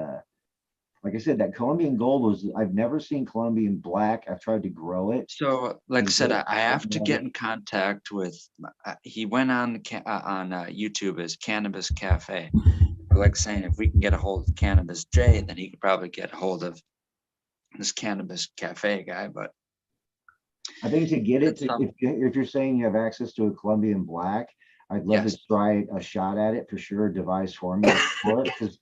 E: Like I said, that Colombian gold was. I've never seen Colombian black. I've tried to grow it.
B: So, like I said, I have to get in contact with. He went on YouTube as Cannabis Cafe. Like saying, if we can get a hold of Cannabis J, then he could probably get a hold of this Cannabis Cafe guy. But
E: I think to get it,
B: That's some-
E: if you're saying you have access to a Colombian black, I'd love
B: Yes.
E: to try a shot at it for sure, devise formula for it, because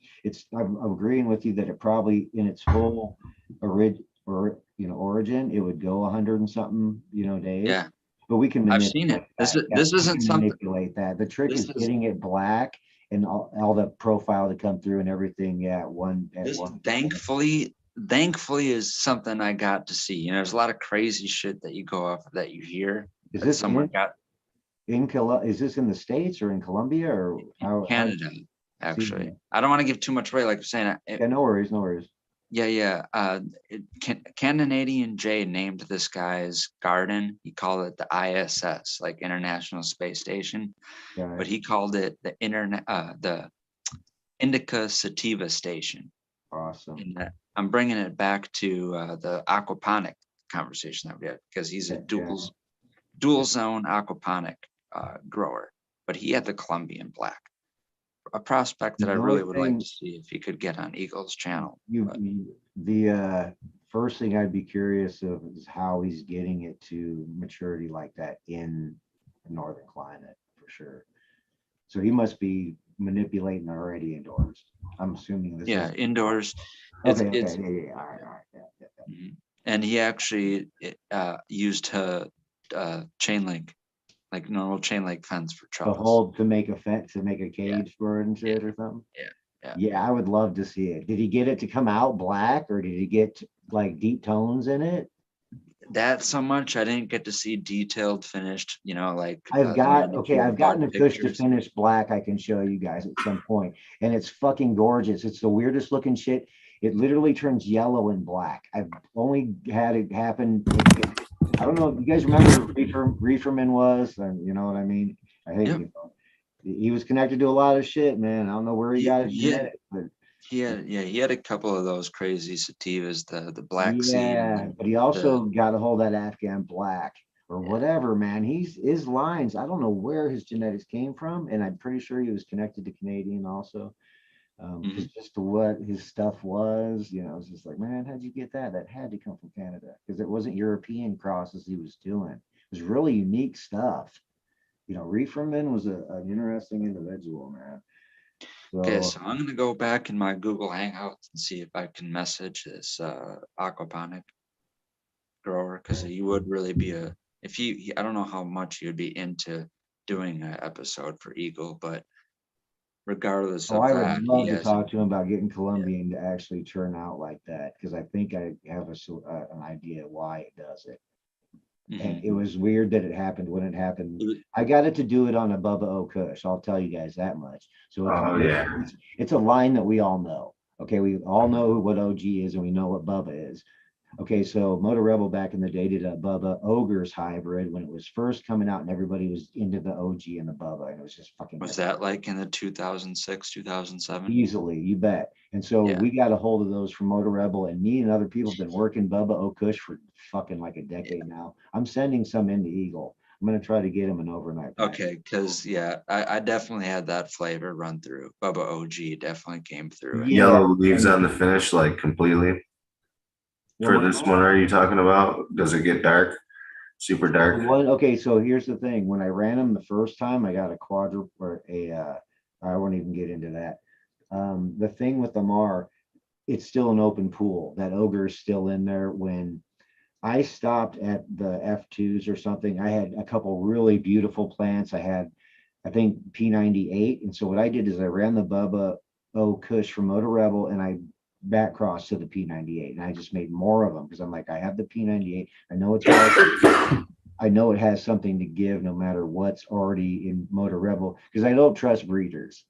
E: I'm agreeing with you that it probably in its full origin, it would go 100 and something, days.
B: yeah,
E: But we can
B: I've seen it.
E: manipulate that.
B: This
E: we
B: isn't
E: can
B: something.
E: manipulate that. The trick
B: this
E: is
B: is-
E: getting it black and all the profile to come through and everything. Yeah,
B: This thankfully is something I got to see. There's a lot of crazy shit that you go off that you hear.
E: Is
B: that
E: this
B: someone
E: in-
B: got
E: Is this in the States or in Colombia or how?
B: Canada? Actually,
E: See.
B: I don't want to give too much away. Like I'm saying,
E: Yeah, no worries, no worries.
B: yeah. Canadian J named this guy's garden. He called it the ISS, like International Space Station,
E: Yeah,
B: but he called it the the Indica Sativa Station.
E: awesome.
B: And that I'm bringing it back to the aquaponic conversation that we had because he's a
E: Yeah.
B: dual zone aquaponic grower, but he had the Colombian black, a prospect that I
E: The
B: really
E: only
B: would like
E: thing-
B: to see if he could get on Eagle's channel. But
E: The first thing I'd be curious of is how he's getting it to maturity like that in a northern climate for sure. So he must be manipulating already indoors. I'm assuming this
B: yeah,
E: is
B: indoors.
E: okay.
B: It's
E: Yeah. All right. Yeah.
B: mhm. And he actually used a chain link, like normal chain link fence for
E: To
B: trellis.
E: hold to make a fence, to make a cage for it and shit or something.
B: Yeah.
E: Yeah, I would love to see it. Did he get it to come out black or did he get like deep tones in it?
B: That so much I didn't get to see detailed finished, like
E: I've
B: the
E: gotten
B: manicure
E: a
B: bud
E: Kush to
B: pictures.
E: finish black. I can show you guys at some point, and it's fucking gorgeous. It's the weirdest looking shit. It literally turns yellow and black. I've only had it happen. I don't know if you guys remember who Reeferman was. You know what I mean? I think
B: Yep.
E: he was connected to a lot of shit, man. I don't know where he got his
B: Yeah.
E: genetics, but
B: He had a couple of those crazy sativas, the black seed.
E: yeah, but he also got a hold of that Afghan black or whatever, man. His lines, I don't know where his genetics came from, and I'm pretty sure he was connected to Canadian also. Because just to what his stuff was, it's just like, man, how'd you get that? That had to come from Canada because it wasn't European crosses he was doing. It was really unique stuff. Reeferman was an interesting individual, man.
B: Okay, so I'm gonna go back in my Google Hangouts and see if I can message this aquaponic grower because he would really be I don't know how much he would be into doing an episode for Eagle, but regardless of
E: I
B: that,
E: would love
B: he
E: to
B: has
E: talk to him about getting Colombian to actually turn out like that because I think I have an idea why it does it. And it was weird that it happened when it happened. I got it to do it on a Bubba O Kush. I'll tell you guys that much. So it's a line that we all know. Okay, we all know what OG is and we know what Bubba is. Okay, so Motor Rebel back in the day did a Bubba Ogres hybrid when it was first coming out and everybody was into the OG and the Bubba and it was just fucking.
B: Was that like in the 2006, 2007?
E: Easily, you bet. And so we got a hold of those from Motor Rebel, and me and other people have been working Bubba O Kush for fucking like a decade now. I'm sending some into Eagle. I'm gonna try to get him an overnight pack.
B: Okay, because I definitely had that flavor run through. Bubba OG definitely came through.
C: Yellow leaves on the finish, like completely. For this one, are you talking about? Does it get dark? Super dark?
E: Okay, so here's the thing. When I ran them the first time, I got a I won't even get into that. The thing with them it's still an open pool. That ogre is still in there. When I stopped at the F2s or something, I had a couple really beautiful plants. I had, I think, P98. And so what I did is I ran the Bubba O Kush from Motor Rebel and I back crossed to the P98. And I just made more of them because I'm like, I have the P98. I know it's hard. I know it has something to give no matter what's already in Motor Rebel because I don't trust breeders.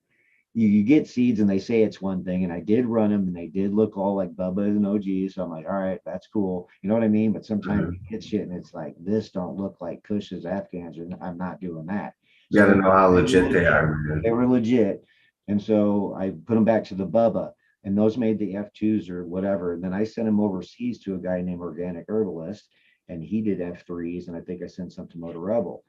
E: you get seeds and they say it's one thing, and I did run them and they did look all like Bubba and OG. So I'm like, all right, that's cool. You know what I mean? But sometimes you get shit and it's like, this don't look like Kush's Afghans, and I'm not doing that.
C: You gotta
E: So
C: know how legit they are, man.
E: they were legit. And so I put them back to the Bubba, and those made the F2s or whatever. And then I sent them overseas to a guy named Organic Herbalist, and he did F3s. And I think I sent some to Motor Rebel,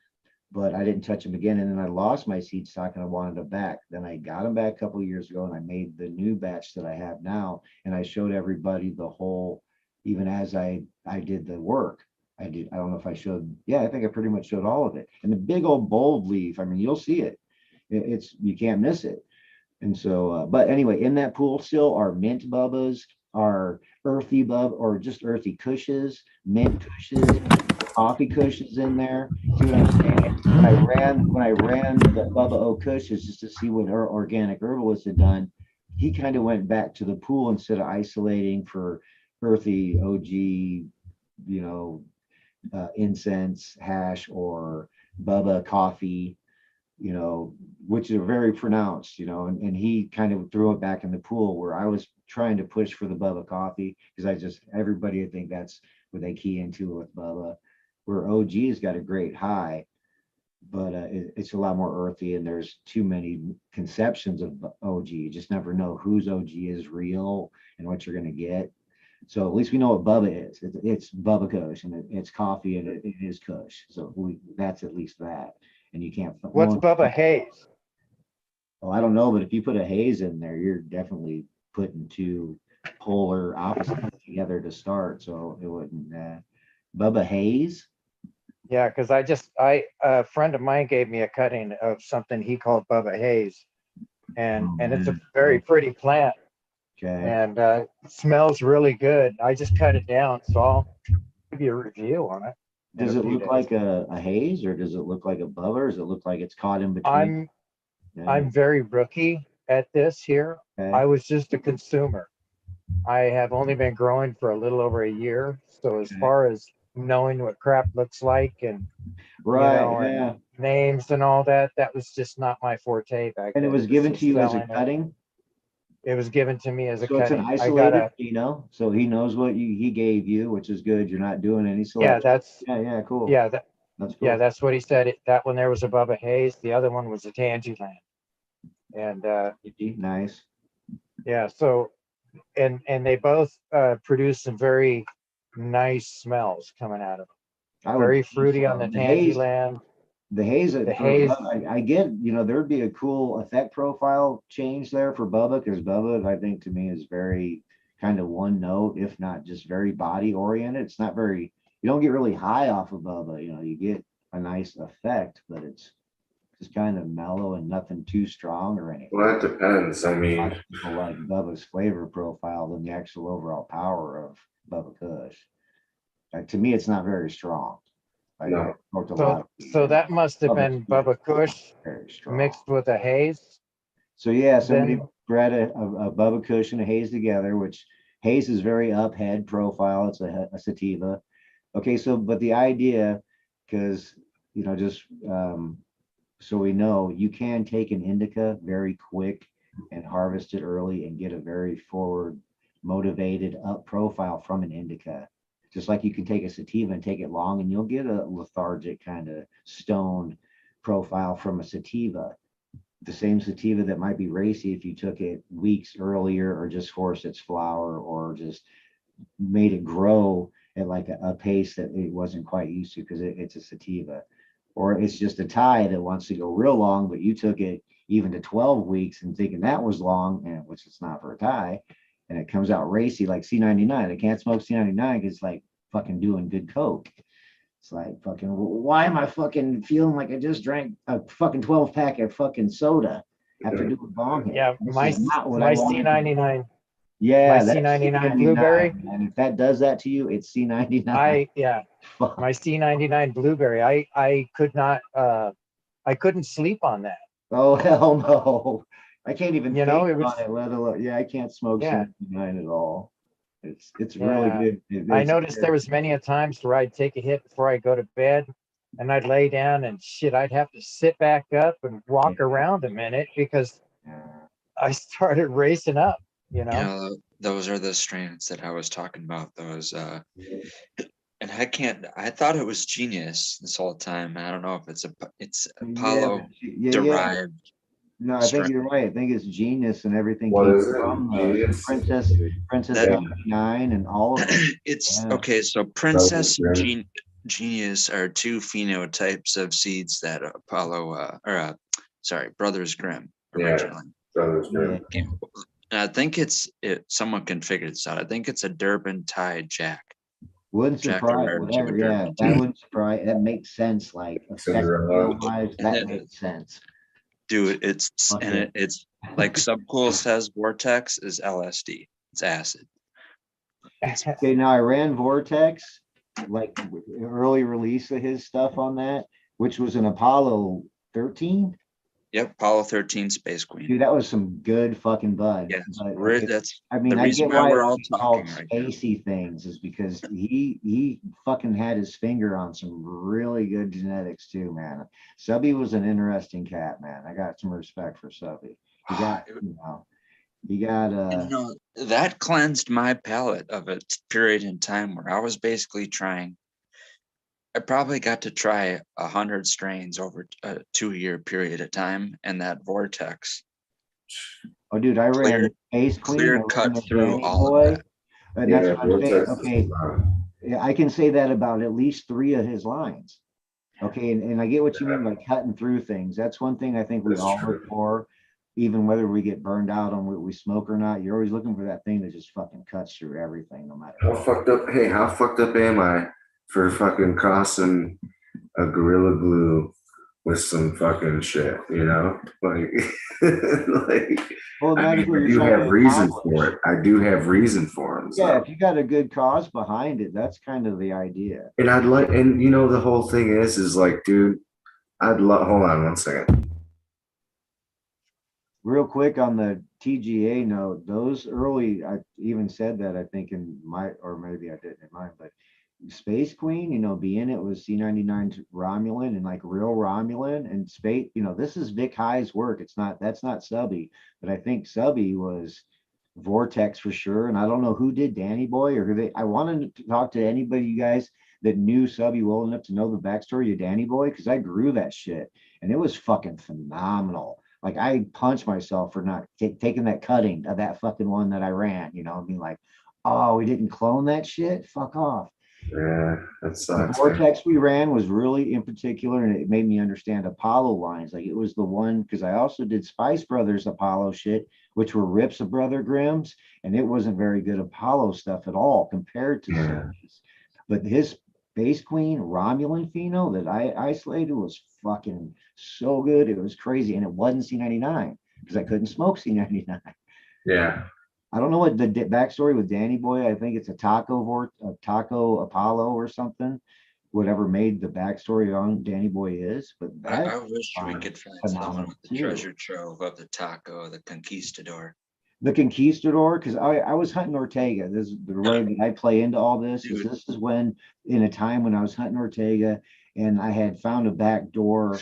E: but I didn't touch them again. And then I lost my seed stock and I wanted them back. Then I got them back a couple of years ago and I made the new batch that I have now. And I showed everybody the whole, even as I did the work. I don't know if I showed, yeah, I think I pretty much showed all of it. And the big old bold leaf, I mean, you'll see it. It's, you can't miss it. And so, but anyway, in that pool still are mint bubbas, are earthy bub, or just earthy cushes, mint cushes, coffee cushes in there. See what I'm saying? When I ran the Bubba O cushes just to see what our organic herbalist had done, he kind of went back to the pool instead of isolating for earthy OG, you know, incense hash or Bubba coffee, you know, which are very pronounced, you know, and he kind of threw it back in the pool where I was trying to push for the Bubba coffee because everybody, I think that's what they key into with Bubba, where OG's got a great high, but it's a lot more earthy and there's too many conceptions of OG. You just never know whose OG is real and what you're going to get. So at least we know what Bubba is. It's Bubba Kush, and it's coffee, and it is Kush. So that's at least that. And you can't.
D: What's Bubba Haze?
E: Oh, I don't know, but if you put a haze in there, you're definitely putting two polar opposites together to start. So it wouldn't. Bubba Haze.
D: Yeah, because a friend of mine gave me a cutting of something he called Bubba Haze, and it's a very pretty plant.
E: Okay.
D: And it smells really good. I just cut it down, so I'll give you a review on it.
E: Does it look like a haze, or does it look like a Bubba, or does it look like it's caught in between?
D: I'm very rookie at this here.
E: Okay.
D: I was just a consumer. I have only been growing for a little over a year. So as far as knowing what crap looks like and and names and all that, that was just not my forte back then.
E: And it was given to you as a cutting?
D: It was given to me as a
E: cutting. So it's an isolated, so he knows what he gave you, which is good. You're not doing any selection. Yeah, cool.
D: Yeah,
E: that's cool.
D: Yeah, that's what he said. That one there was a Bubba Haze. The other one was a Tangerland. And
E: nice.
D: Yeah, so and they both produce some very nice smells coming out of them. Very fruity on the Tangerland.
E: The haze, I get, there'd be a cool effect profile change there for Bubba, because Bubba, I think, to me, is very kind of one note, if not just very body oriented. It's not very, you don't get really high off of Bubba, you get a nice effect, but it's just kind of mellow and nothing too strong or anything.
C: Well, that depends. I mean,
E: people like Bubba's flavor profile than the actual overall power of Bubba Kush. To me, it's not very strong.
C: No.
D: So that must have been Bubba Kush mixed with a haze.
E: So yeah, somebody bred a Bubba Kush and a haze together, which haze is very uphead profile. It's a sativa. Okay, so but the idea, because just so we know, you can take an indica very quick and harvest it early and get a very forward motivated up profile from an indica. Just like you can take a sativa and take it long and you'll get a lethargic kind of stoned profile from a sativa. The same sativa that might be racy if you took it weeks earlier or just forced its flower or just made it grow at like a pace that it wasn't quite used to because it's a sativa. Or it's just a Thai that wants to go real long, but you took it even to 12 weeks and thinking that was long, and which it's not for a Thai. And it comes out racy like C99. I can't smoke C99 because it's like fucking doing good coke. It's like fucking, why am I fucking feeling like I just drank a fucking 12 pack of fucking soda after doing bong hit?
D: Yeah, my C99.
E: Yeah,
D: my C99 blueberry.
E: And if that does that to you, it's C99.
D: My C99 blueberry. I could not. I couldn't sleep on that.
E: Oh hell no! I can't even
D: it was,
E: on it, let alone, I can't smoke C99 at all. It's really good.
D: I noticed there was many a times where I'd take a hit before I go to bed, and I'd lay down and shit. I'd have to sit back up and walk around a minute because I started racing up, you know.
B: You know, those are the strains that I was talking about. Those, and I thought it was Genius this whole time. I don't know if it's Apollo
E: Yeah.
B: derived.
E: No, I think
B: strain.
E: you're right. I think it's Genius and everything
C: What
E: came
C: is it?
E: from
C: Genius?
E: Princess
B: That-
E: 99 and all of them.
B: It's
E: Yeah.
B: okay. So Princess and
C: Grim.
B: Genius are two phenotypes of seeds that Brothers Grimm
C: Yeah.
B: originally
C: Brothers Grimm.
B: came. And I think someone can figure this out. I think it's a Durban Tide Jack.
E: Wouldn't
B: Jack
E: surprise,
B: American
E: whatever. Yeah,
B: Durban.
E: that wouldn't surprise. That makes sense. Like
C: Cinderella.
E: wise, that makes sense.
B: Dude, it's
E: Okay.
B: it's like Subcool says Vortex is LSD. It's acid.
E: Okay, now I ran Vortex, like early release of his stuff on that, which was an Apollo 13.
B: Yep, Apollo 13 Space Queen.
E: Dude, that was some good fucking bud.
B: Yeah,
E: But,
B: that's
E: I mean,
B: the
E: I
B: reason
E: get
B: why
E: why
B: we're all
E: it's called
B: talking right now.
E: spacey things is because he fucking had his finger on some really good genetics too, man. Subby was an interesting cat, man. I got some respect for Subby. He got
B: That cleansed my palate of a period in time where I was basically trying. I probably got to try 100 strains over a 2-year period of time, and that Vortex.
E: Oh, dude, I ran Ace Queen.
B: Clear
E: I
B: cut
E: ran the
B: through
E: Danny
B: all of
E: Boy.
B: that.
E: And that's
C: Yeah,
E: what I'm saying.
C: Vortex
E: Okay,
C: is fun.
E: yeah, I can say that about at least 3 of his lines. Okay, and I get what you mean by cutting through things. That's one thing I think we
C: That's
E: all
C: true.
E: look for, even whether we get burned out on what we smoke or not. You're always looking for that thing that just fucking cuts through everything, no matter
C: How
E: what.
C: fucked up? Hey, how fucked up am I for fucking crossing a Gorilla Glue with some fucking shit? You know, like, like.
E: Well,
C: I
E: that is
C: mean,
E: what
C: I
E: you're
C: do
E: trying
C: have
E: to
C: reasons
E: accomplish.
C: for it. I do have reason for them.
E: Yeah,
C: So.
E: if you got a good cause behind it, that's kind of the idea.
C: And I'd like, and you know, the whole thing is like, dude, I'd love. Hold on one second.
E: Real quick on the TGA note, those early, I even said that I think in my, or maybe I didn't in mine, but Space Queen, being it was C99 Romulan and like real Romulan and Space, this is Vic High's work. That's not Subby, but I think Subby was Vortex for sure. And I don't know who did Danny Boy or I wanted to talk to anybody, you guys, that knew Subby well enough to know the backstory of Danny Boy, because I grew that shit and it was fucking phenomenal. Like I punched myself for not taking that cutting of that fucking one that I ran, I mean, like, oh, we didn't clone that shit. Fuck off.
C: Yeah, that
E: The
C: sucks.
E: Vortex we ran was really in particular, and it made me understand Apollo lines. Like it was the one, because I also did Spice Brothers Apollo shit, which were rips of Brother Grimm's, and it wasn't very good Apollo stuff at all compared to Subby's. But his Space Queen Romulan pheno that I isolated was fucking so good. It was crazy, and it wasn't C99 because I couldn't smoke C99.
C: Yeah.
E: I don't know what the backstory with Danny Boy. I think it's a taco Apollo or something. Whatever made the backstory on Danny Boy is, but
B: I wish we could find someone with the
E: too.
B: treasure trove of the taco, the conquistador.
E: The conquistador, because I was hunting Ortega. This is the way that I play into all this. This is when, in a time when I was hunting Ortega, and I had found a back door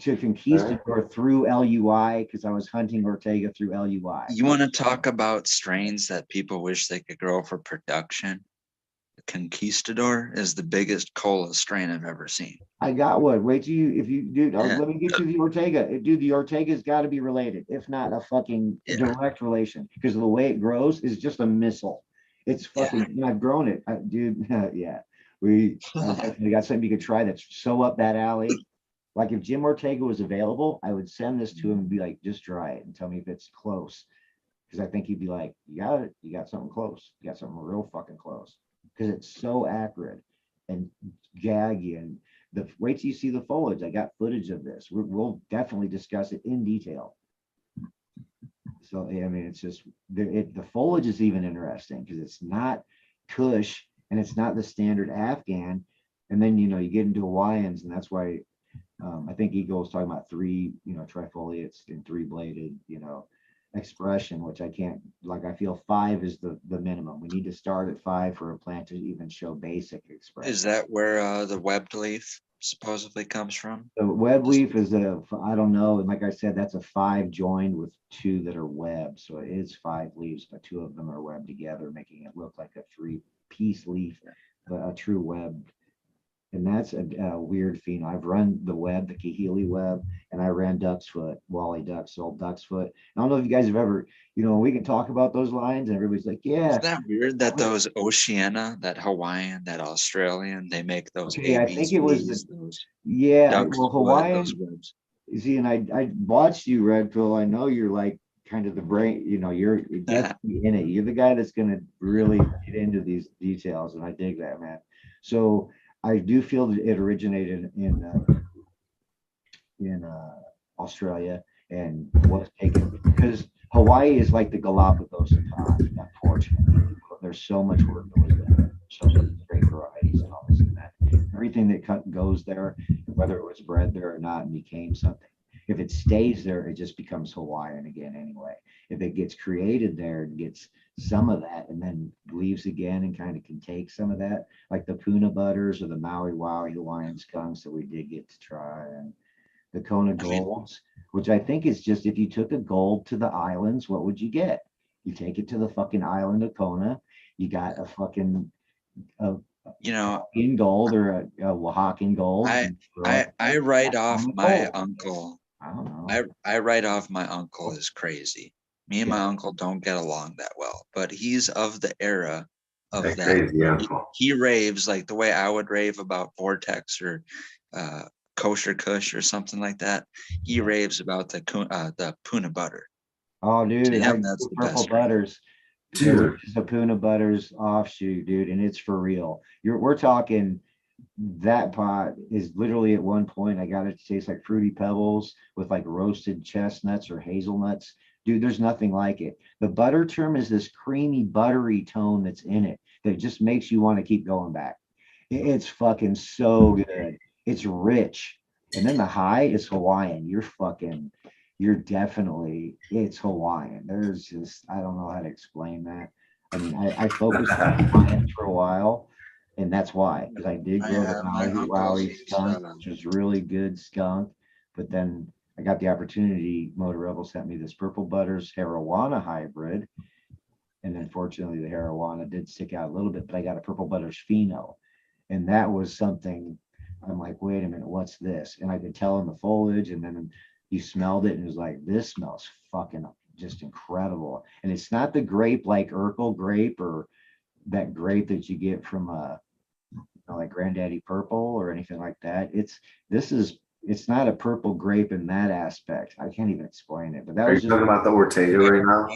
E: to conquistador through LUI because I was hunting Ortega through LUI.
B: You want to talk about strains that people wish they could grow for production? The Conquistador is the biggest cola strain I've ever seen.
E: I got one. Wait till if you do, let me get you the Ortega. Dude, the Ortega's got to be related, if not a fucking direct relation, because the way it grows is just a missile. It's fucking, and I've grown it, dude. Yeah, we definitely got something you could try that's so up that alley. Like if Jim Ortega was available, I would send this to him and be like, just try it and tell me if it's close. Because I think he'd be like, you got it. You got something close. You got something real fucking close. Because it's so acrid and gaggy. And wait till you see the foliage. I got footage of this. We'll definitely discuss it in detail. So, I mean, it's just, the foliage is even interesting because it's not Kush and it's not the standard Afghan. And then, you get into Hawaiians, and that's why I think Eagle was talking about 3, trifoliates and 3-bladed, expression, which I can't, like, I feel 5 is the minimum. We need to start at 5 for a plant to even show basic expression.
B: Is that where the webbed leaf supposedly comes from?
E: The web leaf is I don't know. And like I said, that's a 5 joined with 2 that are webbed. So it is 5 leaves, but 2 of them are webbed together, making it look like a 3-piece leaf, but a true web. And that's a weird pheno. I've run the web, the Kahili web, and I ran duck's foot, Wally duck's, old duck's foot. I don't know if you guys have ever, we can talk about those lines, and everybody's like, yeah.
B: Isn't that weird that those Oceania, that Hawaiian, that Australian, they make those
E: Okay, I think it was
B: ABCs, those
E: yeah,
B: duck's
E: well,
B: foot,
E: Hawaiian.
B: those webs.
E: See, and I watched you, Red Pill. I know you're like kind of the brain, you're definitely in it. You're the guy that's gonna really get into these details, and I dig that, man. So I do feel that it originated in Australia and was taken because Hawaii is like the Galapagos of time, unfortunately. There's so much work that was done, so many great varieties and all this and that. Everything that goes there, whether it was bred there or not, and became something. If it stays there, it just becomes Hawaiian again anyway. If it gets created there and gets some of that and then leaves again and kind of can take some of that, like the Puna butters or the Maui Wowie Hawaiian skunks that we did get to try, and the Kona golds, which I think is just if you took a gold to the islands, what would you get? You take it to the fucking island of Kona, you got a fucking in gold or a Oaxacan gold.
B: I write off my uncle.
E: I don't know.
B: I write off my uncle as crazy. Me and my uncle don't get along that well, but he's of the era of that.
C: Crazy uncle.
B: He raves like the way I would rave about Vortex or Kosher Kush or something like that. He raves about the Puna butter.
E: Oh, dude,
B: that's the
E: purple
B: best
E: butters. Dude, it's a Puna butters offshoot, dude, and it's for real. We're talking. That pot is literally at one point I got it to taste like Fruity Pebbles with like roasted chestnuts or hazelnuts. Dude, there's nothing like it. The butter term is this creamy, buttery tone that's in it that just makes you want to keep going back. It's fucking so good. It's rich. And then the high is Hawaiian. It's Hawaiian. There's just, I don't know how to explain that. I mean, I focused on Hawaiian for a while. And that's why, because I did grow the Maui Wowie skunk, which was really good skunk. But then I got the opportunity. Motor Rebel sent me this Purple Butters Harawana hybrid. And then fortunately, the Harawana did stick out a little bit, but I got a Purple Butters Pheno. And that was something I'm like, wait a minute, what's this? And I could tell in the foliage. And then you smelled it and it was like, this smells fucking just incredible. And it's not the grape like Urkel grape or that grape that you get from like Granddaddy Purple or anything like that. It's not a purple grape in that aspect. I can't even explain it. But that was
C: just talking about the Ortega right now.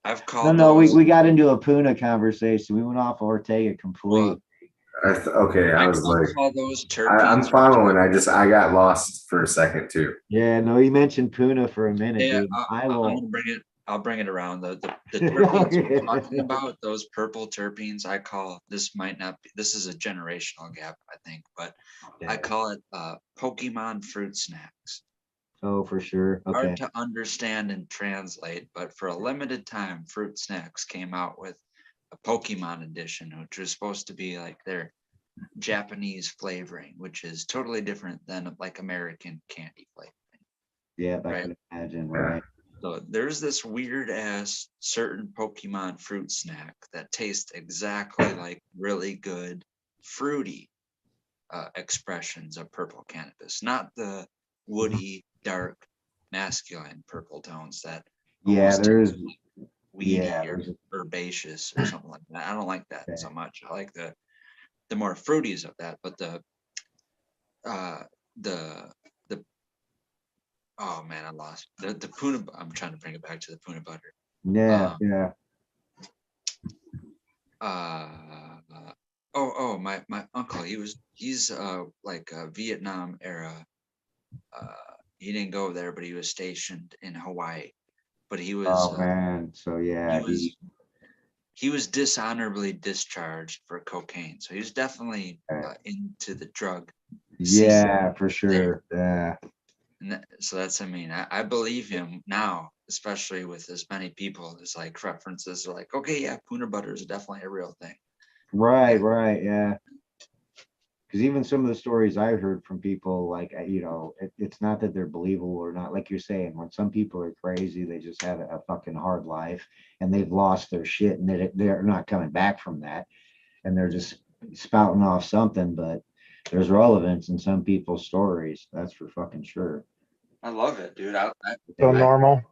B: I've called
E: we got into a Puna conversation. We went off Ortega complete.
C: I was like,
B: call those terpenes.
C: I'm following. I got lost for a second too.
E: Yeah, no, he mentioned Puna for a minute.
B: Yeah,
E: dude.
B: I'll bring it around. The terpenes we're talking about, those purple terpenes, I call, this is a generational gap, I think, but I call it Pokemon fruit snacks.
E: Oh, for sure. Okay.
B: Hard to understand and translate, but for a limited time, Fruit Snacks came out with a Pokemon edition, which was supposed to be like their Japanese flavoring, which is totally different than like American candy flavoring.
E: Yeah, I can imagine, right?
B: So there's this weird ass certain Pokemon fruit snack that tastes exactly like really good fruity expressions of purple cannabis, not the woody, dark, masculine purple tones that
E: there's
B: weedy or herbaceous or something like that. I don't like that so much. I like the more fruities of that, but the oh man, I lost the Puna. I'm trying to bring it back to the Puna butter.
E: Yeah.
B: My uncle, he's like a Vietnam era. He didn't go there, but he was stationed in Hawaii. But he was.
E: Oh man, so yeah,
B: he was dishonorably discharged for cocaine. So he was definitely into the drug.
E: Yeah, for sure. Yeah.
B: And so that's, I believe him now, especially with as many people as like references are like, okay, yeah, Puna butter is definitely a real thing.
E: Right, yeah. Because even some of the stories I heard from people, like, it's not that they're believable or not. Like you're saying, when some people are crazy, they just had a fucking hard life and they've lost their shit and they're not coming back from that. And they're just spouting off something, but there's relevance in some people's stories. That's for fucking sure.
B: I love it, dude.
D: So normal.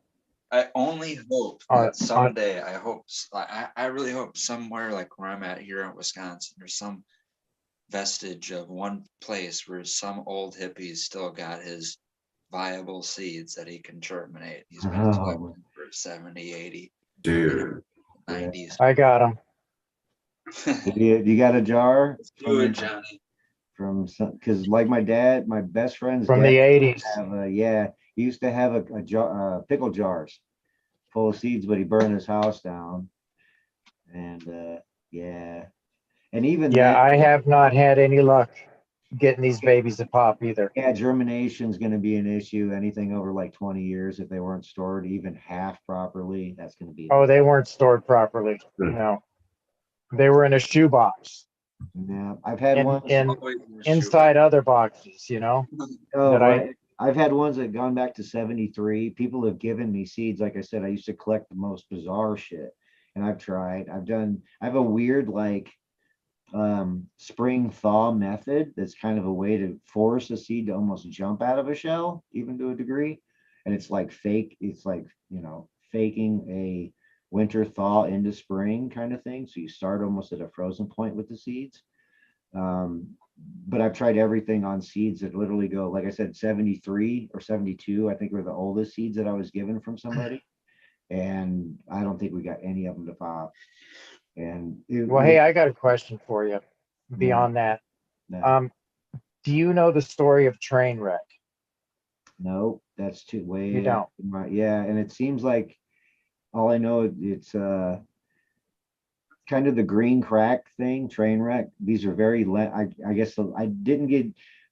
B: I only hope that someday, I really hope somewhere like where I'm at here in Wisconsin, there's some vestige of one place where some old hippie still got his viable seeds that he can germinate. He's been collecting for 70, 80,
C: Dude.
B: 90s.
D: I got them.
E: You got a jar?
B: Let's do it, Johnny.
E: From some, because like my best friend's
D: From
E: dad
D: the 80s.
E: he used to have a jar, pickle jars full of seeds, but he burned his house down. And and even then,
D: I have not had any luck getting these babies to pop either.
E: Yeah, germination is going to be an issue. Anything over like 20 years, if they weren't stored even half properly, that's going to be.
D: Oh, they weren't stored properly. No, they were in a shoebox.
E: Yeah, I've had ones
D: inside other boxes,
E: I've had ones that gone back to 73. People have given me seeds. Like I said, I used to collect the most bizarre shit, and I have a weird spring thaw method that's kind of a way to force a seed to almost jump out of a shell, even to a degree. And it's like faking a winter thaw into spring kind of thing. So you start almost at a frozen point with the seeds. But I've tried everything on seeds that literally go, like I said, 73 or 72, I think were the oldest seeds that I was given from somebody. And I don't think we got any of them to pop. And
D: hey, I got a question for you beyond that.
E: No.
D: Do you know the story of Trainwreck?
E: No, that's too way.
D: You don't.
E: Yeah, and it seems like all I know, it's kind of the green crack thing, Trainwreck. These are very I guess I didn't get,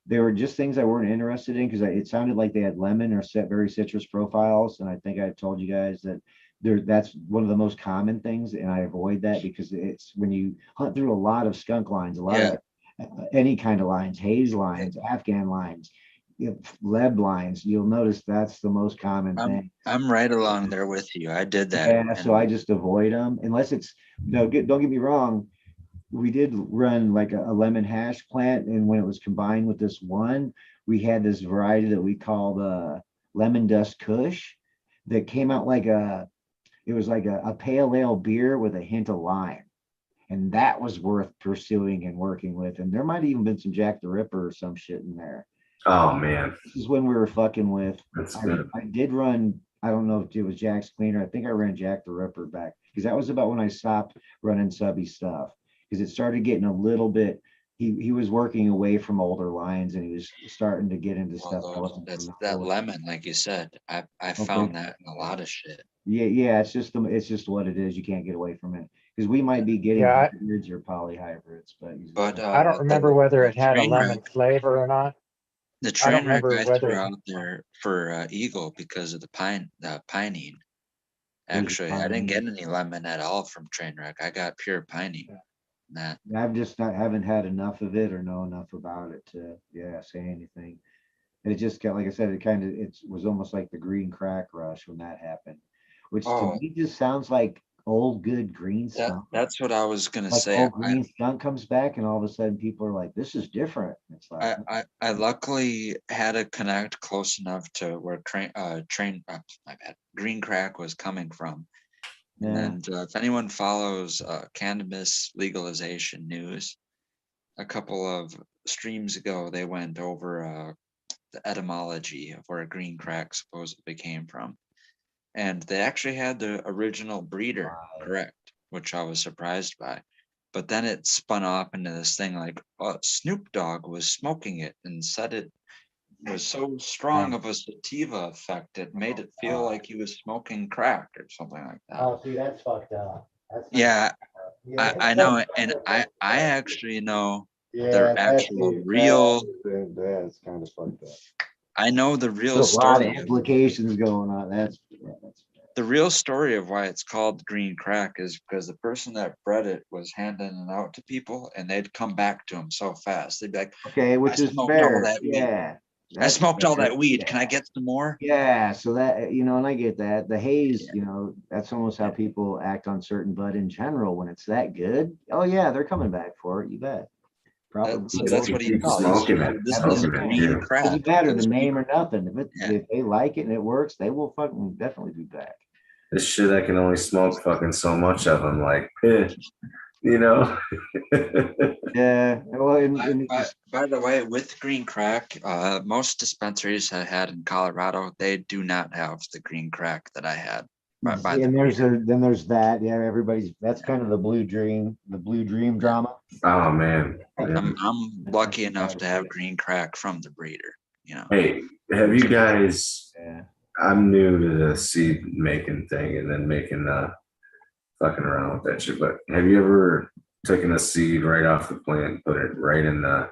E: they were just things I weren't interested in because it sounded like they had lemon or very citrus profiles, and I think I told you guys that that's one of the most common things, and I avoid that because it's when you hunt through a lot of skunk lines, a lot of any kind of lines, haze lines, Afghan lines, lead lines, you'll notice that's the most common thing.
B: I'm right along there with you. I did that.
E: Yeah, so I just avoid them unless it's don't get me wrong. We did run like a lemon hash plant, and when it was combined with this one, we had this variety that we called lemon dust kush that came out like it was like a pale ale beer with a hint of lime. And that was worth pursuing and working with. And there might have even been some Jack the Ripper or some shit in there.
C: Oh, man.
E: This is when we were fucking with.
C: That's good.
E: I did run, I don't know if it was Jack's Cleaner. I think I ran Jack the Ripper back because that was about when I stopped running subby stuff because it started getting a little bit. He was working away from older lines and he was starting to get into stuff.
B: That's that lemon, like you said. I found that in a lot of shit.
E: Yeah. It's just what it is. You can't get away from it because we might be getting hybrids or polyhybrids, but
D: I don't remember whether it had a lemon flavor or not.
B: The Trainwreck I threw out there for Eagle because of the pinene. Actually, I didn't get any lemon at all from Trainwreck. I got pure pinene.
E: That I've just haven't had enough of it or know enough about it to say anything. And it just got, like I said, it was almost like the green crack rush when that happened, which to me just sounds like old good green skunk.
B: That's what I was gonna say.
E: Old green skunk comes back and all of a sudden people are like, this is different. It's like
B: I luckily had a connect close enough to where green crack was coming from. And if anyone follows cannabis legalization news, a couple of streams ago they went over the etymology of where green crack supposedly came from. And they actually had the original breeder correct, which I was surprised by. But then it spun off into this thing like Snoop Dogg was smoking it and said it was so strong of a sativa effect, it made it feel like he was smoking crack or something like that.
E: Oh, see, that's fucked up.
B: I know it. And I actually know their actual real.
E: That's kind of fucked up.
B: I know the real
E: There's a lot of
B: story.
E: implications going on. That's
B: The real story of why it's called green crack is because the person that bred it was handing it out to people, and they'd come back to them so fast. They'd be like,
E: Okay, which is
B: smoked all
E: fair.
B: that weed.
E: Yeah.
B: I smoked all
E: fair.
B: that weed.
E: Yeah.
B: Can I get some more?
E: Yeah, so that, you know, and I get that. The haze, you know, that's almost how people act on certain bud in general. When it's that good, oh yeah, they're coming back for it. You bet. Probably.
B: So that's what he
C: Keep
B: calls
C: smoking it.
B: This is
C: Smoking it,
B: green
C: too.
B: crack.
E: Doesn't matter the
B: It's
E: name or nothing. If
B: Yeah.
E: if they like it and it works, they will fucking definitely be back.
C: This shit, I can only smoke fucking so much of them. Like, you know.
E: Yeah. Well, and
B: by the way, with green crack, most dispensaries I had in Colorado, they do not have the green crack that I had.
E: and there's that. Yeah, that's kind of the blue dream drama.
C: Oh man.
B: I'm lucky enough to have green crack from the breeder. You know.
C: Hey, have you guys?
E: Yeah.
C: I'm new to the seed making thing and then making fucking around with that shit. But have you ever taken a seed right off the plant and put it right in the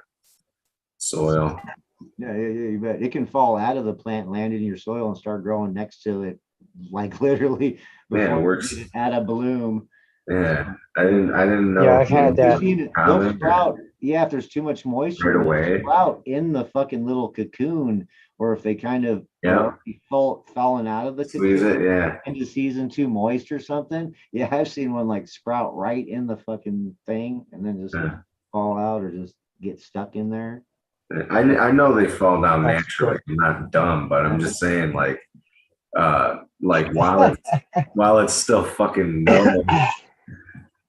C: soil?
E: Yeah, you bet. It can fall out of the plant, land in your soil, and start growing next to it, like literally
C: Yeah, it
E: before
C: works.
E: you get it out of bloom.
C: Yeah, I didn't know.
D: Yeah, I've had that.
E: They'll sprout. Yeah, if there's too much moisture,
C: Right away.
E: they'll sprout in the fucking little cocoon, or if they kind of fallen out of the
C: Squeeze
E: cocoon
C: it, yeah.
E: into season 2 moist or something. Yeah, I've seen one like sprout right in the fucking thing and then just fall out or just get stuck in there.
C: I know they fall down
D: That's
C: naturally. I'm not dumb, but I'm just saying, like while it's still fucking going,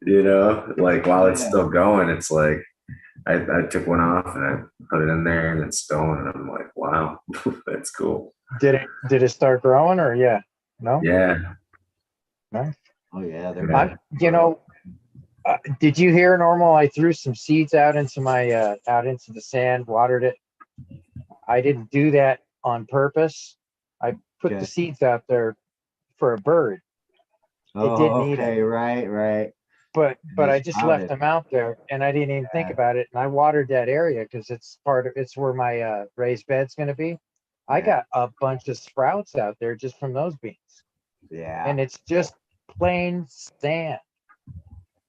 C: you know, like while it's still going, it's like I took one off and I put it in there and it's going, and I'm like, wow, that's cool.
D: Did it start growing or no?
C: Yeah.
D: No.
E: Oh yeah,
D: you know, did you hear Normal? I threw some seeds out into my out into the sand, watered it. I didn't do that on purpose. I put the seeds out there for a bird. It didn't eat it.
E: Right.
D: But I just left them out there, and I didn't even think about it. And I watered that area because it's where my raised bed's going to be. I got a bunch of sprouts out there just from those beans.
E: Yeah.
D: And it's just plain sand.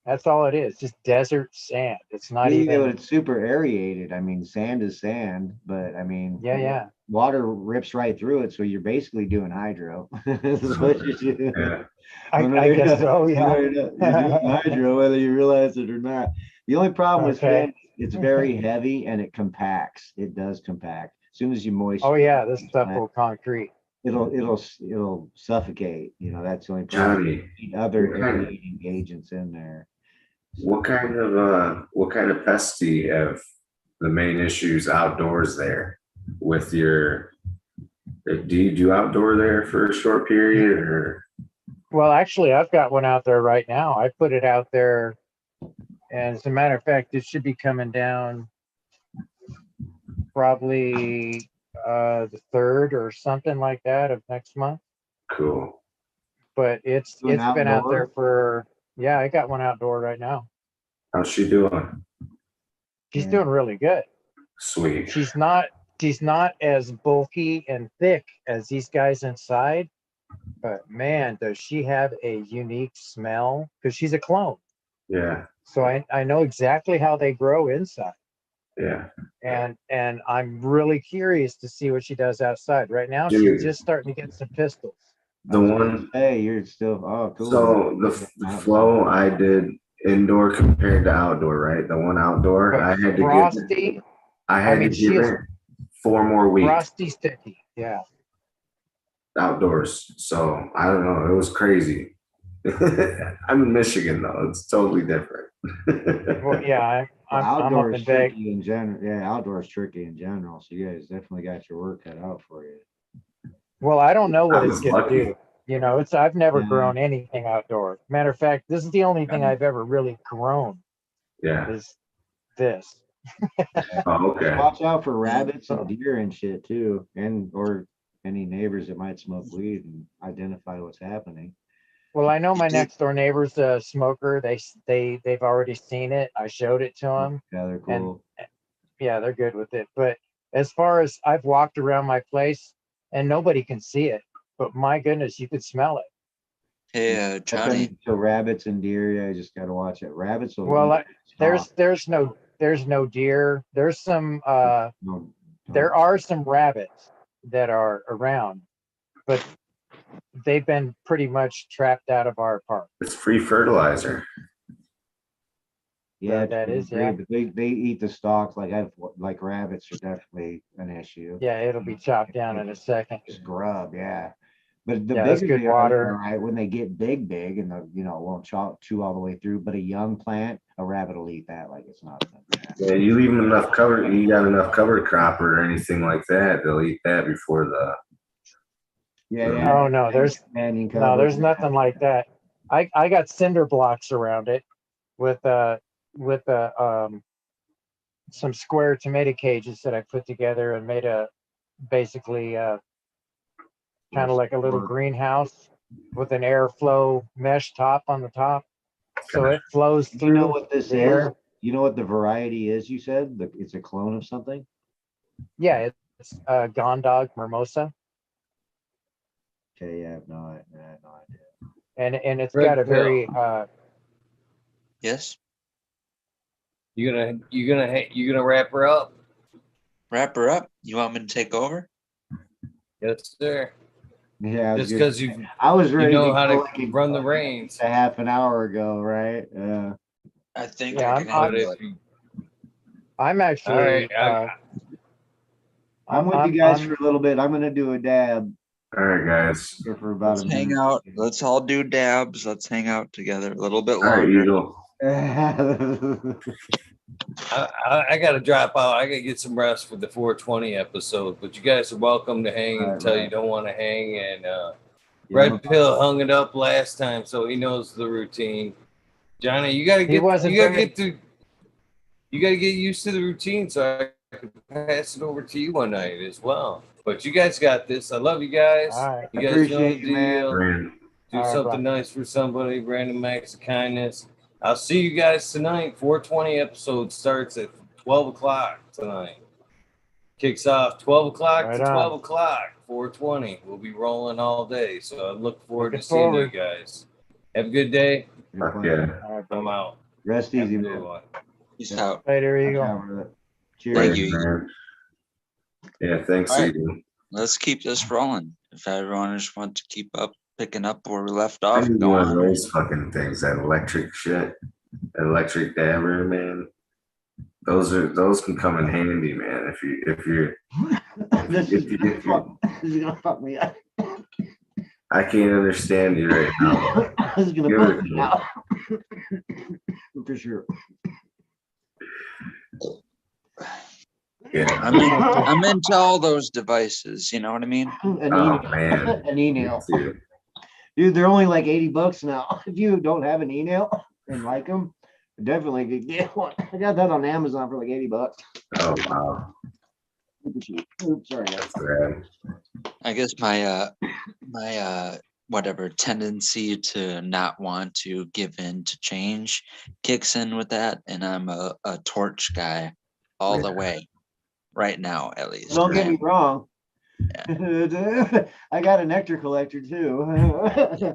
D: That's all it is, just desert sand. It's not even.
E: It's super aerated. I mean, sand is sand, but I mean,
D: yeah.
E: Water rips right through it, so you're basically doing hydro. That's what you do.
C: Yeah.
D: I guess so. Yeah.
E: You're doing hydro, whether you realize it or not. The only problem with sand, it's very heavy and it compacts. It does compact. As soon as you moisten.
D: Oh yeah, this stuff will concrete.
E: It'll suffocate. You know, that's the only problem.
C: Johnny,
E: You need other aerating agents in there.
C: What kind of pests do you have the main issues outdoors there with your? Do you do outdoor there for a short period or?
D: Well, actually, I've got one out there right now. I put it out there, and as a matter of fact, it should be coming down probably the 3rd or something like that of next month.
C: Cool.
D: But it's been out there for I got one outdoor right now.
C: How's she doing?
D: She's doing really good.
C: Sweet.
D: She's not as bulky and thick as these guys inside, but man, does she have a unique smell because she's a clone.
C: Yeah.
D: So I know exactly how they grow inside.
C: Yeah.
D: And I'm really curious to see what she does outside. Right now, she's just starting to get some pistils.
C: The one.
E: Hey, you're still cool.
C: So the flow I did indoor compared to outdoor, right? The one outdoor,
D: But
C: I had to
D: Frosty,
C: give it. I had to give it 4 more weeks.
D: Frosty's sticky, yeah.
C: Outdoors, so I don't know. It was crazy. I'm in Michigan though; it's totally different.
D: Well, yeah, I'm up in Vegas
E: in general. Yeah, outdoors tricky in general. So you guys definitely got your work cut out for you.
D: Well, I don't know what it's gonna do. You know, I've never grown anything outdoor. Matter of fact, this is the only thing I've ever really grown.
C: Yeah.
D: Is this.
C: Oh, okay.
E: Watch out for rabbits and deer and shit too, or any neighbors that might smoke weed and identify what's happening.
D: Well, I know my next door neighbor's a smoker. They've already seen it. I showed it to them.
E: Yeah, they're cool.
D: And, yeah, they're good with it. But as far as I've walked around my place and nobody can see it, but my goodness, you could smell it.
B: Hey, Johnny.
E: So rabbits and deer, yeah, you just gotta watch it. Rabbits will
D: Well,
E: eat
D: there's no deer. There's some
E: no,
D: there are some rabbits that are around, but they've been pretty much trapped out of our park.
C: It's free fertilizer.
E: yeah,
D: that
E: it's
D: is,
E: great,
D: yeah.
E: but they eat the stalks like rabbits are definitely an issue.
D: Yeah, it'll be chopped down in a second.
E: Scrub, yeah. But the
D: Yeah, that's
E: bigger
D: good
E: they are,
D: water.
E: all right, when they get big and won't chew all the way through, but a young plant, a rabbit will eat that like it's nothing.
C: Yeah, you leave them enough cover. You got enough cover crop or anything like that, they'll eat that before the.
E: Yeah.
D: Oh no, there's
E: Companion
D: no,
E: cover.
D: there's nothing like that. I got cinder blocks around it with some square tomato cages that I put together and made a basically kind of like a little greenhouse with an airflow mesh top on the top, so it flows through.
E: You know what this
D: there.
E: is? You know what the variety is? You said it's a clone of something.
D: Yeah, it's Gondog Mimosa,
E: Okay, yeah, I have no idea.
D: and it's
A: Red
D: got a very
B: Yes.
A: You gonna wrap her up?
B: Wrap her up. You want me to take over?
A: Yes, sir.
E: Yeah,
A: Just because
E: I was ready
A: know
E: to
A: how
E: go
A: to run the reins.
E: a half an hour ago, right? Yeah.
B: I think
D: Yeah,
B: I can
A: But
B: handle
A: if
B: it.
A: you,
D: I'm actually
A: all right,
E: I'm with you guys for a little bit. I'm gonna do a dab
C: All right, guys.
E: here for about
B: Let's
E: a
B: hang
E: minute.
B: out. Let's all do dabs. Let's hang out together a little bit
C: All right,
B: longer.
C: Eagle.
A: I got to drop out. I got to get some rest for the 420 episode. But you guys are welcome to hang until you don't want to hang. And Red Pill hung it up last time, so he knows the routine. Johnny, you got to get used to the routine, so I can pass it over to you one night as well. But you guys got this. I love you guys.
D: All right.
A: You guys
E: Appreciate
A: know the
E: you, man.
A: deal.
C: Brandon.
A: Do
D: All right,
A: something nice for somebody. Random acts of kindness. I'll see you guys tonight. 420 episode starts at 12 o'clock tonight. Kicks off 12 o'clock
D: Right
A: to
D: on.
A: 12 o'clock. 420. We'll be rolling all day. So I look forward to
D: Looking
A: seeing
D: forward.
A: you guys. Have a good day.
C: Fuck yeah.
D: All right,
A: I'm
D: brother.
A: out.
E: Rest
A: Have
E: easy,
A: a good
E: man.
A: one.
B: Peace
E: Yeah.
B: out.
D: Later, you go.
E: Cheers.
B: Thank you.
C: Man. Yeah, thanks,
B: All right.
C: Eagle.
B: Let's keep this rolling. If everyone just wants to keep picking up where we left
C: I
B: off,
C: need
B: go
C: one of
B: on.
C: those fucking things, that electric shit. That electric dabber, man. Those can come in handy, man. If you're
E: This is gonna fuck me up.
C: I can't understand you right now.
E: This is gonna
C: Give
E: fuck
C: it
E: me
C: to
E: up. For sure.
C: Yeah.
B: I'm into all those devices. You know what I mean?
E: An
C: Oh
E: email.
C: man.
E: An email.
C: Dude.
E: Dude, they're only like $80 now. If you don't have an email and like them, definitely could get one. I got that on Amazon for like $80.
C: Oh wow.
E: Oops, sorry guys.
C: That's rad.
B: I guess my whatever tendency to not want to give in to change kicks in with that, and I'm a torch guy all the way right now, at least.
E: Don't get me
B: right?
E: wrong. I got a nectar collector too. Yeah.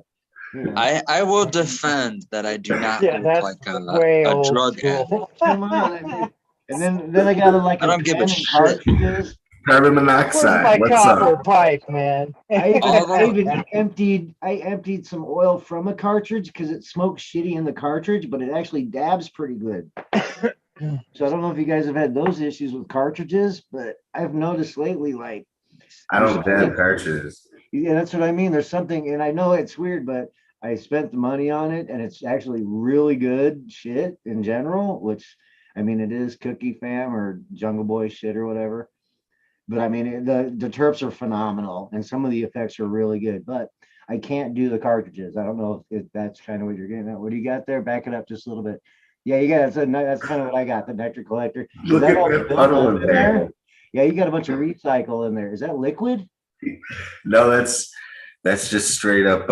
B: I will defend that I do not
D: Yeah,
B: look
D: that's
B: like
D: way
B: a
D: old
B: drug addict.
D: school.
E: Come on. And then I got like
B: I don't give a
E: pen and
B: shit.
E: cartridges.
C: Carbon
D: Where's
C: monoxide.
D: my
C: What's
D: copper
C: up?
D: pipe, man?
E: I even emptied some oil from a cartridge because it smokes shitty in the cartridge, but it actually dabs pretty good. So I don't know if you guys have had those issues with cartridges, but I've noticed lately, like,
C: I don't dab cartridges.
E: yeah, that's what I mean. There's something, and I know it's weird, but I spent the money on it, and it's actually really good shit in general, which, I mean, it is Cookie Fam or Jungle Boy shit or whatever. But I mean, the terps are phenomenal, and some of the effects are really good, but I can't do the cartridges. I don't know if that's kind of what you're getting at. What do you got there? Back it up just a little bit. Yeah, you got that's kind of what I got, the nectar collector. Is
C: Look
E: that
C: at
E: all
C: that
E: built
C: puddle
E: up
C: in
E: in
C: there.
E: Yeah, you got a bunch of recycle in there. Is that liquid?
C: No, that's just straight up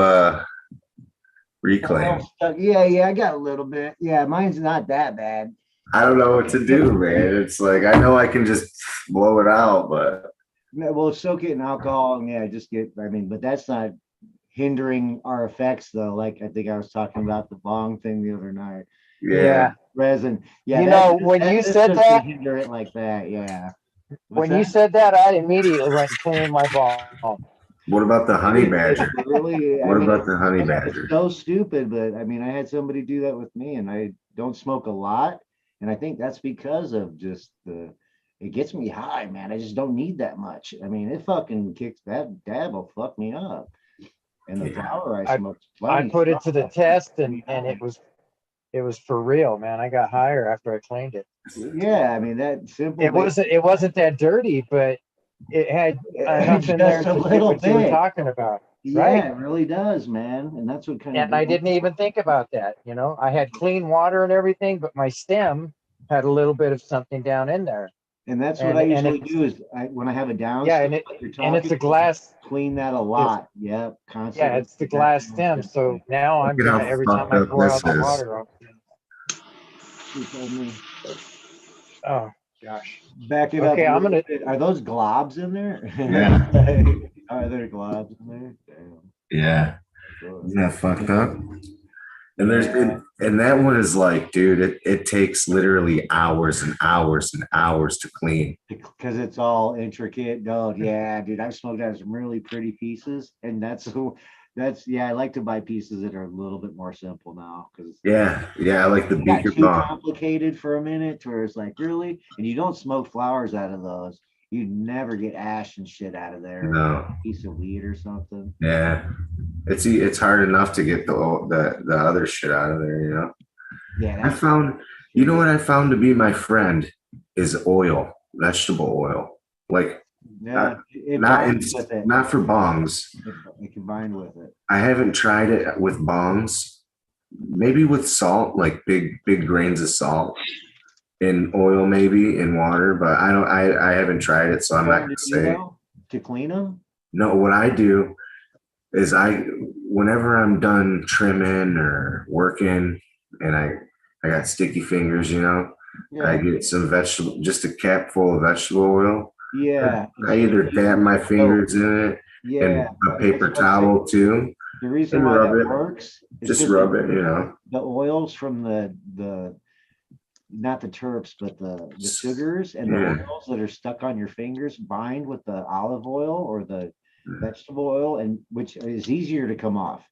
C: reclaim.
E: Yeah, I got a little bit. Yeah, mine's not that bad.
C: I don't know what to do, man. It's like I know I can just blow it out, but
E: Well, soak it in alcohol and yeah, just get. I mean, but that's not hindering our effects though. Like I think I was talking about the bong thing the other night.
C: Yeah.
E: Resin. Yeah.
D: You know, when you said that,
E: hinder it like that. Yeah.
D: when you said that, I immediately went and cleaned my bong.
C: What about the honey badger?
E: Really,
C: What about the honey badger?
E: It's so stupid, but I mean, I had somebody do that with me, and I don't smoke a lot, and I think that's because of just it gets me high, man. I just don't need that much. I mean, it fucking kicks that dab will fuck me up, and the flower I smoked.
D: I put it to the test, and it was for real, man. I got higher after I cleaned it.
E: Yeah, I mean that simple.
D: It wasn't that dirty, but it had enough in there to do what you were talking about.
E: Yeah,
D: right?
E: It really does, man. And that's what kind of.
D: And I didn't even think about that. You know, I had clean water and everything, but my stem had a little bit of something down in there.
E: And that's what I usually do is when I have a down.
D: Yeah, and it's a glass.
E: Clean that a lot. Yep, constantly.
D: Yeah, it's the glass stem. So now I'm gonna every time I pour out the water.
E: She told me.
D: Oh gosh.
E: Back it up. Okay, I'm gonna. Are those globs in there?
C: Yeah.
E: Are there globs in there? Damn.
C: Yeah. Isn't that fucked up? And and that one is like, dude, it takes literally hours and hours and hours to clean.
E: Because it's all intricate. Oh yeah, dude. I've smoked out some really pretty pieces, and that's I like to buy pieces that are a little bit more simple now. Because
C: I like the beaker
E: too complicated for a minute, where it's like really, and you don't smoke flowers out of those. You never get ash and shit out of there.
C: No.
E: A piece of weed or something.
C: Yeah, it's hard enough to get the other shit out of there, you know. Yeah. I found, you know what I found to be my friend is oil, vegetable oil, like.
E: Yeah,
C: not for bongs.
E: It combined with it.
C: I haven't tried it with bongs. Maybe with salt, like big grains of salt in oil, maybe in water. But I haven't tried it, so I'm not gonna say.
E: To clean them?
C: No, what I do is whenever I'm done trimming or working, and I got sticky fingers, you know, I get some just a cap full of vegetable oil.
E: Yeah,
C: I either dab my fingers in it and a paper towel too.
E: The reason why that works
C: is just rub it, you know.
E: The oils from the not the terps, but the sugars and the oils that are stuck on your fingers bind with the olive oil or the vegetable oil, and which is easier to come off.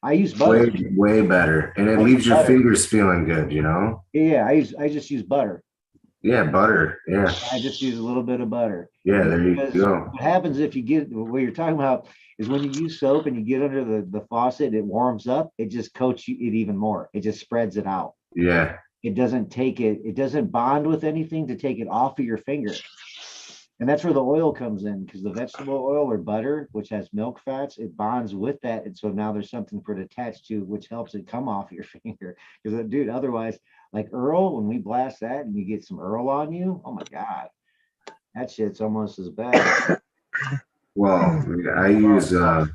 E: I use butter.
C: Way better, and it leaves your fingers feeling good, you know.
E: Yeah, I just use butter.
C: Yeah, butter. Yeah.
E: I just use a little bit of butter.
C: Yeah, there you go.
E: What happens if you get what you're talking about is when you use soap and you get under the faucet, it warms up, it just coats it even more. It just spreads it out.
C: Yeah.
E: It doesn't bond with anything to take it off of your finger. And that's where the oil comes in, because the vegetable oil or butter, which has milk fats, it bonds with that. And so now there's something for it attached to, which helps it come off your finger. Because, dude, otherwise, like Earl, when we blast that and you get some Earl on you, oh my God, that shit's almost as bad.
C: Well, I use
E: super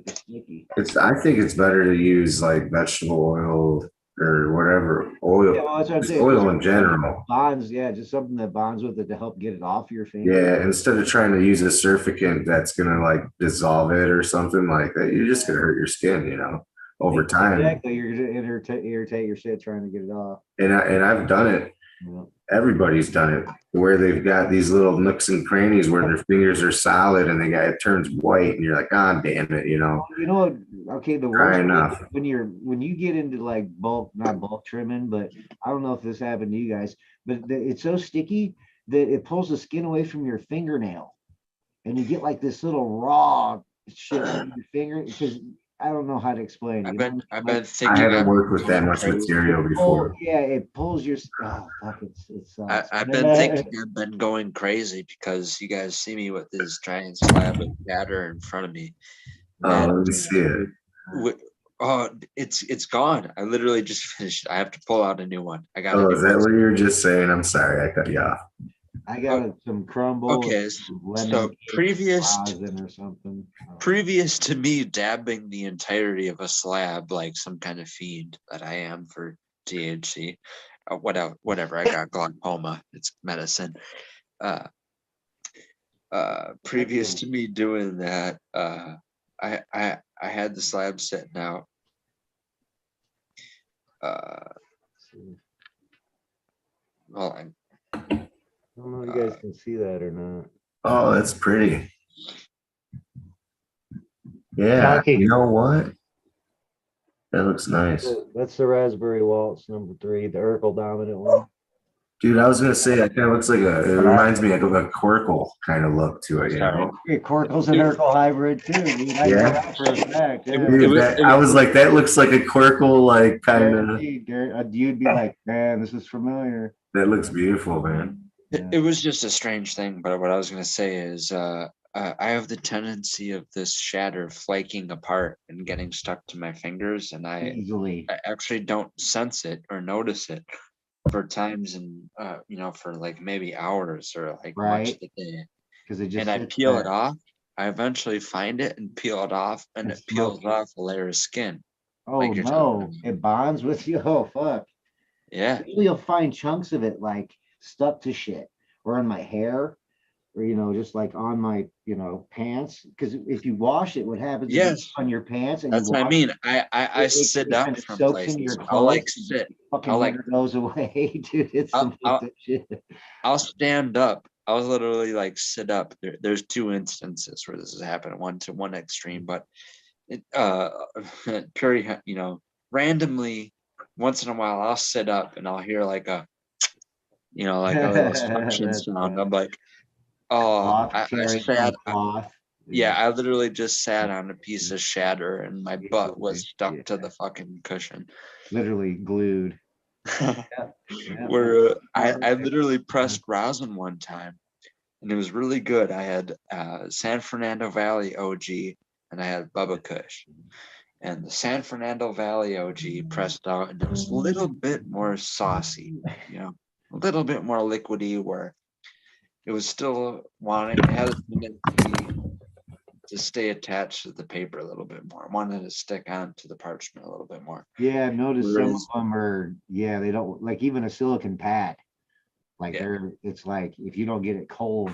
E: sticky.
C: I think it's better to use like vegetable oil or whatever oil. Yeah, well, that's what I'm saying. Oil in general
E: bonds, just something that bonds with it to help get it off your finger.
C: Yeah, instead of trying to use a surfactant that's gonna like dissolve it or something like that, you're just gonna hurt your skin, you know. Over time,
E: exactly. You're gonna irritate your shit trying to get it off.
C: And I've done it. Yeah. Everybody's done it, where they've got these little nooks and crannies where their fingers are solid and it turns white, and you're like, God damn it, you know.
E: You know what? Okay, the worst when you get into like not bulk trimming, but I don't know if this happened to you guys, but it's so sticky that it pulls the skin away from your fingernail, and you get like this little raw shit on your finger because. I don't know how to explain.
B: I've been thinking.
C: I haven't worked with that much material before.
E: Yeah, it pulls your. Oh fuck!
B: I've been thinking. I've been going crazy because you guys see me with this giant slab of batter in front of me.
C: Oh, let me see it.
B: It's gone. I literally just finished. I have to pull out a new one. I got.
C: Oh, is that what you were just saying? I'm sorry, I cut you off.
E: I got some crumble.
B: Okay, so previous to me dabbing the entirety of a slab like some kind of fiend that I am for THC, whatever. I got glaucoma. It's medicine. Previous to me doing that, I I had the slab sitting out. Well,
E: I don't know if you guys can see that or not.
C: Oh, that's pretty. Yeah,
D: Talkin.
C: you know what? That looks nice.
E: That's the Raspberry Waltz number 3, the Urkel dominant one.
C: Dude, I was gonna say that kind of looks like it reminds me of a Quirkle kind of look to it, you
B: sorry.
C: know?
E: Hey, Corkel's an Urkel hybrid too, dude. I know
C: Yeah.
E: that for a fact. Yeah.
C: Dude, I was like, that looks like a Quirkle, like kind of.
E: Guaranteed, you'd be like, man, this is familiar.
C: That looks beautiful, man.
B: It was just a strange thing, but what I was going to say is I have the tendency of this shatter flaking apart and getting stuck to my fingers, and I
E: Easily.
B: actually don't sense it or notice it for times and for like maybe hours or like much
E: Right.
B: of the day.
E: Because it just
B: And I
E: sits
B: peel
E: there.
B: it off. I eventually find it and peel it off, and
E: And
B: it peels
E: smoke it.
B: off a layer of skin.
E: Oh
B: like you're
E: no,
B: talking
E: it bonds with you. Oh fuck.
B: Yeah.
E: Usually you'll find chunks of it like stuck to shit or in my hair or just like on my pants. Because if you wash it, what happens is
B: Yes.
E: it's on your pants and
B: That's
E: you
B: what I
E: wash
B: mean.
E: it,
B: I sit
E: it
B: up
E: kind of
B: from
E: soaks into
B: places.
E: your
B: I'll like
E: clothes.
B: sit.
E: Fucking
B: I'll like
E: hair goes away, dude. It's some fucked up shit.
B: I'll stand up. I was literally like sit up. There's 2 instances where this has happened. One to one extreme, but it very randomly once in a while I'll sit up and I'll hear like a like a little suction
E: That's
B: sound.
E: bad.
B: I'm like, oh,
E: Cloth,
B: I
E: carrying
B: sat.
E: some cloth.
B: Yeah, I literally just sat on a piece of shatter and my butt was stuck to
E: Yeah.
B: the fucking cushion.
E: Literally glued.
B: Where I literally pressed rosin one time and it was really good. I had San Fernando Valley OG and I had Bubba Kush. And the San Fernando Valley OG pressed out and it was a little bit more saucy, a little bit more liquidy where it was still it had a tendency to stay attached to the paper a little bit more. I wanted to stick on to the parchment a little bit more.
E: Yeah, I've noticed some of
B: Whereas-
E: them are, they don't like even a silicon pad. Like
B: Yeah.
E: it's like if you don't get it cold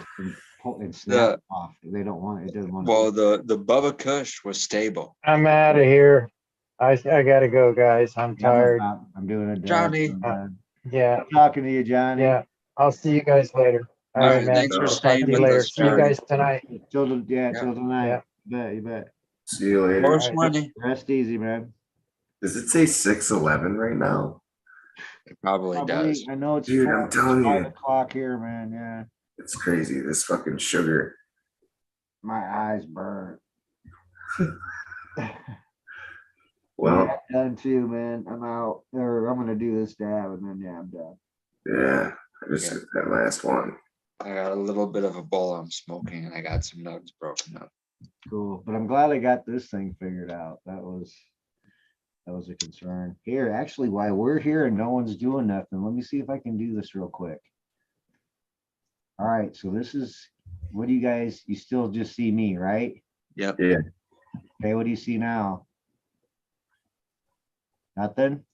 E: and snap it off, they don't want it. It doesn't want to.
B: Well, the Bubba Kush was stable.
D: I'm out of here. I gotta go, guys. I'm tired.
E: I'm doing a
B: Johnny.
D: Yeah.
E: I'm talking to you, Johnny.
D: Yeah. I'll see you guys later. All
B: All
D: right,
B: right,
D: man.
B: thanks for
D: Talk to
B: staying
D: you
B: with
D: later.
B: us,
D: See you
B: Johnny.
D: guys tonight.
E: Till
B: Yeah.
E: tonight.
D: Yeah.
E: You bet.
C: See you later.
B: Horse
D: All right.
B: money.
E: Rest easy, man.
C: Does it say 6:11 right now?
B: It probably does.
E: I know it's
C: Dude, I'm telling you.
E: 5 o'clock here, man. Yeah.
C: It's crazy. This fucking sugar.
E: My eyes burn.
C: Well,
E: I'm done too, man. I'm out. Or I'm gonna do this dab and then I'm done.
C: yeah. I just took that last one.
B: I got a little bit of a bowl I'm smoking and I got some nugs broken up.
E: Cool. But I'm glad I got this thing figured out. That was a concern. Here, actually, while we're here and no one's doing nothing, let me see if I can do this real quick. All right, so this is what do you still just see me, right?
B: Yep.
C: Yeah.
E: Okay, what do you see now? Nothing?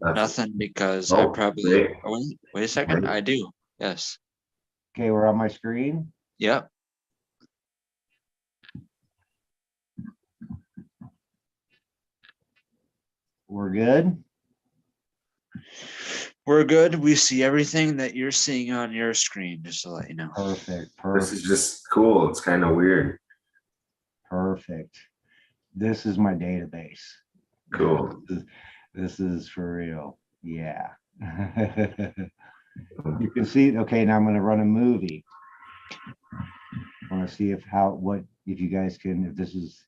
B: Nothing because
C: Oh,
B: I probably
C: wait.
B: wait a second. I do. Yes.
E: Okay, we're on my screen.
B: Yep.
E: We're good.
B: We're good. We see everything that you're seeing on your screen, just to let you know.
E: Perfect.
C: This is just cool. It's kind of weird.
E: Perfect. This is my database.
C: Cool.
E: This is for real. Yeah. You can see, okay, now I'm going to run a movie. I want to see if you guys can, if this is,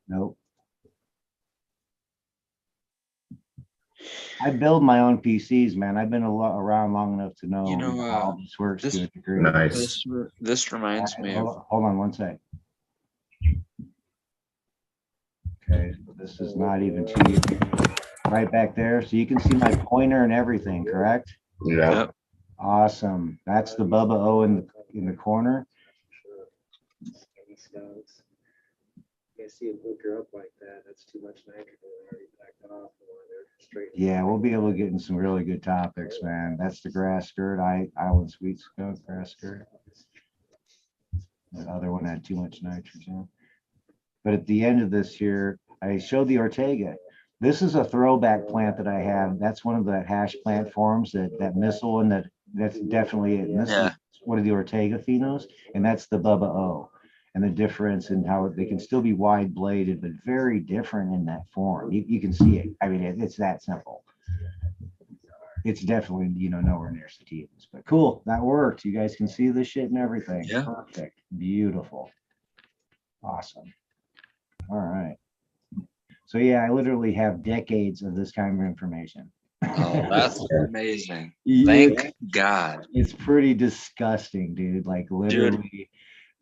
E: nope. I build my own PCs, man. I've been around long enough to know how this works to a degree.
C: Nice.
B: This reminds me of.
E: Hold on one sec. Okay, so this is not even too right back there. So you can see my pointer and everything, correct?
C: Yeah.
B: Yep.
E: Awesome. That's the Bubba O in the corner.
G: You see it hook her up like that. That's too much nitrogen. They already backed it off. Straight.
E: Yeah, we'll be able to get in some really good topics, man. That's the grass skirt, Island Sweet Skunk grass skirt. The other one had too much nitrogen. But at the end of this here, I showed the Ortega. This is a throwback plant that I have. That's one of the hash plant forms, that missile, and that's definitely it. And this is one of the Ortega phenos, and that's the Bubba O. And the difference in how they can still be wide bladed, but very different in that form. You can see it. I mean, it's that simple. It's definitely, nowhere near sativas, but cool. That worked. You guys can see this shit and everything.
B: Yeah.
E: Perfect. Beautiful. Awesome. All right. So yeah, I literally have decades of this kind of information.
B: Oh, that's amazing.
E: Yeah.
B: Thank God.
E: It's pretty disgusting, dude. Like literally,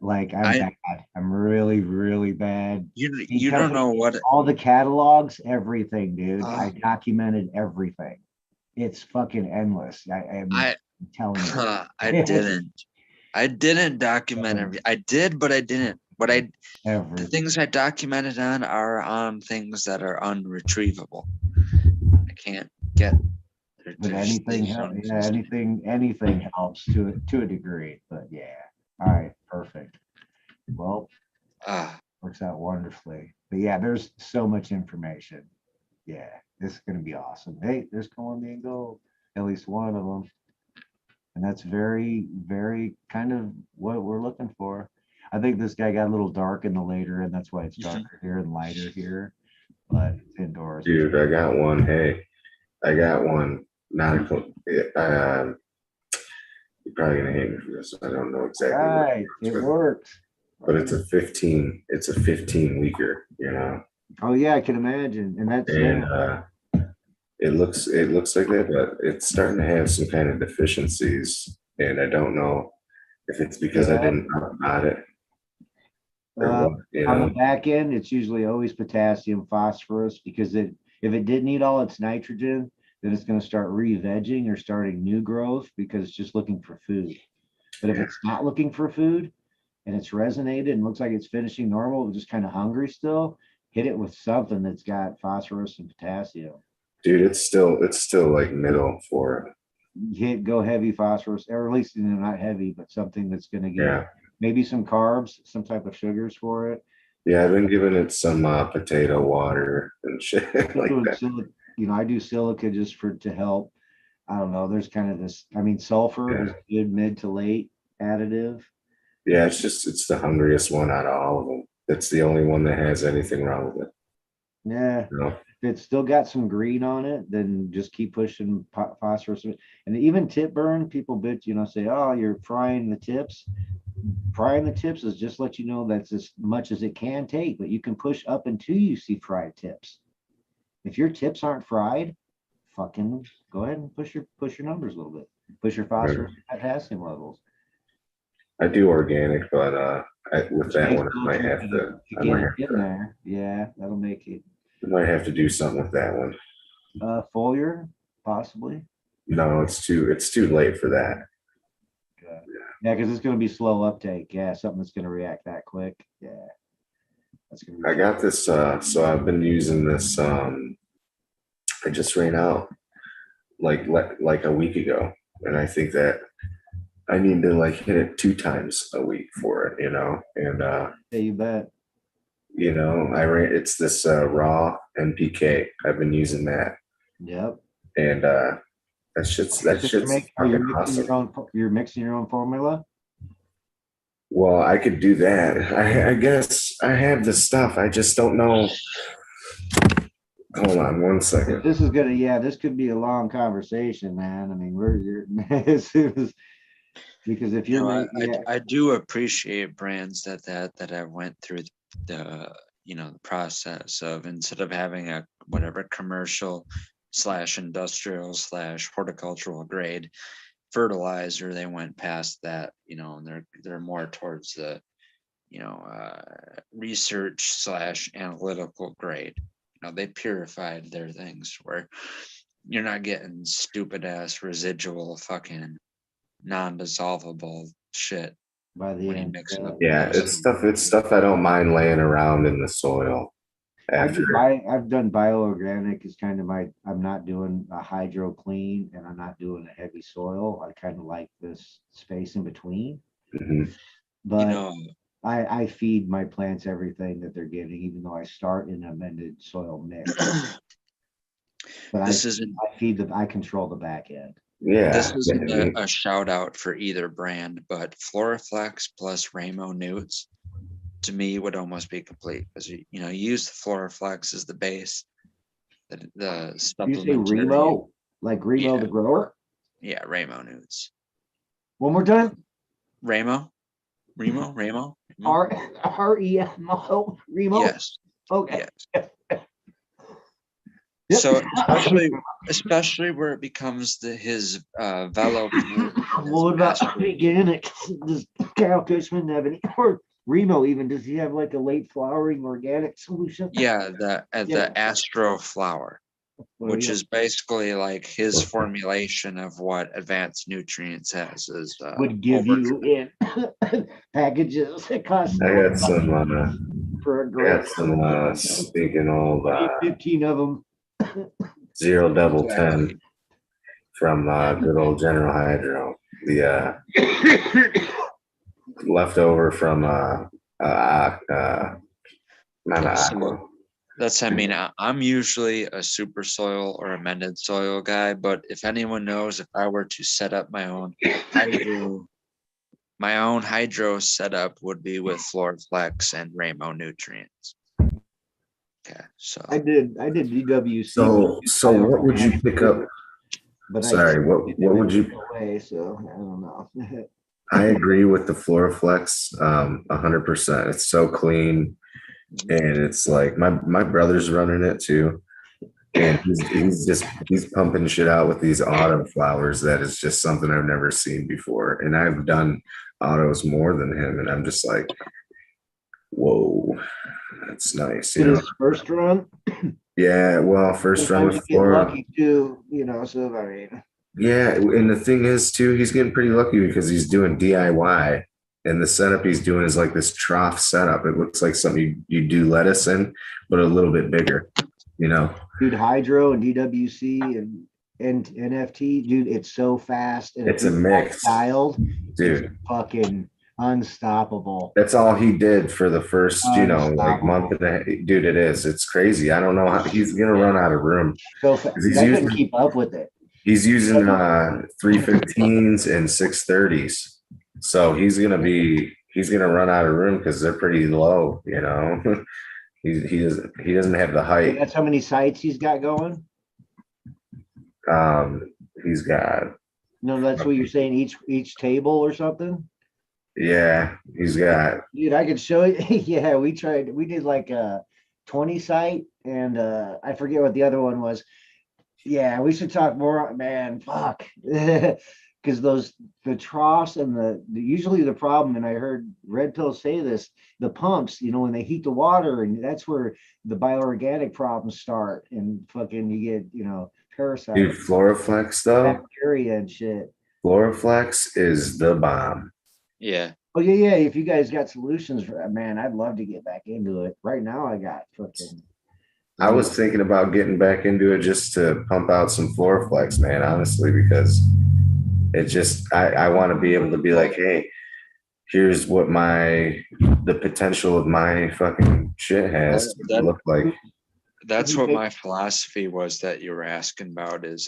E: like I'm bad. I'm really, really bad.
B: You don't know what
E: all the catalogs, everything, dude. I documented everything. It's fucking endless. I'm telling you.
B: I didn't document everything. I did, but I didn't. The things I documented on are on things that are unretrievable. I can't get.
E: But anything helps to a degree. But yeah. All right, perfect. Well, works out wonderfully. But yeah, there's so much information. Yeah, this is gonna be awesome. Hey, there's Colombian gold, at least one of them. And that's very, very kind of what we're looking for. I think this guy got a little dark in the later, and that's why it's darker here and lighter here. But it's indoors.
C: Dude, I got one. Hey, I got one. Not a. You're probably gonna hate me for this. I don't know exactly.
E: All right, it works.
C: But it's a 15. It's a 15 weeker.
E: Oh yeah, I can imagine. And that's
C: it looks like that, but it's starting to have some kind of deficiencies, and I don't know if it's because I didn't know about it.
E: On the back end, it's usually always potassium, phosphorus, because if it didn't eat all its nitrogen, then it's going to start re-vegging or starting new growth because it's just looking for food. But if it's not looking for food and it's resonated and looks like it's finishing normal, just kind of hungry still, hit it with something that's got phosphorus and potassium.
C: Dude, it's still like middle for
E: it. Go heavy phosphorus, or at least not heavy, but something that's going to get maybe some carbs, some type of sugars for it.
C: Yeah, I've been giving it some potato water and shit like that.
E: I do silica just to help. I don't know. There's kind of this. I mean, sulfur is good mid to late additive.
C: Yeah, it's the hungriest one out of all of them. It's the only one that has anything wrong with it.
E: Yeah. If it's still got some green on it, then just keep pushing phosphorus. And even tip burn, people say, oh, you're frying the tips. Frying the tips is just let you know that's as much as it can take, but you can push up until you see fried tips. If your tips aren't fried, fucking go ahead and push your numbers a little bit. Push your phosphorus and potassium levels.
C: I do organic, but with that one, I might have to.
E: There. Yeah, that'll make it.
C: I might have to do something with that one.
E: Foliar, possibly.
C: No, it's too late for that.
E: Yeah, because it's going to be slow uptake. Yeah, something that's going to react that quick. Yeah, that's going to be.
C: I got this. So I've been using this. I just ran out like a week ago, and I think that I need to hit it 2 times a week for it, And
E: yeah, you bet.
C: It's this raw NPK. I've been using that.
E: Yep.
C: And that shit's fucking awesome.
E: You're mixing your own formula?
C: Well, I could do that. I guess I have the stuff. I just don't know. Hold on 1 second.
E: This is this could be a long conversation, man. I mean, because if you're
B: I do appreciate brands that I went through the the process of, instead of having a whatever commercial / industrial / horticultural grade fertilizer, they went past that, and they're more towards the research / analytical grade. They purified their things where you're not getting stupid ass residual fucking non-dissolvable shit
E: by the
B: when
E: end.
B: You mix it up.
C: Yeah, it's stuff I don't mind laying around in the soil.
E: I've done bioorganic is kind of I'm not doing a hydro clean and I'm not doing a heavy soil. I kind of like this space in between.
C: Mm-hmm.
E: But I feed my plants everything that they're getting, even though I start in amended soil mix. But
B: This isn't.
E: I control the back end.
C: Yeah.
B: This isn't a shout out for either brand, but Floraflex plus Ramo Newts to me would almost be complete because you use the Floraflex as the base. The
E: You say
B: supplementary.
E: Remo, like Remo
B: Yeah.
E: the grower?
B: Yeah, Ramo Newts.
E: One more time.
B: Ramo.
E: R-E-M-O, Remo.
B: Yes.
E: Okay.
B: Yes.
E: Yep.
B: So especially where it becomes his velo.
E: What about organic? Does Kyle Cushman have any, or Remo even? Does he have like a late flowering organic solution?
B: Yeah, the Astro flower, which is basically like his formulation of what Advanced Nutrients has is
E: would give you in packages that cost
C: I got some.
E: for a
C: I
E: gram.
C: got some. Speaking of
E: 15 of them.
C: 0 double 10
B: Exactly.
C: from good old General Hydro. The leftover from
B: I mean, I'm usually a super soil or amended soil guy, but if anyone knows, if I were to set up my own hydro setup would be with Floraflex and Ramo Nutrients. Okay, so
E: I did DWC.
C: So what would you pick up?
E: But
C: sorry, what would you?
E: Away, so I don't know.
C: I agree with the Floraflex 100%. It's so clean, and it's like my brother's running it too, and he's pumping shit out with these auto flowers. That is just something I've never seen before, and I've done autos more than him, and I'm just like, whoa, that's nice.
E: His first run.
C: Yeah, well, first run with
E: Flora. Lucky too, so I mean.
C: Yeah, and the thing is too, he's getting pretty lucky because he's doing DIY, and the setup he's doing is like this trough setup. It looks like something you do lettuce in, but a little bit bigger,
E: Dude, Hydro and DWC and NFT, dude, it's so fast. And
C: it's a mix.
E: Styled,
C: dude.
E: Fucking unstoppable.
C: That's all he did for the first, like month and a half. Dude, it is. It's crazy. I don't know how he's gonna run out of room.
E: So I couldn't keep up with it.
C: He's using 315s and 630s. So he's gonna run out of room because they're pretty low, he doesn't have the height.
E: That's how many sites he's got going.
C: He's got.
E: No, that's what you're saying. Each table or something.
C: Yeah, he's got.
E: Dude, I could show you. Yeah, we did like a 20 site, and I forget what the other one was. Yeah, we should talk more, man. Fuck, because the troughs and usually the problem, and I heard Red Pill say this, the pumps, when they heat the water, and that's where the bioorganic problems start, and fucking you get parasites.
C: Dude, Floraflex though.
E: Bacteria and shit.
C: Floraflex is the bomb.
B: Yeah.
E: Oh yeah. If you guys got solutions for that, man, I'd love to get back into it. Right now, I got fucking.
C: I was thinking about getting back into it just to pump out some Floraflex, man, honestly, because it just, I want to be able to be like, hey, here's what the potential of my fucking shit has to look like.
B: That's what my philosophy was that you were asking about is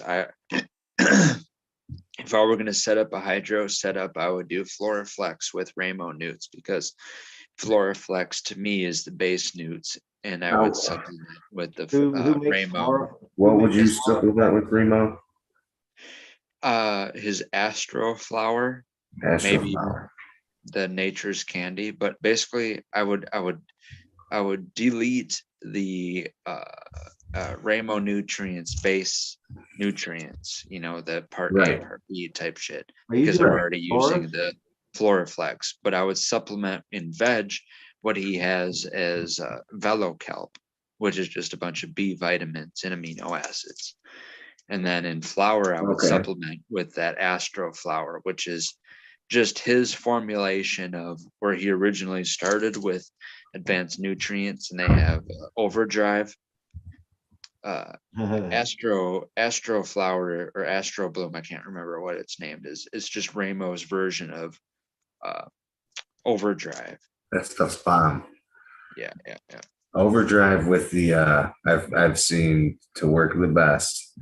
B: if I were going to set up a hydro setup, I would do Floraflex with Ramo Newts because Floraflex to me is the base Newts, and I would supplement with the Ramo.
C: What would you supplement with Ramo?
B: His Astro flower, maybe the Nature's Candy, but basically I would delete the Ramo Nutrients base nutrients, the part A, part B type shit, because I'm already using the Floraflex, but I would supplement in veg what he has as VeloKelp, which is just a bunch of B vitamins and amino acids. And then in flour, I would supplement with that Astro flower, which is just his formulation of where he originally started with Advanced Nutrients, and they have Overdrive. Astro flower or Astro Bloom, I can't remember what it's named is. It's just Ramo's version of Overdrive,
C: That stuff's bomb.
B: Yeah.
C: Overdrive with the I've seen to work the best,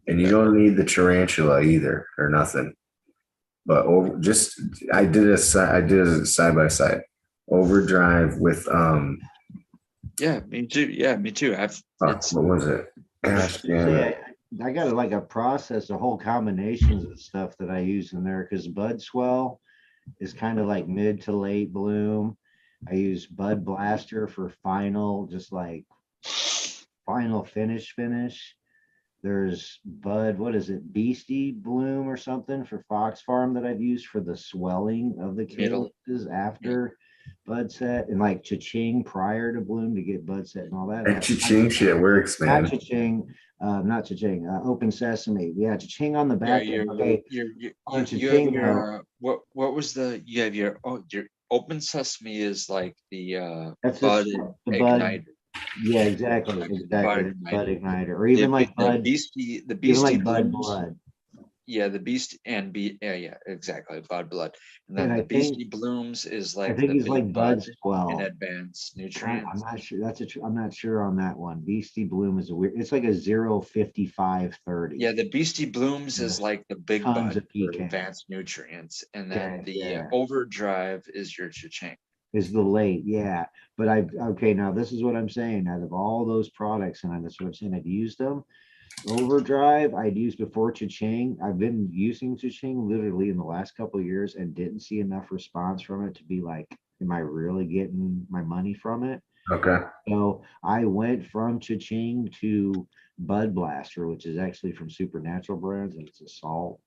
C: and you don't need the tarantula either or nothing. But I did a side by side. Overdrive with
B: Yeah, me too. Yeah, me too.
C: what was it? Gosh damn it.
E: I got like a process, a whole combinations of stuff that I use in there because Bud Swell is kind of like mid to late bloom. I use Bud Blaster for final, just like final finish. There's Bud, what is it, Beastie Bloom or something for Fox Farm that I've used for the swelling of the calyxes after bud set, and like cha-ching prior to bloom to get bud set and all that.
C: That cha-ching shit works, man.
E: Not cha-ching, Open Sesame. Yeah, cha-ching on the back end. Okay.
B: What was the you have your Open Sesame is like the
E: That's
B: bud
E: the
B: igniter.
E: Yeah, exactly.
B: Bud
E: Bud igniter, or even like Bud,
B: the
E: even
B: Beastie
E: like Bud
B: Blooms.
E: Blood.
B: Yeah, the Beast and exactly, Bud Blood. And then
E: And
B: the Beastie Blooms is like
E: I think
B: the
E: it's like
B: big
E: Bud
B: bud
E: Swell.
B: and advanced
E: I'm
B: nutrients.
E: not sure. I'm not sure on that one. Beastie Bloom is a weird. It's like a 0.5530.
B: Yeah, the Beastie Blooms is like the big
E: Tons
B: bud
E: of
B: for
E: pecan.
B: advanced nutrients, and then the
E: Yeah.
B: Overdrive is your cha-ching.
E: Is the late, yeah. But okay, now this is what I'm saying. Out of all those products, and that's what I'm saying, I've used them. Overdrive I'd used before cha-ching. I've been using cha-ching literally in the last couple of years and didn't see enough response from it to be like, am I really getting my money from it?
C: Okay.
E: So I went from cha-ching to Bud Blaster, which is actually from Supernatural Brands, and it's a salt.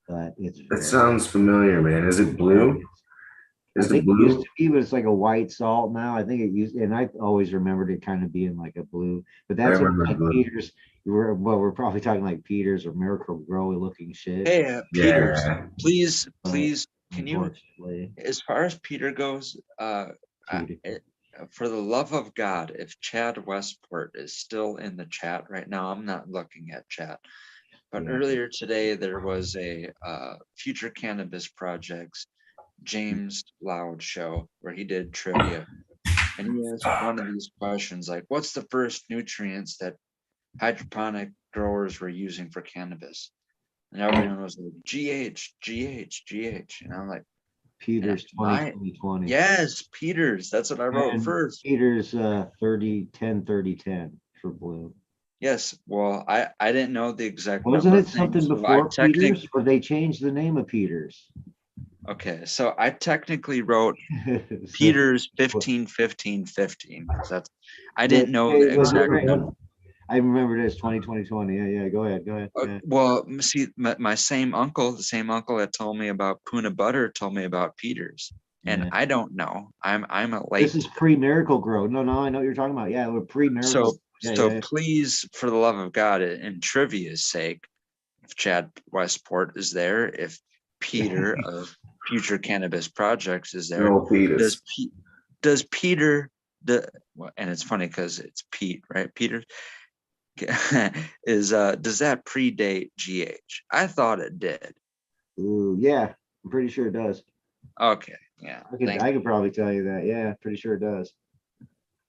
E: But
C: That sounds familiar, man. Is it blue?
E: I think it used to be, but it's like a white salt now. I think it used, and I always remembered it kind of being like a blue, but that's like Peter's. We're probably talking like Peter's or Miracle Grow looking shit.
B: Hey, Peters, please, can you, as far as Peter goes, for the love of God, if Chad Westport is still in the chat right now, I'm not looking at chat, but earlier today there was a Future Cannabis Projects James Loud show where he did trivia, and he asked one of these questions like, what's the first nutrients that hydroponic growers were using for cannabis? And everyone was like, GH. And I'm like,
E: Peters 2020.
B: Yes, Peters. That's what I wrote first.
E: Peters 10 for blue.
B: Yes. Well, I didn't know the exact
E: Wasn't it something before Peters, or they changed the name of Peters?
B: Okay, so I technically wrote Peters 15. That's I didn't know the exact number.
E: I remember this 2020. Yeah. Go ahead.
B: Well, see, my same uncle, the same uncle that told me about Puna Butter, told me about Peters, and I don't know. I'm a late.
E: This is pre-Miracle Grow. No, I know what you're talking about. Yeah, we're pre-Miracle.
B: So please, for the love of God, and trivia's sake, if Chad Westport is there, if Peter of Future Cannabis Projects is there, does Peter and it's funny because it's Pete, right? Peter is does that predate GH? I thought it did.
E: Ooh, yeah, I'm pretty sure it does.
B: Okay, yeah.
E: I could probably tell you that. Yeah, pretty sure it does.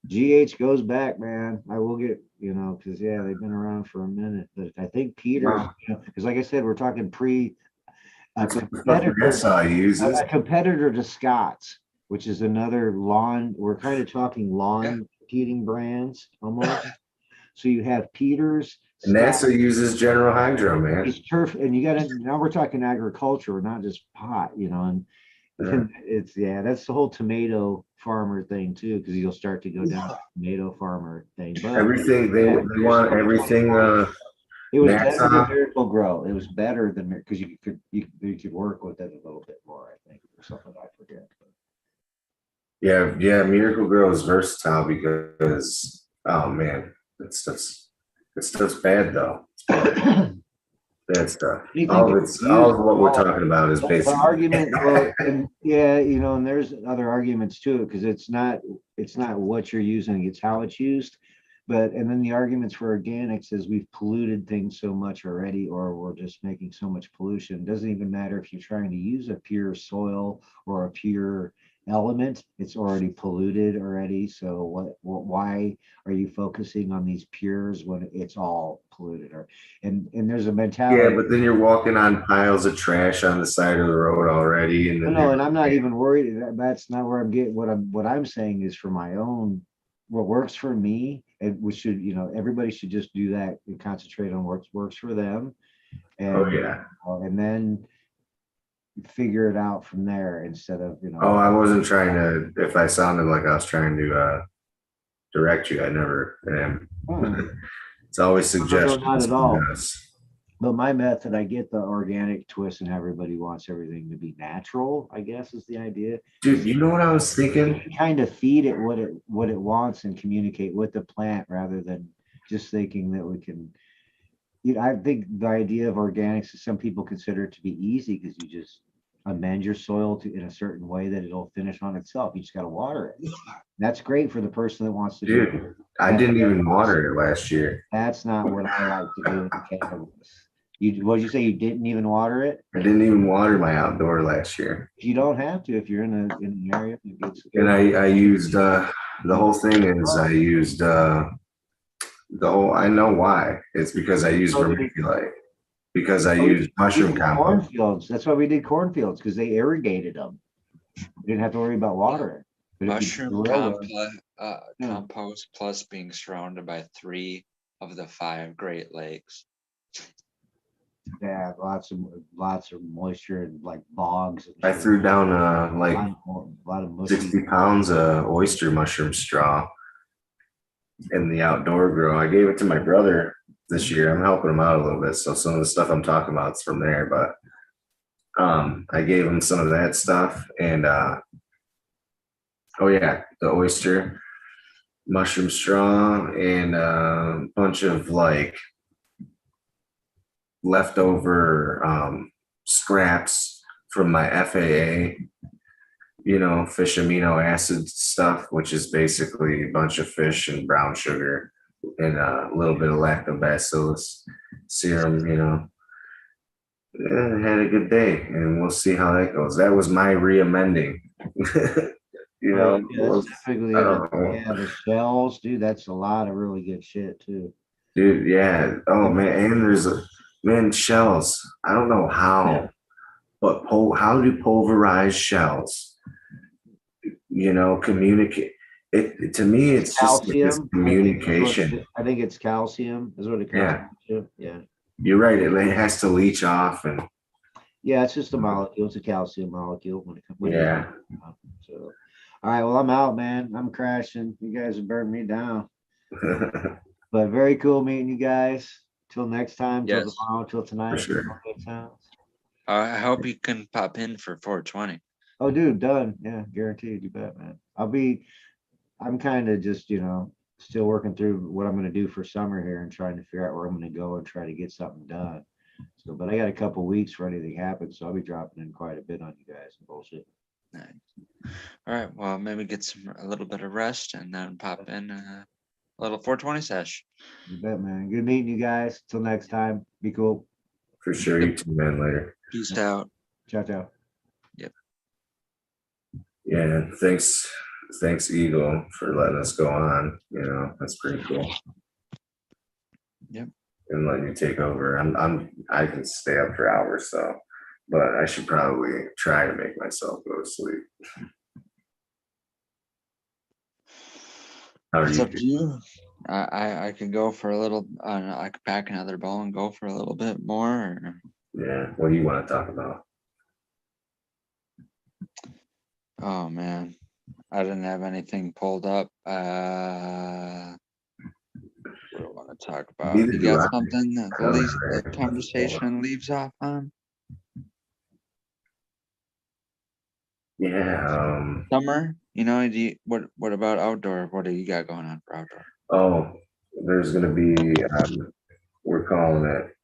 E: GH goes back, man. I will get, because they've been around for a minute. But I think Peter's, because like I said, we're talking a competitor to Scott's, which is another lawn. We're kind of talking lawn heating brands almost. So you have Peters.
C: And NASA uses General Hydro, man.
E: It's turf, and now we're talking agriculture, not just pot, and it's that's the whole tomato farmer thing too, because you'll start to go down the tomato farmer thing. But
C: everything they want everything.
E: It was better than Miracle Grow. It was better than, because you could work with it a little bit more, I think, or something. I forget.
C: Yeah. Miracle Grow is versatile because, oh man, it's bad though. Bad stuff. All of what we're talking about is basically
E: argument. And there's other arguments too, because it's not what you're using, it's how it's used. And then the arguments for organics is we've polluted things so much already, or we're just making so much pollution. It doesn't even matter if you're trying to use a pure soil or a pure element, it's already polluted already. So why are you focusing on these pures when it's all polluted? Or and there's a
C: Yeah,
E: mentality.
C: but then you're walking on piles of trash on the side of the road already, and then
E: No, and I'm not even worried. That's not where I'm getting. What I'm saying is for my own, what works for me, and we should, everybody should just do that and concentrate on what works for them,
C: oh
E: and
C: yeah.
E: and then figure it out from there instead of
C: Oh, I wasn't trying to. If I sounded like I was trying to direct you, I never am.
E: Oh,
C: It's always
E: no,
C: suggestions.
E: not at all.
C: Yes.
E: But my method, I get the organic twist, and everybody wants everything to be natural, I guess is the idea.
C: Dude, you know what I was
E: You
C: thinking?
E: can kind of feed it what it wants and communicate with the plant rather than just thinking that we can. I think the idea of organics is some people consider it to be easy because you just amend your soil to in a certain way that it'll finish on itself. You just got to water it. That's great for the person that wants to do it.
C: Dude, I didn't even water it last year.
E: That's not what I like to do in cannabis. What did you say? You didn't even water it?
C: I didn't even water my outdoor last year.
E: You don't have to if you're in an area that gets
C: And I used the whole thing is I used the whole. I know why. It's because I used vermiculite. Because I used mushroom compost.
E: cornfields. That's why we did cornfields because they irrigated them. We didn't have to worry about watering. But
B: Mushroom compost plus being surrounded by 3 of the 5 Great Lakes.
E: Yeah, lots of moisture and like bogs. And
C: I threw down like
E: a lot of mushy.
C: 60 pounds of oyster mushroom straw in the outdoor grow. I gave it to my brother this year. I'm helping him out a little bit. So some of the stuff I'm talking about is from there, but I gave him some of that stuff and oh yeah, the oyster mushroom straw and a bunch of like leftover scraps from my FAA, fish amino acid stuff, which is basically a bunch of fish and brown sugar and a little bit of lactobacillus serum, Yeah, I had a good day and we'll see how that goes. That was my re-amending.
E: That's typically the shells, dude. That's a lot of really good shit too.
C: Dude, yeah. Oh man, and there's shells. I don't know how, but how do pulverized shells, communicate? It to me, it's just like this communication.
E: I think it's calcium is what it comes to. Yeah.
C: You're right. It has to leach off and.
E: Yeah, it's just a molecule. It's a calcium molecule when it comes.
C: Yeah.
E: So, all right. Well, I'm out, man. I'm crashing. You guys have burned me down. But very cool meeting you guys. Till next time. Till tomorrow. Till tonight.
C: For sure.
B: I hope you can pop in for 420.
E: Oh, dude, done. Yeah, guaranteed. You bet, man. I'm kind of just, still working through what I'm going to do for summer here and trying to figure out where I'm going to go and try to get something done. So, but I got a couple weeks for anything happens, so I'll be dropping in quite a bit on you guys. Bullshit.
B: Nice. All right. Well, maybe get a little bit of rest and then pop in a little 420 sesh.
E: You bet, man. Good meeting you guys. Till next time. Be cool.
C: For sure. You too, man. Later.
B: Peace out.
E: Ciao, ciao.
B: Yep.
C: Yeah. Thanks, Eagle, for letting us go on. That's pretty cool.
B: Yep.
C: And letting you take over. I can stay up for hours, but I should probably try to make myself go to sleep.
B: It's up to you. I could go for a little. I could pack another bowl and go for a little bit more.
C: Yeah. What do you want to talk about?
B: Oh man, I didn't have anything pulled up. What do I want to talk about?
C: Neither
B: You
C: do
B: got
C: I.
B: something that the conversation leaves off on?
C: Yeah.
B: Summer, what about outdoor? What do you got going on for outdoor?
C: Oh, there's gonna be. We're calling it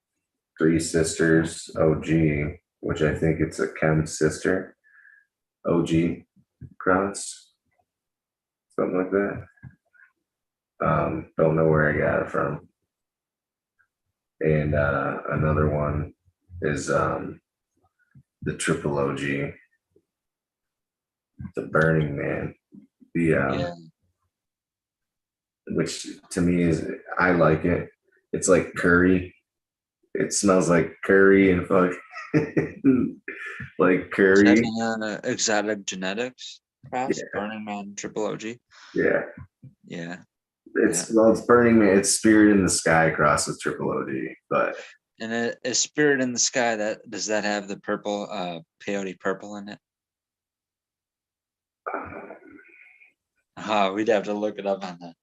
C: Three Sisters OG, which I think it's a Chem sister OG cross, something like that. Don't know where I got it from. And another one is the triple OG. the Burning Man. The
B: Yeah.
C: which to me is, I like it. It's like curry. It smells like curry and fuck like curry.
B: Exotic Genetics cross,
C: Yeah.
B: Burning Man Triple OG.
C: Yeah.
B: Yeah.
C: It's Burning Man. It's Spirit in the Sky cross with Triple OD, but
B: And a Spirit in the Sky, does that have the purple peyote purple in it? We'd have to look it up on that.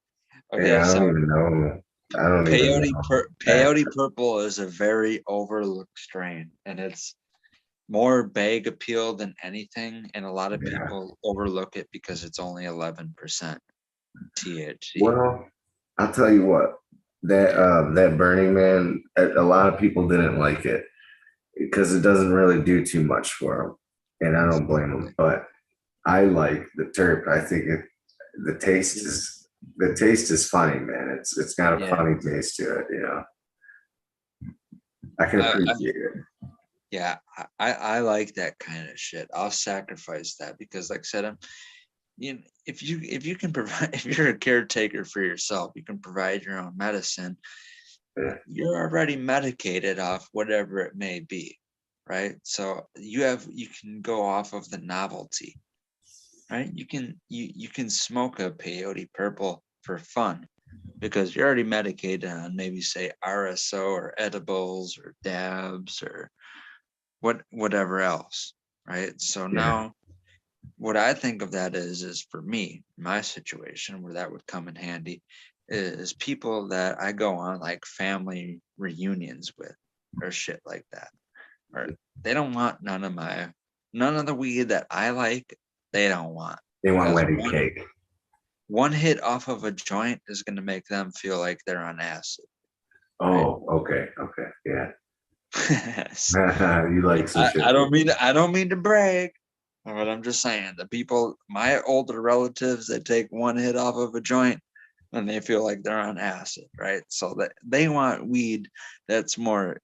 B: Okay,
C: yeah, I
B: so
C: don't even know. I don't even know.
B: Peyote purple is a very overlooked strain, and it's more bag appeal than anything, and a lot of
C: Yeah.
B: people overlook it because it's only 11% THC.
C: Well, I'll tell you what. That Burning Man, a lot of people didn't like it because it doesn't really do too much for them, and I don't blame them. But I like the terp. I think the taste is funny, man. It's got a funny taste to it, you know. I can appreciate it.
B: Yeah, I like that kind of shit. I'll sacrifice that because, like I said, if you can provide, if you're a caretaker for yourself, you can provide your own medicine.
C: Yeah.
B: You're already medicated off whatever it may be, right? So you can go off of the novelty, right? You can smoke a peyote purple for fun because you're already medicated on maybe say RSO or edibles or dabs or whatever else, right? So now what I think of that is for me, my situation where that would come in handy is people that I go on like family reunions with or shit like that. Or they don't want none of the weed that I like, they don't want.
C: They want
B: Because
C: wedding cake.
B: One hit off of a joint is going to make them feel like they're on acid.
C: Oh, right? Okay, yeah. You like some shit.
B: I don't mean to brag, but I'm just saying the people, my older relatives, that take one hit off of a joint and they feel like they're on acid, right? So that they want weed that's more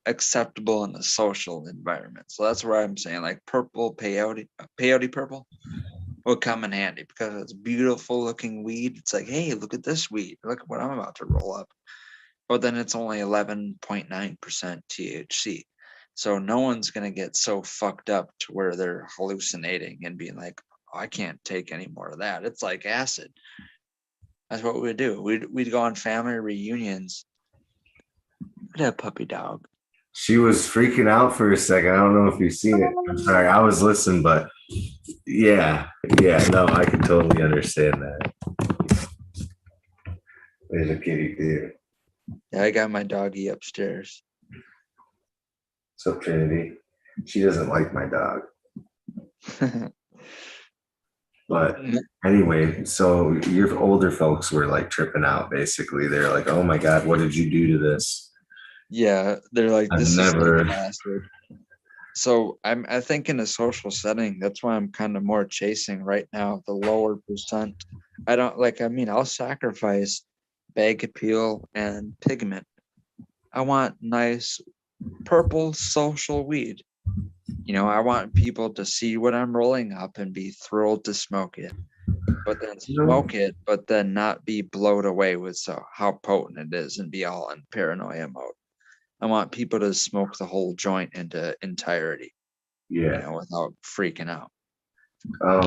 B: acceptable in the social environment. So that's where I'm saying like purple peyote purple will come in handy because it's beautiful looking weed. It's like, hey, look at this weed. Look at what I'm about to roll up. But then it's only 11.9% THC. So no one's going to get so fucked up to where they're hallucinating and being like, oh, I can't take any more of that. It's like acid. That's what we'd do. We'd go on family reunions. Look at that puppy dog.
C: She was freaking out for a second. I don't know if you've seen it. I'm sorry. I was listening, but yeah, no, I can totally understand that. There's a kitty too.
B: Yeah, I got my doggy upstairs.
C: So Trinity, she doesn't like my dog. But anyway, so your older folks were like tripping out. Basically, they're like, "Oh my God, what did you do to this?"
B: Yeah, they're like,
C: I've
B: this
C: never.
B: is like acid. So I think in a social setting, that's why I'm kind of more chasing right now the lower percent. I don't like. I mean, I'll sacrifice bag appeal and pigment. I want nice purple social weed. You know, I want people to see what I'm rolling up and be thrilled to smoke it, but then smoke it, but then not be blown away with how potent it is and be all in paranoia mode. I want people to smoke the whole joint into entirety.
C: Yeah.
B: You know, without freaking out.
C: I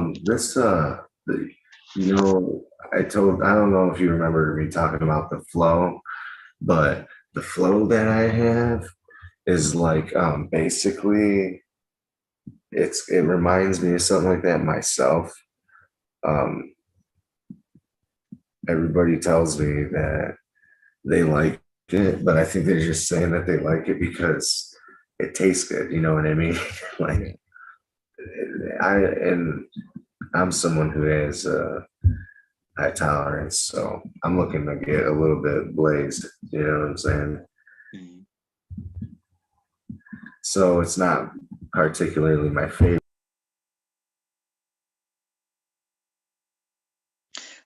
C: don't know if you remember me talking about the flow, but the flow that I have is like basically it reminds me of something like that myself. Everybody tells me that they like it, but I think they're just saying that they like it because it tastes good. You know what I mean? Like I'm someone who has high tolerance, so I'm looking to get a little bit blazed. You know what I'm saying?
B: Mm-hmm.
C: So it's not particularly my favorite.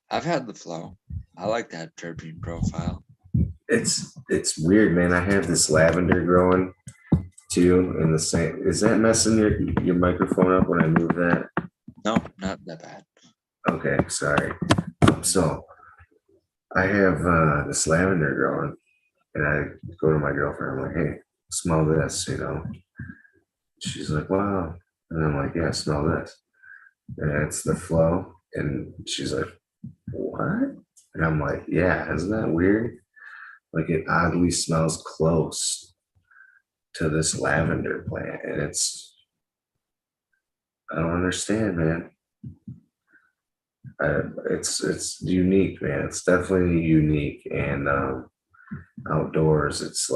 B: I've had the flow. I like that terpene profile.
C: It's weird, man. I have this lavender growing too in the same. Is that messing your microphone up when I move that?
B: No, not that bad.
C: Okay, sorry. So I have this lavender growing, and I go to my girlfriend. I'm like, "Hey, smell this," you know. She's like, "Wow," and I'm like, "Yeah, smell this." And it's the flow, and she's like, "What?" And I'm like, "Yeah, isn't that weird? Like it oddly smells close to this lavender plant, and I don't understand, man. It's unique, man. It's definitely unique, and outdoors, it's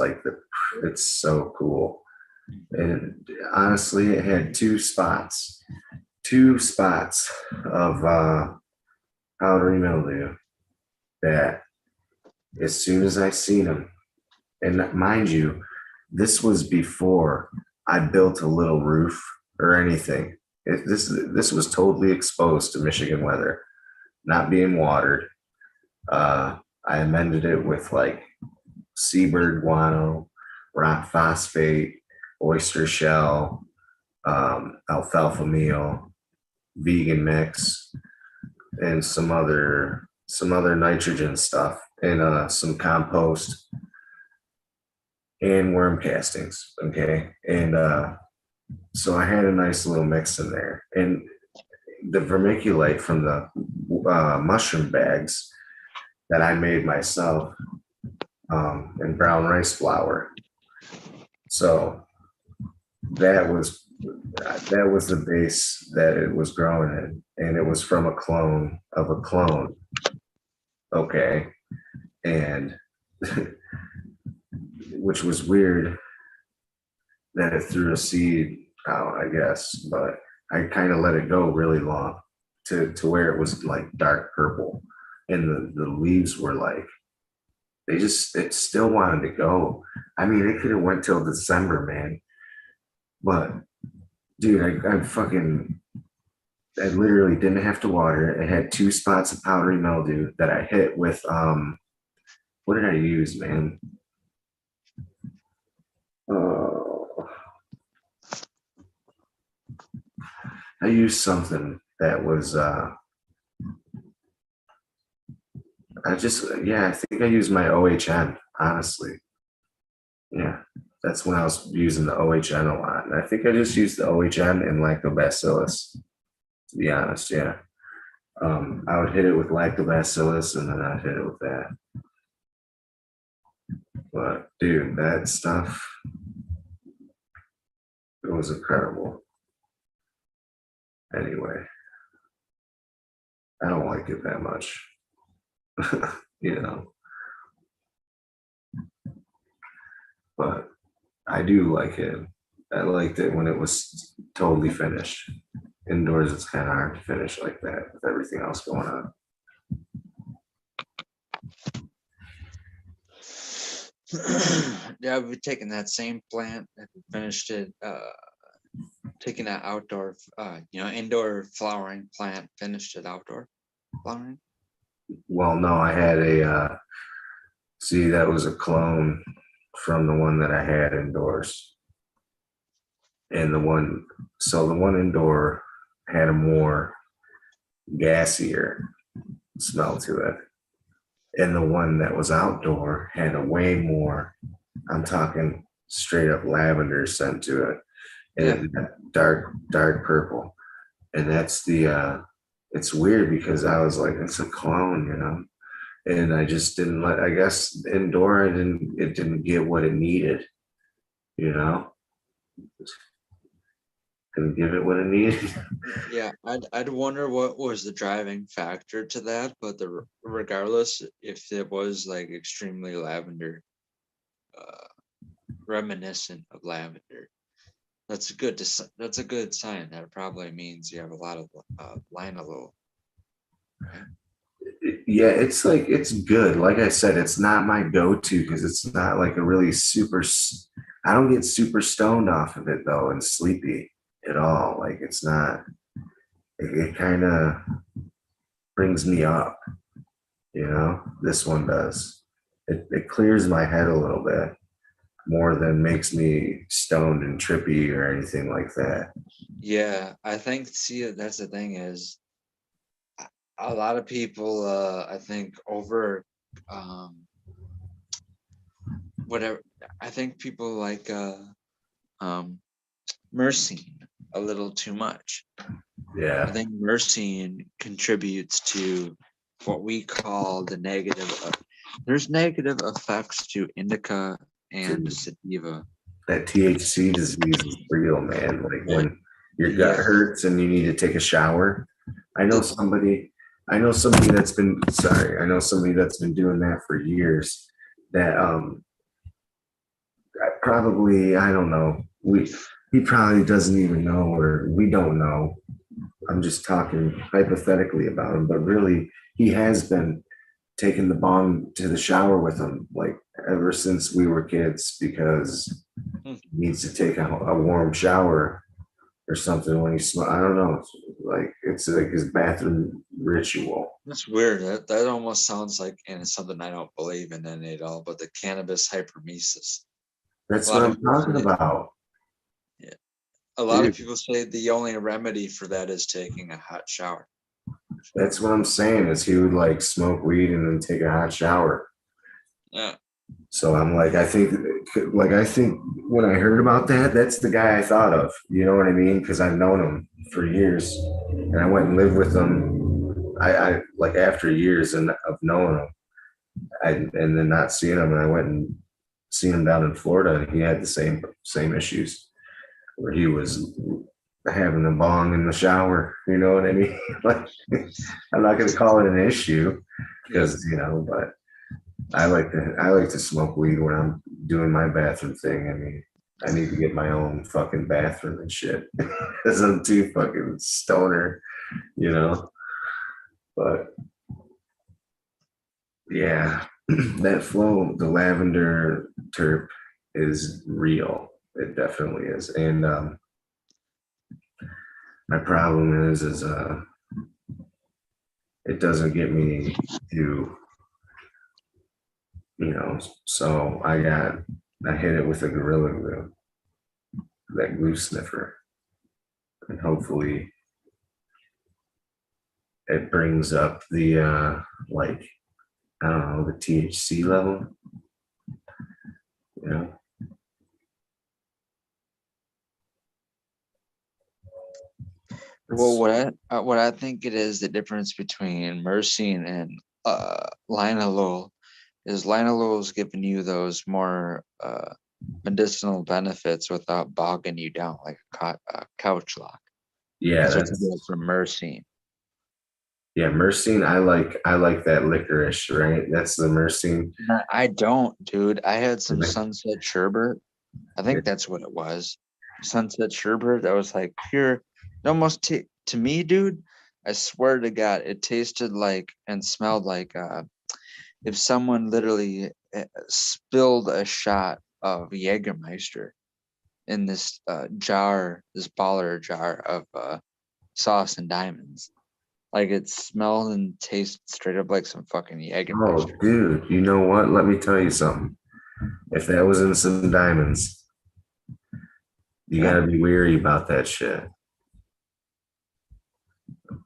C: so cool. And honestly, it had two spots of powdery mildew that as soon as I seen them, and mind you, this was before I built a little roof or anything. This was totally exposed to Michigan weather, not being watered. I amended it with like seabird guano, rock phosphate, oyster shell, alfalfa meal, vegan mix, and some other nitrogen stuff, and some compost and worm castings. Okay, and so I had a nice little mix in there, and the vermiculite from the mushroom bags that I made myself, and brown rice flour. So that was the base that it was growing in, and it was from a clone of a clone. Okay, and which was weird that it threw a seed out, I guess, but I kind of let it go really long to where it was like dark purple, and the leaves were like it still wanted to go. I mean, it could have went till December, man. But dude, I literally didn't have to water it. It had two spots of powdery mildew that I hit with what did I use, man? Oh, I used something that was I think I used my OHN, honestly. Yeah. That's when I was using the OHN a lot. And I think I just used the OHN and lactobacillus, to be honest, yeah. I would hit it with lactobacillus and then I'd hit it with that. But dude, that stuff, it was incredible. Anyway, I don't like it that much. you know, but I do like it. I liked it when it was totally finished. Indoors, it's kind of hard to finish like that with everything else going on.
B: Yeah, we've taken that same plant and finished it, taking that outdoor, indoor flowering plant, finished it outdoor flowering.
C: Well, no, I had that was a clone from the one that I had indoors. And the one indoor had a more gassier smell to it. And the one that was outdoor had a way more, I'm talking straight up lavender scent to it. And dark purple. And that's it's weird because I was like, it's a clone, and I just didn't I guess indoor, it didn't get what it needed, couldn't give it what it needed.
B: Yeah, I'd wonder what was the driving factor to that, but regardless, if it was like extremely lavender, reminiscent of lavender, that's a good sign. That probably means you have a lot of linalool.
C: Yeah, it's good. Like I said, it's not my go-to because it's not like a really super. I don't get super stoned off of it though and sleepy at all. Like it's not. It kind of brings me up. This one does. It clears my head a little bit. more than makes me stoned and trippy or anything like that.
B: Yeah, I think, see, that's the thing is a lot of people, I think whatever, I think people like myrcene a little too much. I
C: Yeah.
B: think myrcene contributes to what we call the there's negative effects to indica and
C: Dude,
B: sativa.
C: that THC disease is real, man. Like when your gut
B: Yeah.
C: hurts and you need to take a shower. I know
B: The-
C: somebody. I know somebody that's been. Sorry, I know somebody that's been doing that for years. That probably, I don't know. He probably doesn't even know, or we don't know. I'm just talking hypothetically about him, but really, he has been taking the bong to the shower with him like ever since we were kids because he needs to take a warm shower or something when he smoke. I don't know. It's like his bathroom ritual.
B: That's weird. That almost sounds like, and it's something I don't believe in any at all, but the cannabis hypermesis.
C: That's
B: A
C: what
B: lot of
C: I'm
B: people
C: talking
B: say,
C: about.
B: a lot of
C: Dude,
B: people say the only remedy for that is taking a hot shower.
C: that's what I'm saying is he would like smoke weed and then take a hot shower.
B: Yeah.
C: So I'm like, I think when I heard about that, that's the guy I thought of. You know what I mean? Because I've known him for years, and I went and lived with him. I like after years of knowing him, and then not seeing him, and I went and seen him down in Florida, and he had the same issues where he was having a bong in the shower. You know what I mean? Like, I'm not going to call it an issue because but I like to smoke weed when I'm doing my bathroom thing. I mean, I need to get my own fucking bathroom and shit because I'm too fucking stoner, you know. But yeah, that flow, the lavender terp is real. It definitely is. And my problem is it doesn't get me to, so I hit it with a Gorilla Glue, that glue sniffer. And hopefully it brings up the like, I don't know, the THC level. You know?
B: Well, what I think it is, the difference between myrcene and linalool is linalool is giving you those more medicinal benefits without bogging you down like a couch lock.
C: Yeah,
B: That's what you get from myrcene.
C: Yeah, myrcene. I like that licorice, right? That's the myrcene.
B: I don't, dude. I had some sunset sherbet. I think that's what it was. Sunset sherbet. That was like pure. It almost to me, dude. I swear to God, it tasted like and smelled like if someone literally spilled a shot of Jägermeister in this jar, this baller jar of sauce and diamonds. Like it smelled and tasted straight up like some fucking Jägermeister.
C: Oh, dude, you know what? Let me tell you something. If that was in some diamonds, you gotta be weary about that shit. I'm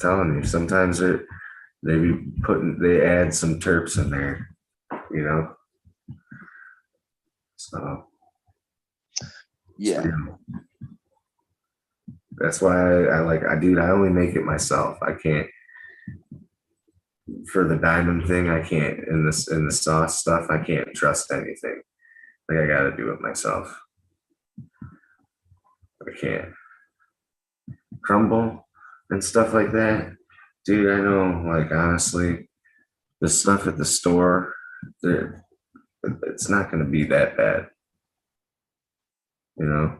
C: telling you, sometimes they add some terps in there, you know. So
B: Yeah.
C: That's why I only make it myself. I can't for the diamond thing, I can't in the sauce stuff, I can't trust anything. Like I gotta do it myself. I can't. Crumble and stuff like that. Dude, I know, like honestly, the stuff at the store, it's not gonna be that bad. You know?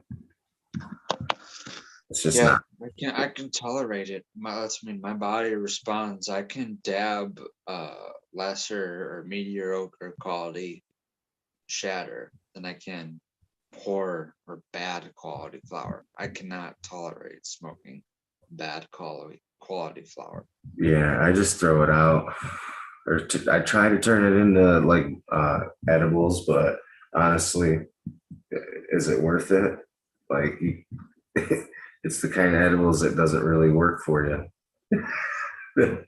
C: It's just not.
B: I can tolerate it. My body responds. I can dab lesser or mediocre quality shatter than I can poor or bad quality flour. I cannot tolerate smoking bad quality flour.
C: Yeah, I just throw it out. I try to turn it into like edibles, but honestly, is it worth it? Like, it's the kind of edibles that doesn't really work for you. You're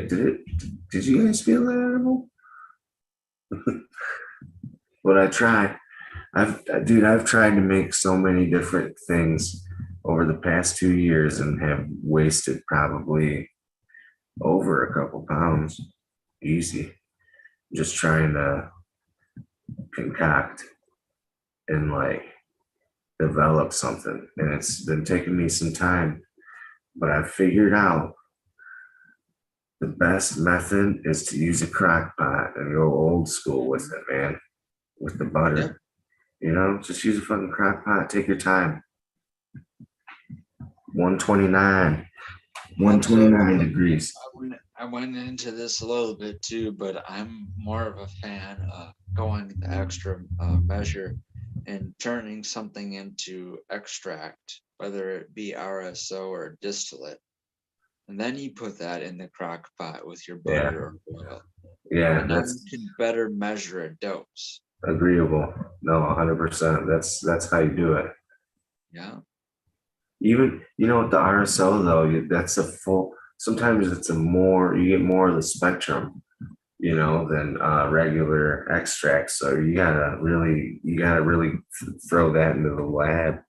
C: like, did you guys feel that edible? But I tried. I've tried to make so many different things over the past 2 years and have wasted probably over a couple pounds. Easy. Just trying to concoct and like develop something. And it's been taking me some time, but I've figured out the best method is to use a crock pot and go old school with it, man. With the butter.
B: Yeah.
C: You know, just use a fucking crock pot. Take your time. 129 degrees.
B: I went into this a little bit too, but I'm more of a fan of going the extra measure and turning something into extract, whether it be RSO or distillate. And then you put that in the crock pot with your butter or oil.
C: Yeah,
B: And now you
C: that's
B: can better measure a dose.
C: agreeable. No, 100%. That's how you do it.
B: Yeah.
C: Even, you know, with the RSO though, that's a full, sometimes it's you get more of the spectrum, you know, than regular extracts. So you gotta really throw that into the lab,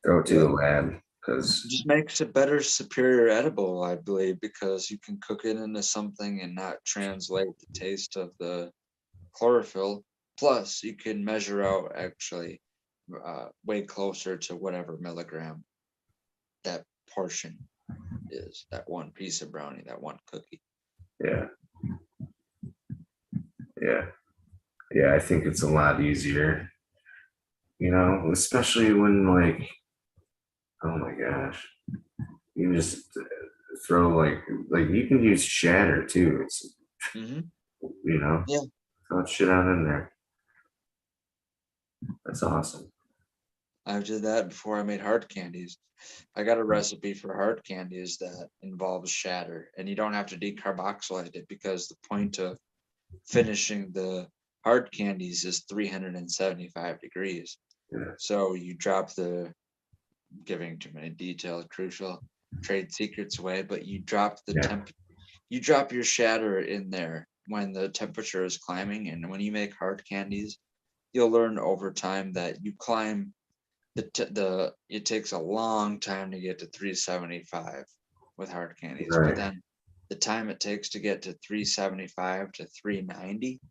C: throw it to the lab,
B: It
C: because
B: just makes a better superior edible, I believe, because you can cook it into something and not translate the taste of the chlorophyll. Plus, you can measure out actually way closer to whatever milligram that portion is, that one piece of brownie, that one cookie.
C: yeah, I think it's a lot easier, you know, especially when like, oh my gosh, you can just throw like you can use shatter too. It's,
B: Mm-hmm.
C: you know,
B: Yeah.
C: throw shit out in there. That's awesome.
B: I did that before I made hard candies. I got a recipe for hard candies that involves shatter, and you don't have to decarboxylate it because the point of finishing the hard candies is 375 degrees.
C: Yeah.
B: So you drop giving too many details, crucial trade secrets away, but you drop you drop your shatter in there when the temperature is climbing. And when you make hard candies, you'll learn over time that you climb it takes a long time to get to 375 with hard candies,
C: Right.
B: but then the time it takes to get to 375 to 390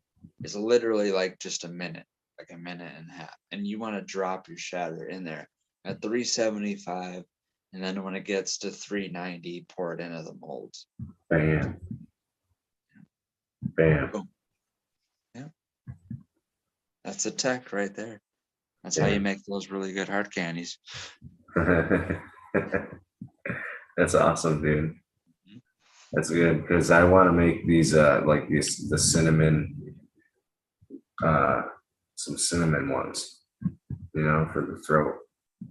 B: is literally like just a minute, like a minute and a half. And you want to drop your shatter in there at 375, and then when it gets to 390, pour it into the molds.
C: Bam. Bam.
B: Boom. Yeah. That's a tech right there. That's
C: Yeah.
B: how you make those really good hard candies.
C: That's awesome, dude. That's good because I want to make these the cinnamon, some cinnamon ones, you know, for the throat.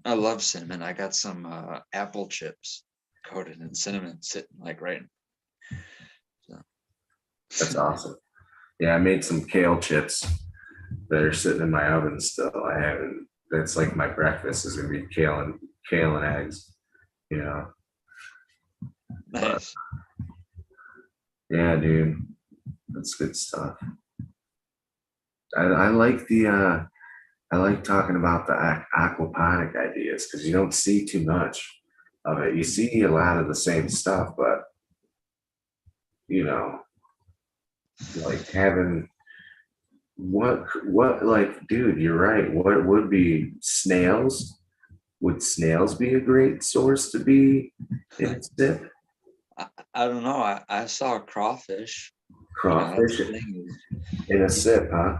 B: I love cinnamon. I got some apple chips coated in cinnamon sitting like right. So.
C: That's awesome. Yeah, I made some kale chips that are sitting in my oven still. I haven't. That's like my breakfast is gonna be kale and eggs. You know.
B: Nice.
C: Yeah, dude, that's good stuff. I like I like talking about the aquaponic ideas because you don't see too much of it. You see a lot of the same stuff, but you know, like having what like, dude, you're right. What would be snails? Would snails be a great source to be in a sip?
B: I don't know. I saw crawfish.
C: Crawfish
B: You know, that's the thing is,
C: in a sip, huh?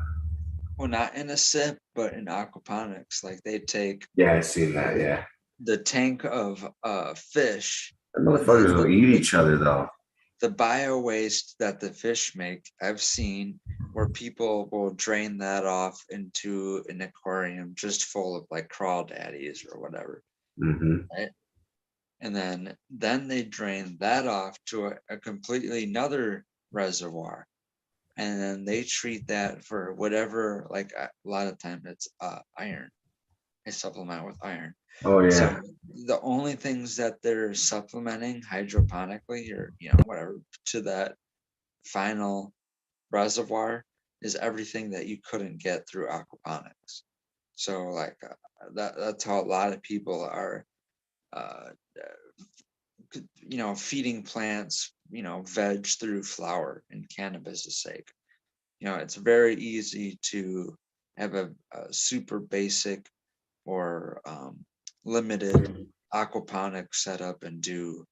B: well, not in a sip, but in aquaponics. Like they take
C: Yeah, I've seen that. Yeah,
B: the tank of fish.
C: the motherfuckers will eat each other though.
B: The bio waste that the fish make, I've seen where people will drain that off into an aquarium just full of like crawdaddies or whatever.
C: Mm-hmm.
B: Right? And then they drain that off to a completely another reservoir. and then they treat that for whatever. Like a lot of time, it's iron. They supplement with iron.
C: Oh yeah.
B: So the only things that they're supplementing hydroponically, or whatever, to that final reservoir is everything that you couldn't get through aquaponics. So like that's how a lot of people are feeding plants, veg through flower in cannabis's sake. It's very easy to have a super basic or limited aquaponic setup and do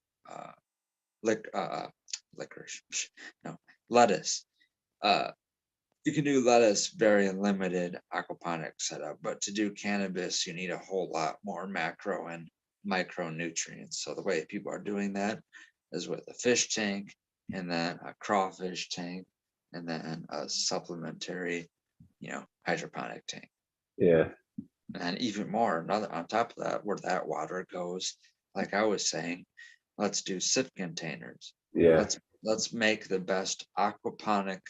B: licorice, no, lettuce. You can do lettuce very limited aquaponic setup, but to do cannabis, you need a whole lot more macro and micronutrients. So the way people are doing that is with a fish tank, and then a crawfish tank, and then a supplementary, hydroponic tank.
C: Yeah.
B: And even more, another on top of that, where that water goes, like I was saying, let's do sip containers.
C: Yeah.
B: Let's make the best aquaponic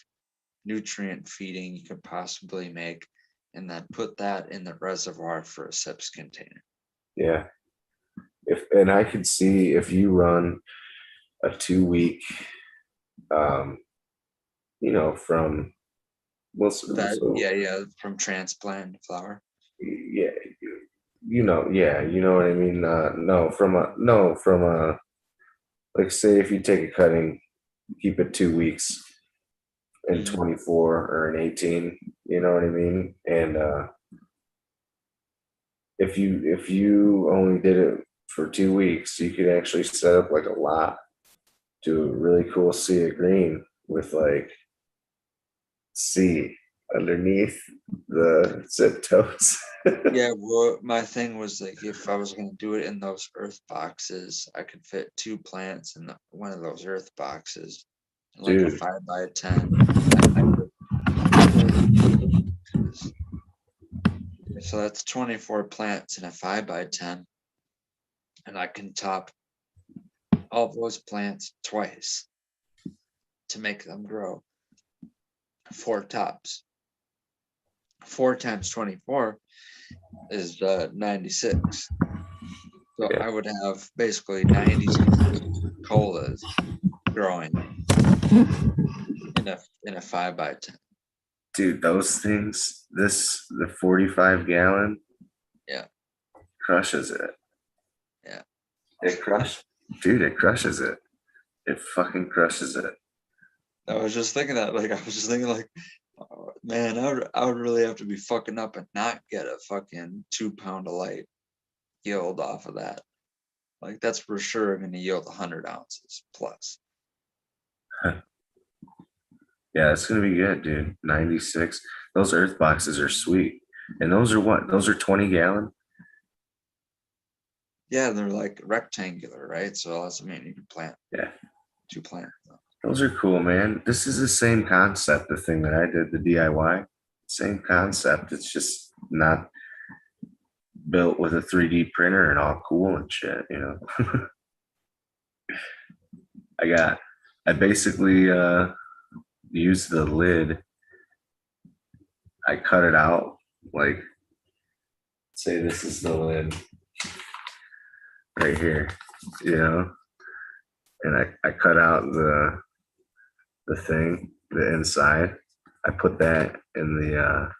B: nutrient feeding you could possibly make, and then put that in the reservoir for a sips container.
C: Yeah. And I could see if you run a 2-week, from
B: From transplant flower.
C: Yeah, you know what I mean. From a like, say if you take a cutting, keep it 2 weeks in 24 or in 18. You know what I mean. And if you only did it for 2 weeks, you could actually set up like a lot to a really cool sea of green with like sea underneath the zip totes.
B: Yeah, well, my thing was like, if I was going to do it in those earth boxes, I could fit 2 plants in one of those earth boxes, like a 5x10. So that's 24 plants in a 5x10, and I can top all those plants twice to make them grow 4 tops. 4 times 24 is 96. So I would have basically 96 colas growing in a 5x10.
C: Dude, those things, the 45 gallon, crushes it.
B: Yeah,
C: it crushes it. It fucking crushes it.
B: I was just thinking that, oh, man, I would really have to be fucking up and not get a fucking 2 pound of light yield off of that. Like, that's for sure going to yield 100 ounces plus.
C: Yeah, it's gonna be good, dude. 96. Those earth boxes are sweet. And those are what? Those are 20 gallon?
B: Yeah, they're like rectangular, right? So that's, you can plant 2 plants.
C: Those are cool, man. This is the same concept, the thing that I did, the DIY. Same concept. It's just not built with a 3D printer and all cool and shit, I basically use the lid. I cut it out, like, say this is the lid right here, and I cut out the thing, the inside. I put that in the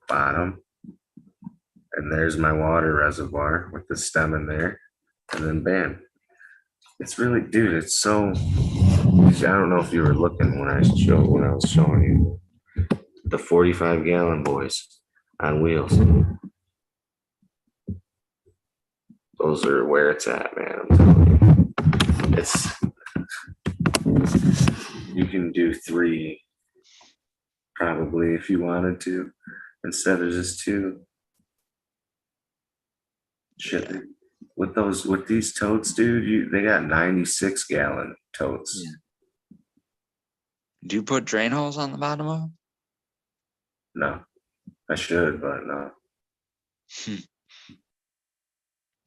C: bottom, and there's my water reservoir with the stem in there, and then bam. It's really, dude, it's so, I don't know if you were looking when I was showing you the 45 gallon boys on wheels. Those are where it's at, man. I'm telling you. You can do 3 probably if you wanted to, instead of just 2. Shit. Yeah. With these totes, dude, they got 96 gallon totes.
B: Yeah. Do you put drain holes on the bottom of them?
C: No, I should, but no.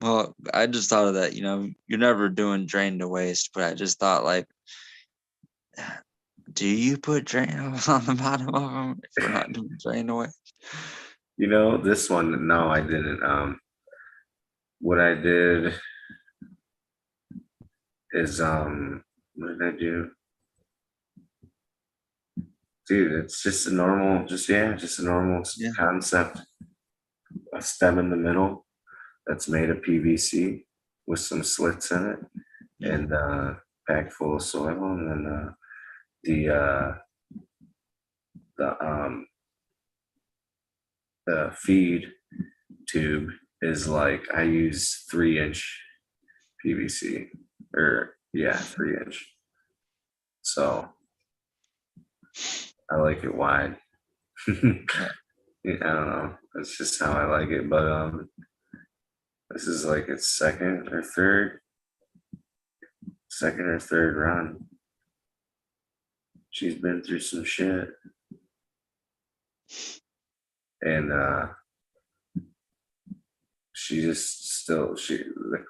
B: Well, I just thought of that, you're never doing drain to waste, but I just thought, like, Do you put drainables on the bottom of them if you're not doing drain away?
C: You know, this one, no, I didn't. What I did is, what did I do? Dude, it's just a normal, just a normal
B: Yeah.
C: concept. A stem in the middle that's made of PVC with some slits in it,
B: Yeah.
C: and packed full of soil, and then the the feed tube is like, I use 3-inch PVC, or 3-inch. So I like it wide. I don't know. That's just how I like it. But this is like its second or third run. She's been through some shit. And the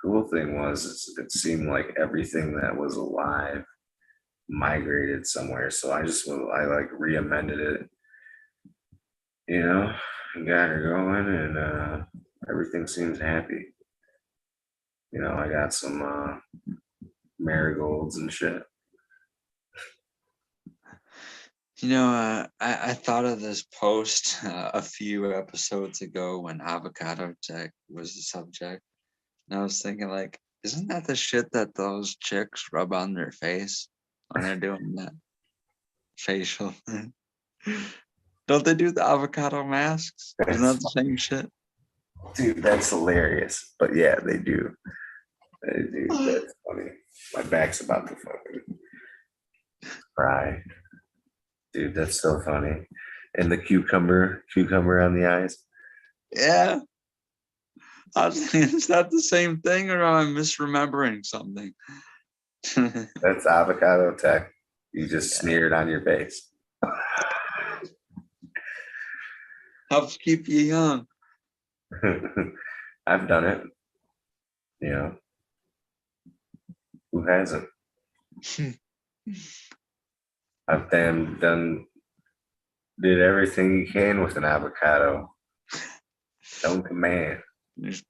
C: cool thing was, it seemed like everything that was alive migrated somewhere. So I like re-amended it, and got her going, and everything seems happy. I got some marigolds and shit.
B: I thought of this post a few episodes ago when avocado tech was the subject. And I was thinking, like, isn't that the shit that those chicks rub on their face when they're doing that facial thing? Don't they do the avocado masks? Isn't that the same shit?
C: Dude, that's hilarious. But yeah, they do. That's funny. My back's about to fucking cry. Dude, that's so funny. And the cucumber on the eyes.
B: Yeah. I was thinking, is that the same thing, or am I misremembering something?
C: That's avocado tech. You just smear it on your face.
B: Helps keep you young.
C: I've done it. Who hasn't? I've did everything you can with an avocado. Don't command.
B: You just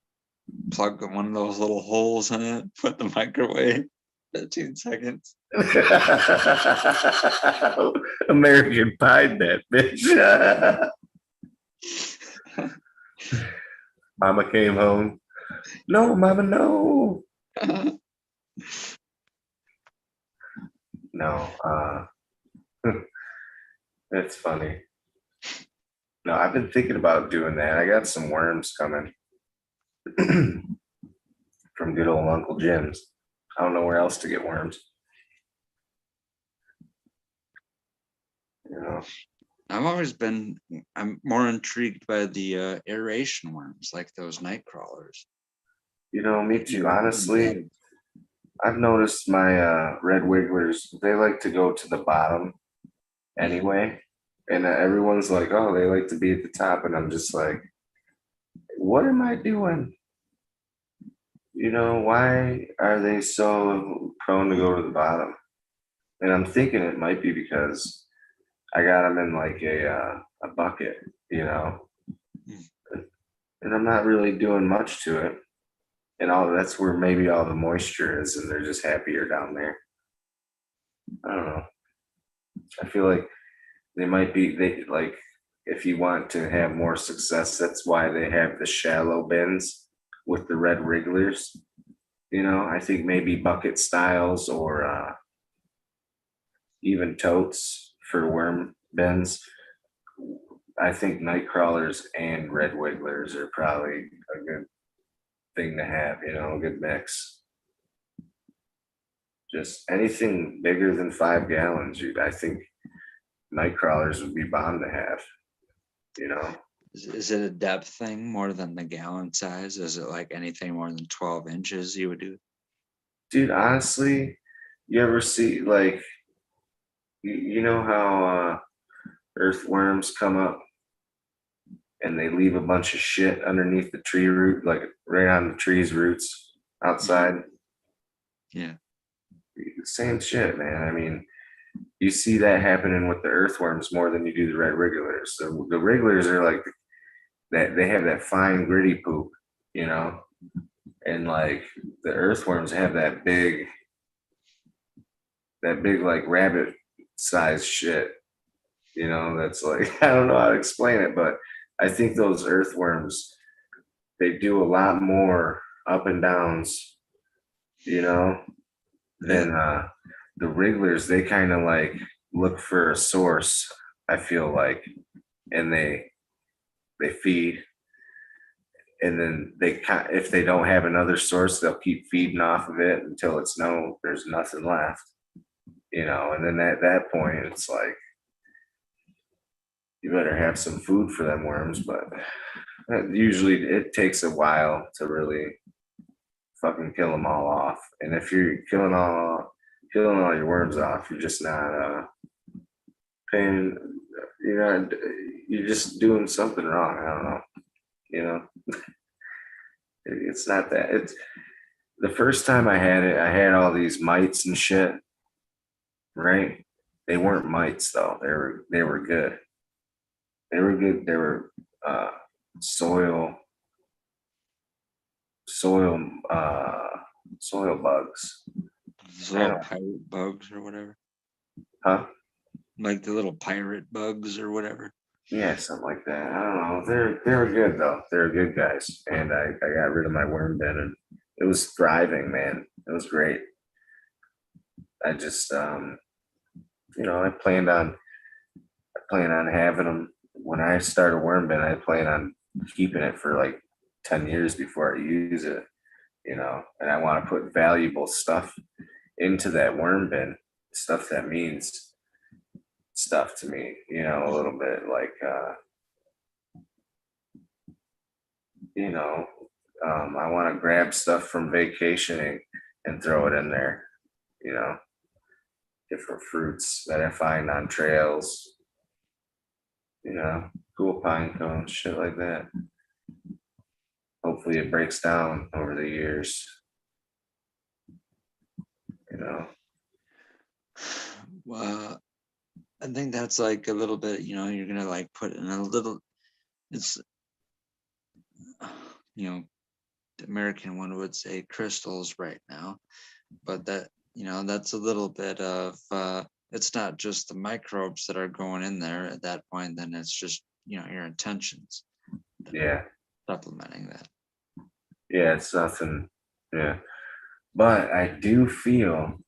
B: plug one of those little holes in it, put the microwave, 15 seconds.
C: American Pie that bitch. Mama came home. No, Mama, no. No, that's funny. No, I've been thinking about doing that. I got some worms coming from good old Uncle Jim's. I don't know where else to get worms.
B: I'm more intrigued by the aeration worms, like those night crawlers.
C: Me too. Honestly, I've noticed my red wigglers, they like to go to the bottom anyway. And everyone's like, oh, they like to be at the top. And I'm just like, what am I doing? Why are they so prone to go to the bottom? And I'm thinking it might be because I got them in like a bucket, and I'm not really doing much to it. And that's where maybe all the moisture is, and they're just happier down there. I don't know. I feel like if you want to have more success, that's why they have the shallow bins with the red wrigglers. I think maybe bucket styles or even totes for worm bins. I think night crawlers and red wigglers are probably a good thing to have, a good mix. Just anything bigger than 5 gallons, I think night crawlers would be bound to have,
B: Is it a depth thing more than the gallon size? Is it like anything more than 12 inches you would do?
C: Dude, honestly, you ever see, like, you know how earthworms come up and they leave a bunch of shit underneath the tree root, like right on the tree's roots outside?
B: Yeah.
C: Same shit, man. I mean, you see that happening with the earthworms more than you do the red regulars. The regulars are like that, they have that fine gritty poop, you know, and like the earthworms have that big like rabbit size shit, you know, that's like I don't know how to explain it, but I think those earthworms, they do a lot more up and downs, you know, than the wrigglers. They kind of like look for a source, I feel like, and they feed, and then if they don't have another source, they'll keep feeding off of it until there's nothing left, you know, and then at that point it's like you better have some food for them worms, but usually it takes a while to really fucking kill them all off. And if you're killing all your worms off, you're just not paying. You're just doing something wrong. I don't know. You know, it's not that. It's the first time I had it. I had all these mites and shit. Right? They weren't mites though. They were good. They were good. They were soil bugs.
B: Those little pirate bugs or whatever.
C: Huh?
B: Like the little pirate bugs or whatever.
C: Yeah, something like that. I don't know. They were good though. They were good guys. And I got rid of my worm bin and it was thriving, man. It was great. I just I planned on having them when I start a worm bin. I plan on keeping it for like 10 years before I use it, you know, and I want to put valuable stuff into that worm bin, stuff that means stuff to me, you know, a little bit like, I want to grab stuff from vacationing and throw it in there, you know, different fruits that I find on trails, you know, cool pine cones, shit like that. Hopefully it breaks down over the years, you know.
B: Well, I think that's like a little bit, you know, you're gonna like put in a little. It's, you know, the American one would say crystals right now, but that, you know, that's a little bit of. It's not just the microbes that are going in there at that point. Then it's just, you know, your intentions.
C: Yeah.
B: Supplementing that.
C: Yeah, it's nothing. Yeah. But I do feel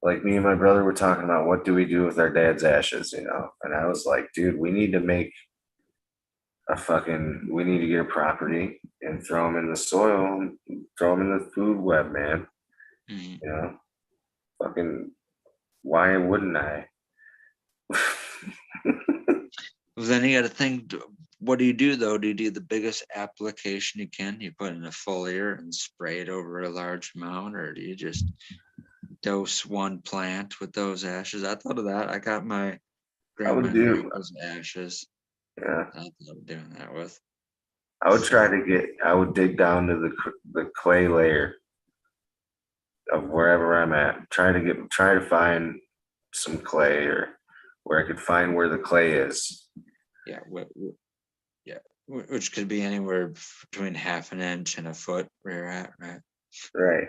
C: like me and my brother were talking about what do we do with our dad's ashes, you know? And I was like, dude, we need to get a property and throw them in the soil, and throw them in the food web, man.
B: Mm-hmm.
C: You know, fucking, why wouldn't I?
B: Well, then you got to think, what do you do though? Do you do the biggest application you can? You put in a foliar and spray it over a large amount, or do you just dose one plant with those ashes? I thought of that. I got my grandma and grandpa's ashes.
C: Yeah.
B: I thought of doing that with.
C: I would dig down to the clay layer of wherever I'm at. Try to find some clay, or where I could find where the clay is.
B: Yeah, which could be anywhere between half an inch and a foot where you're at, right?
C: Right.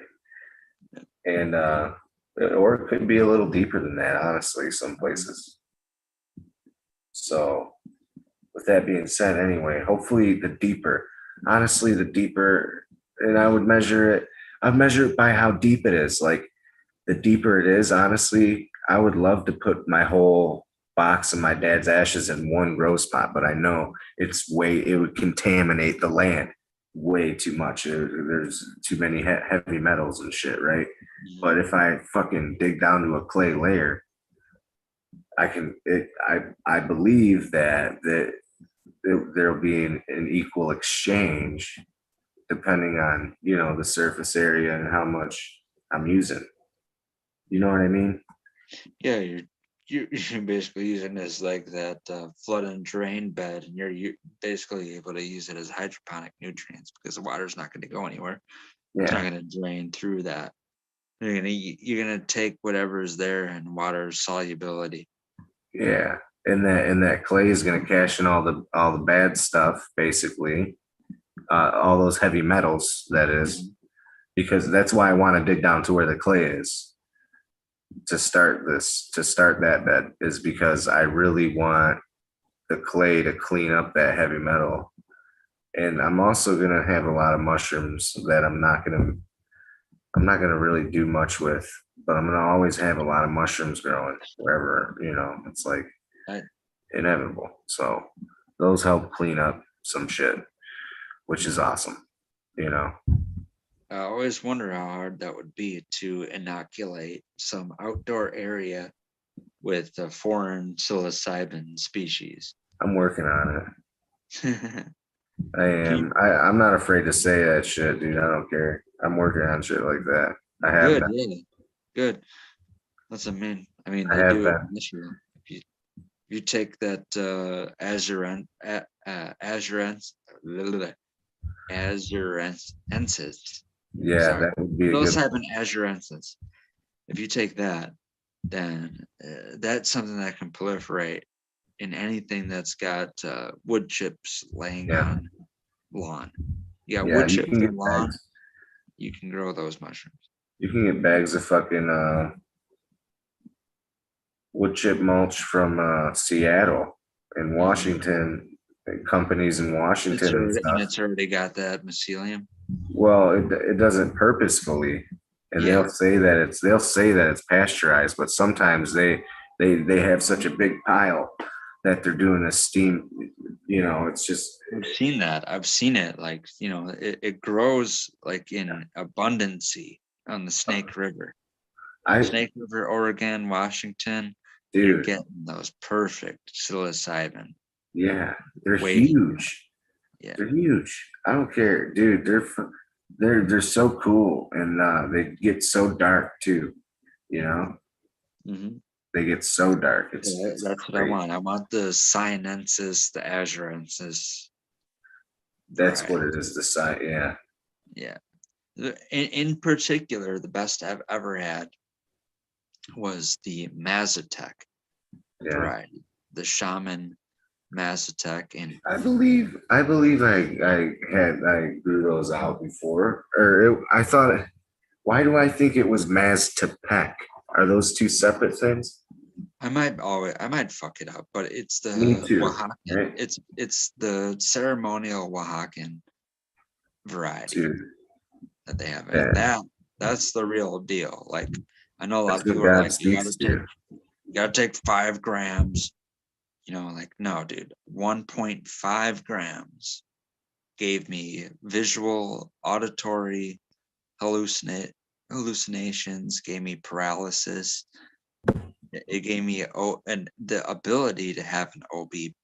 C: And or it could be a little deeper than that, honestly, some places. So with that being said, anyway, hopefully the deeper, and I'd measure it by how deep it is. Like the deeper it is, honestly, I would love to put my whole box of my dad's ashes in one grow spot, but I know it would contaminate the land way too much. There's too many heavy metals and shit, right? Mm-hmm. But if I fucking dig down to a clay layer, I believe that there'll be an equal exchange depending on, you know, the surface area and how much I'm using. You know what I mean?
B: Yeah, you're basically using it as like that flood and drain bed, and you're basically able to use it as hydroponic nutrients because the water's not going to go anywhere. Yeah. It's not going to drain through that. You're gonna take whatever's there and water solubility.
C: Yeah, and that clay is going to cash in all the bad stuff, basically, all those heavy metals. That is, because that's why I want to dig down to where the clay is to start that bed, is because I really want the clay to clean up that heavy metal. And I'm also going to have a lot of mushrooms that I'm not going to really do much with, but I'm going to always have a lot of mushrooms growing wherever, it's like
B: Right.
C: inevitable. So those help clean up some shit, which is awesome.
B: I always wonder how hard that would be to inoculate some outdoor area with a foreign psilocybin species.
C: I'm working on it. I am. I'm not afraid to say that shit, dude. I don't care. I'm working on shit like that. I have
B: Good,
C: been.
B: yeah, good. That's I mean,
C: I
B: they
C: have
B: do it
C: been.
B: in Michigan. If you take that azurensis,
C: Yeah,
B: sorry,
C: that would be a good.
B: psilocybin azurensis. If you take that, then that's something that can proliferate in anything that's got wood chips laying
C: Yeah.
B: on lawn. You got
C: Yeah,
B: wood
C: you
B: chips
C: can get
B: on lawn,
C: bags.
B: you can grow those mushrooms.
C: You can get bags of fucking wood chip mulch from Seattle and Washington, companies in Washington and stuff.
B: It's already got that mycelium.
C: Well, it doesn't purposefully, and
B: Yeah.
C: they'll say that it's pasteurized, but sometimes they have such a big pile that they're doing a steam. It's just
B: I've seen that. I've seen it. Like, it grows like in abundancy on the Snake River. Snake River, Oregon, Washington. You're
C: dude,
B: getting those perfect psilocybin.
C: yeah, they're
B: Wavy.
C: huge.
B: Yeah.
C: They're huge. I don't care, dude. They're so cool, and they get so dark too.
B: Mm-hmm.
C: They get so dark. It's
B: That's what I want. I want the sinensis, the azurensis.
C: That's what it is. The side, yeah.
B: Yeah. In particular, the best I've ever had was the Mazatec variety, the Shaman Mazatec. And
C: I believe I grew those out before, I thought. Why do I think it was Mazatec? Are those two separate things?
B: I might fuck it up, but it's the
C: Me too,
B: Oaxacan.
C: right?
B: It's the ceremonial Oaxacan variety that they have. And that's the real deal. Like, I know a lot of people are like, you gotta take 5 grams. Like, no, dude, 1.5 grams gave me visual, auditory hallucinations, gave me paralysis. It gave me the ability to have an OBE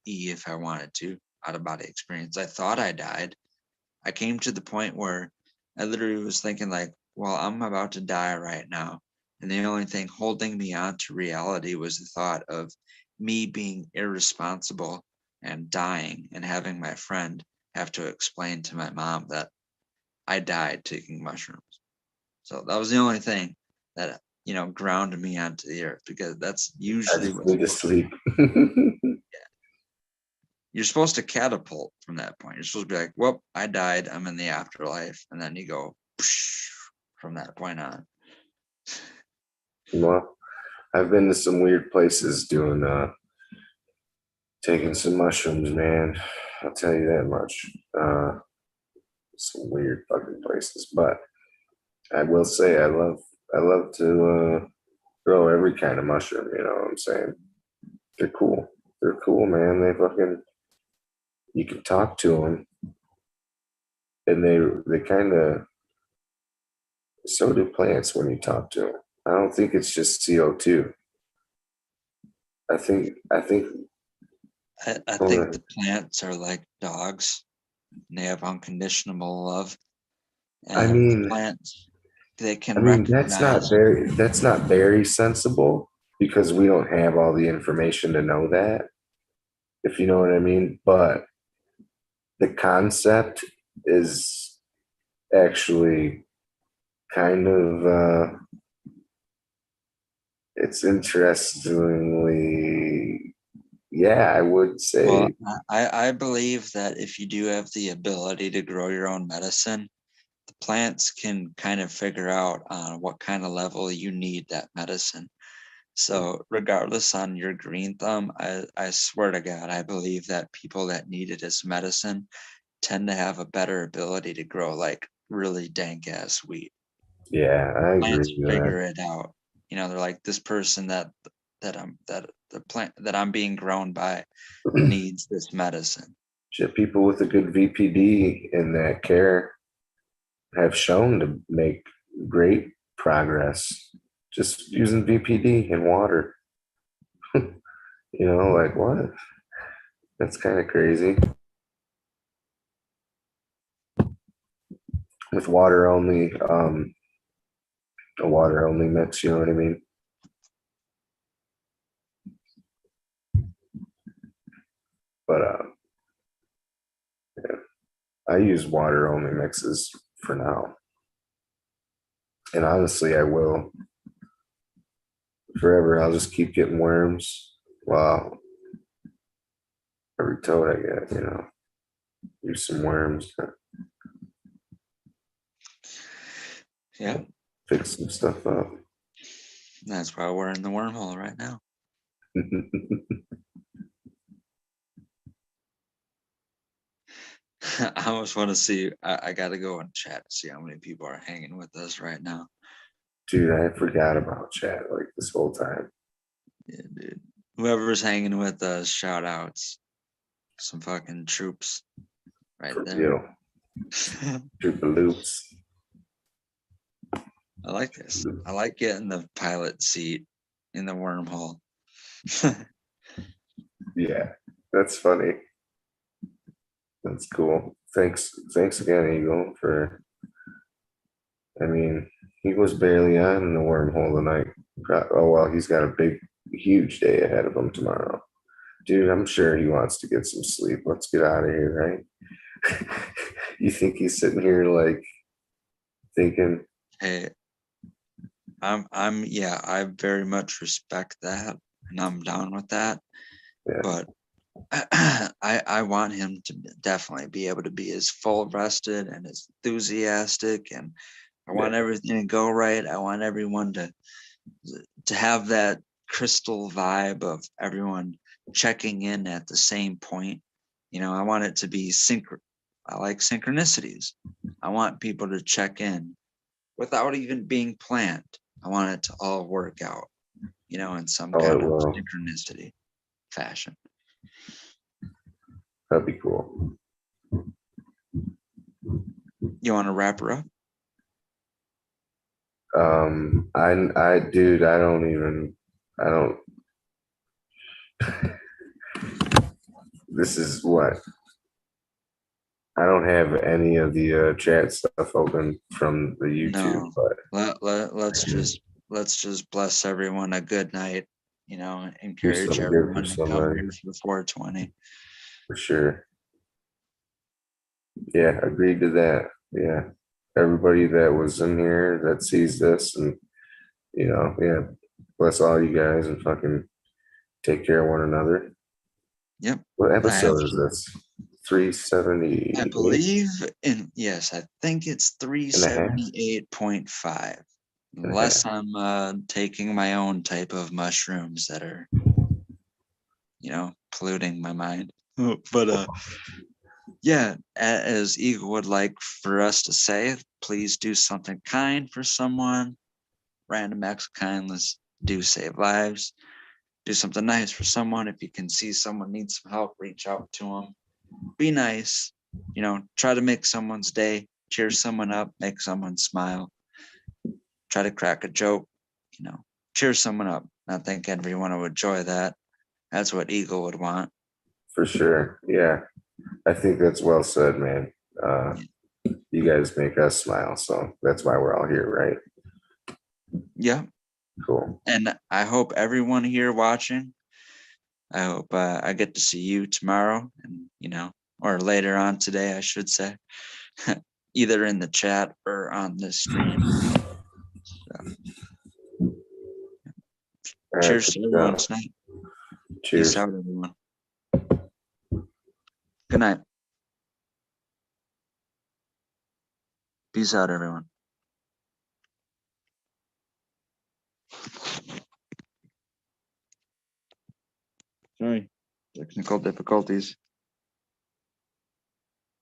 B: if I wanted to, out of body experience. I thought I died. I came to the point where I literally was thinking like, well, I'm about to die right now. And the only thing holding me on to reality was the thought of me being irresponsible and dying and having my friend have to explain to my mom that I died taking mushrooms. So that was the only thing that grounded me onto the earth, because that's usually
C: what's to sleep.
B: You're supposed to catapult from that point. You're supposed to be like, well, I died, I'm in the afterlife, and then you go from that point on.
C: Well, I've been to some weird places doing taking some mushrooms, man. I'll tell you that much. Some weird fucking places, but I will say I love to grow every kind of mushroom. You know what I'm saying? They're cool. They're cool, man. You can talk to them, and they kind of. So do plants when you talk to them. I don't think it's just CO2. I think
B: I think the plants are like dogs, and they have unconditional love. And plants, they can recognize.
C: That's not very sensible, because we don't have all the information to know that, if you know what I mean. But the concept is actually kind of it's interestingly, yeah, I would say.
B: Well, I believe that if you do have the ability to grow your own medicine, the plants can kind of figure out on what kind of level you need that medicine. So regardless on your green thumb, I swear to God, I believe that people that need it as medicine tend to have a better ability to grow like really dank ass wheat.
C: Yeah, I
B: Plants
C: agree with
B: figure
C: that.
B: it out. You know, they're like this person that the plant that I'm being grown by needs this medicine.
C: Shit, people with a good VPD in that care have shown to make great progress just using VPD and water. You know, like what? That's kind of crazy. With water only, a water only mix, you know what I mean? But yeah, I use water only mixes for now. And honestly, I will forever. I'll just keep getting worms. Wow. Every toad I get, you know, use some worms,
B: Yeah,
C: fix some stuff up.
B: that's why we're in the wormhole right now. I almost want to see. I got to go and chat to see how many people are hanging with us right now.
C: Dude, I forgot about chat like this whole time.
B: Yeah, dude. Whoever's hanging with us, shout outs. Some fucking troops right
C: For
B: there.
C: real. Triple loops.
B: I like this. I like getting the pilot seat in the wormhole.
C: Yeah, that's funny. That's cool. Thanks again, Eagle, for. I mean, he was barely on in the wormhole tonight. Oh well, he's got a huge day ahead of him tomorrow. Dude, I'm sure he wants to get some sleep. Let's get out of here, right? You think he's sitting here like thinking,
B: Hey, yeah, I very much respect that and I'm down with that.
C: yeah,
B: But I want him to definitely be able to be as full rested and as enthusiastic, and I want everything to go right. I want everyone to have that crystal vibe of everyone checking in at the same point. You know, I want it to be I like synchronicities. I want people to check in without even being planned. I want it to all work out, you know, in some
C: oh,
B: kind
C: it
B: of
C: will.
B: synchronicity fashion.
C: That'd be cool.
B: You want to wrap her up?
C: Dude, I don't. This is what I don't have any of the chat stuff open from the YouTube,
B: No.
C: but
B: Let's just bless everyone a good night. You know,
C: do
B: encourage
C: something good for
B: everyone to come
C: somebody
B: here for 420.
C: for sure. Yeah, agreed to that. Yeah, everybody that was in here that sees this, and yeah, bless all you guys and fucking take care of one another.
B: Yep.
C: What episode is this? 370.
B: I believe I think it's
C: And a half.
B: 378.5. Unless I'm taking my own type of mushrooms that are, polluting my mind. But yeah, as Eagle would like for us to say, please do something kind for someone. Random acts of kindness do save lives. Do something nice for someone. If you can see someone needs some help, reach out to them. Be nice. Try to make someone's day. Cheer someone up. Make someone smile. Try to crack a joke. Cheer someone up. I think everyone would enjoy that. That's what Eagle would want.
C: For sure. Yeah. I think that's well said, man. You guys make us smile, so that's why we're all here, right?
B: Yeah.
C: Cool.
B: And I hope everyone here watching, I hope I get to see you tomorrow and, or later on today, I should say, either in the chat or on this stream.
C: All right,
B: Cheers to everyone
C: good
B: tonight.
C: Cheers.
B: Peace out, everyone. Good night. Peace out, everyone. Sorry, technical difficulties.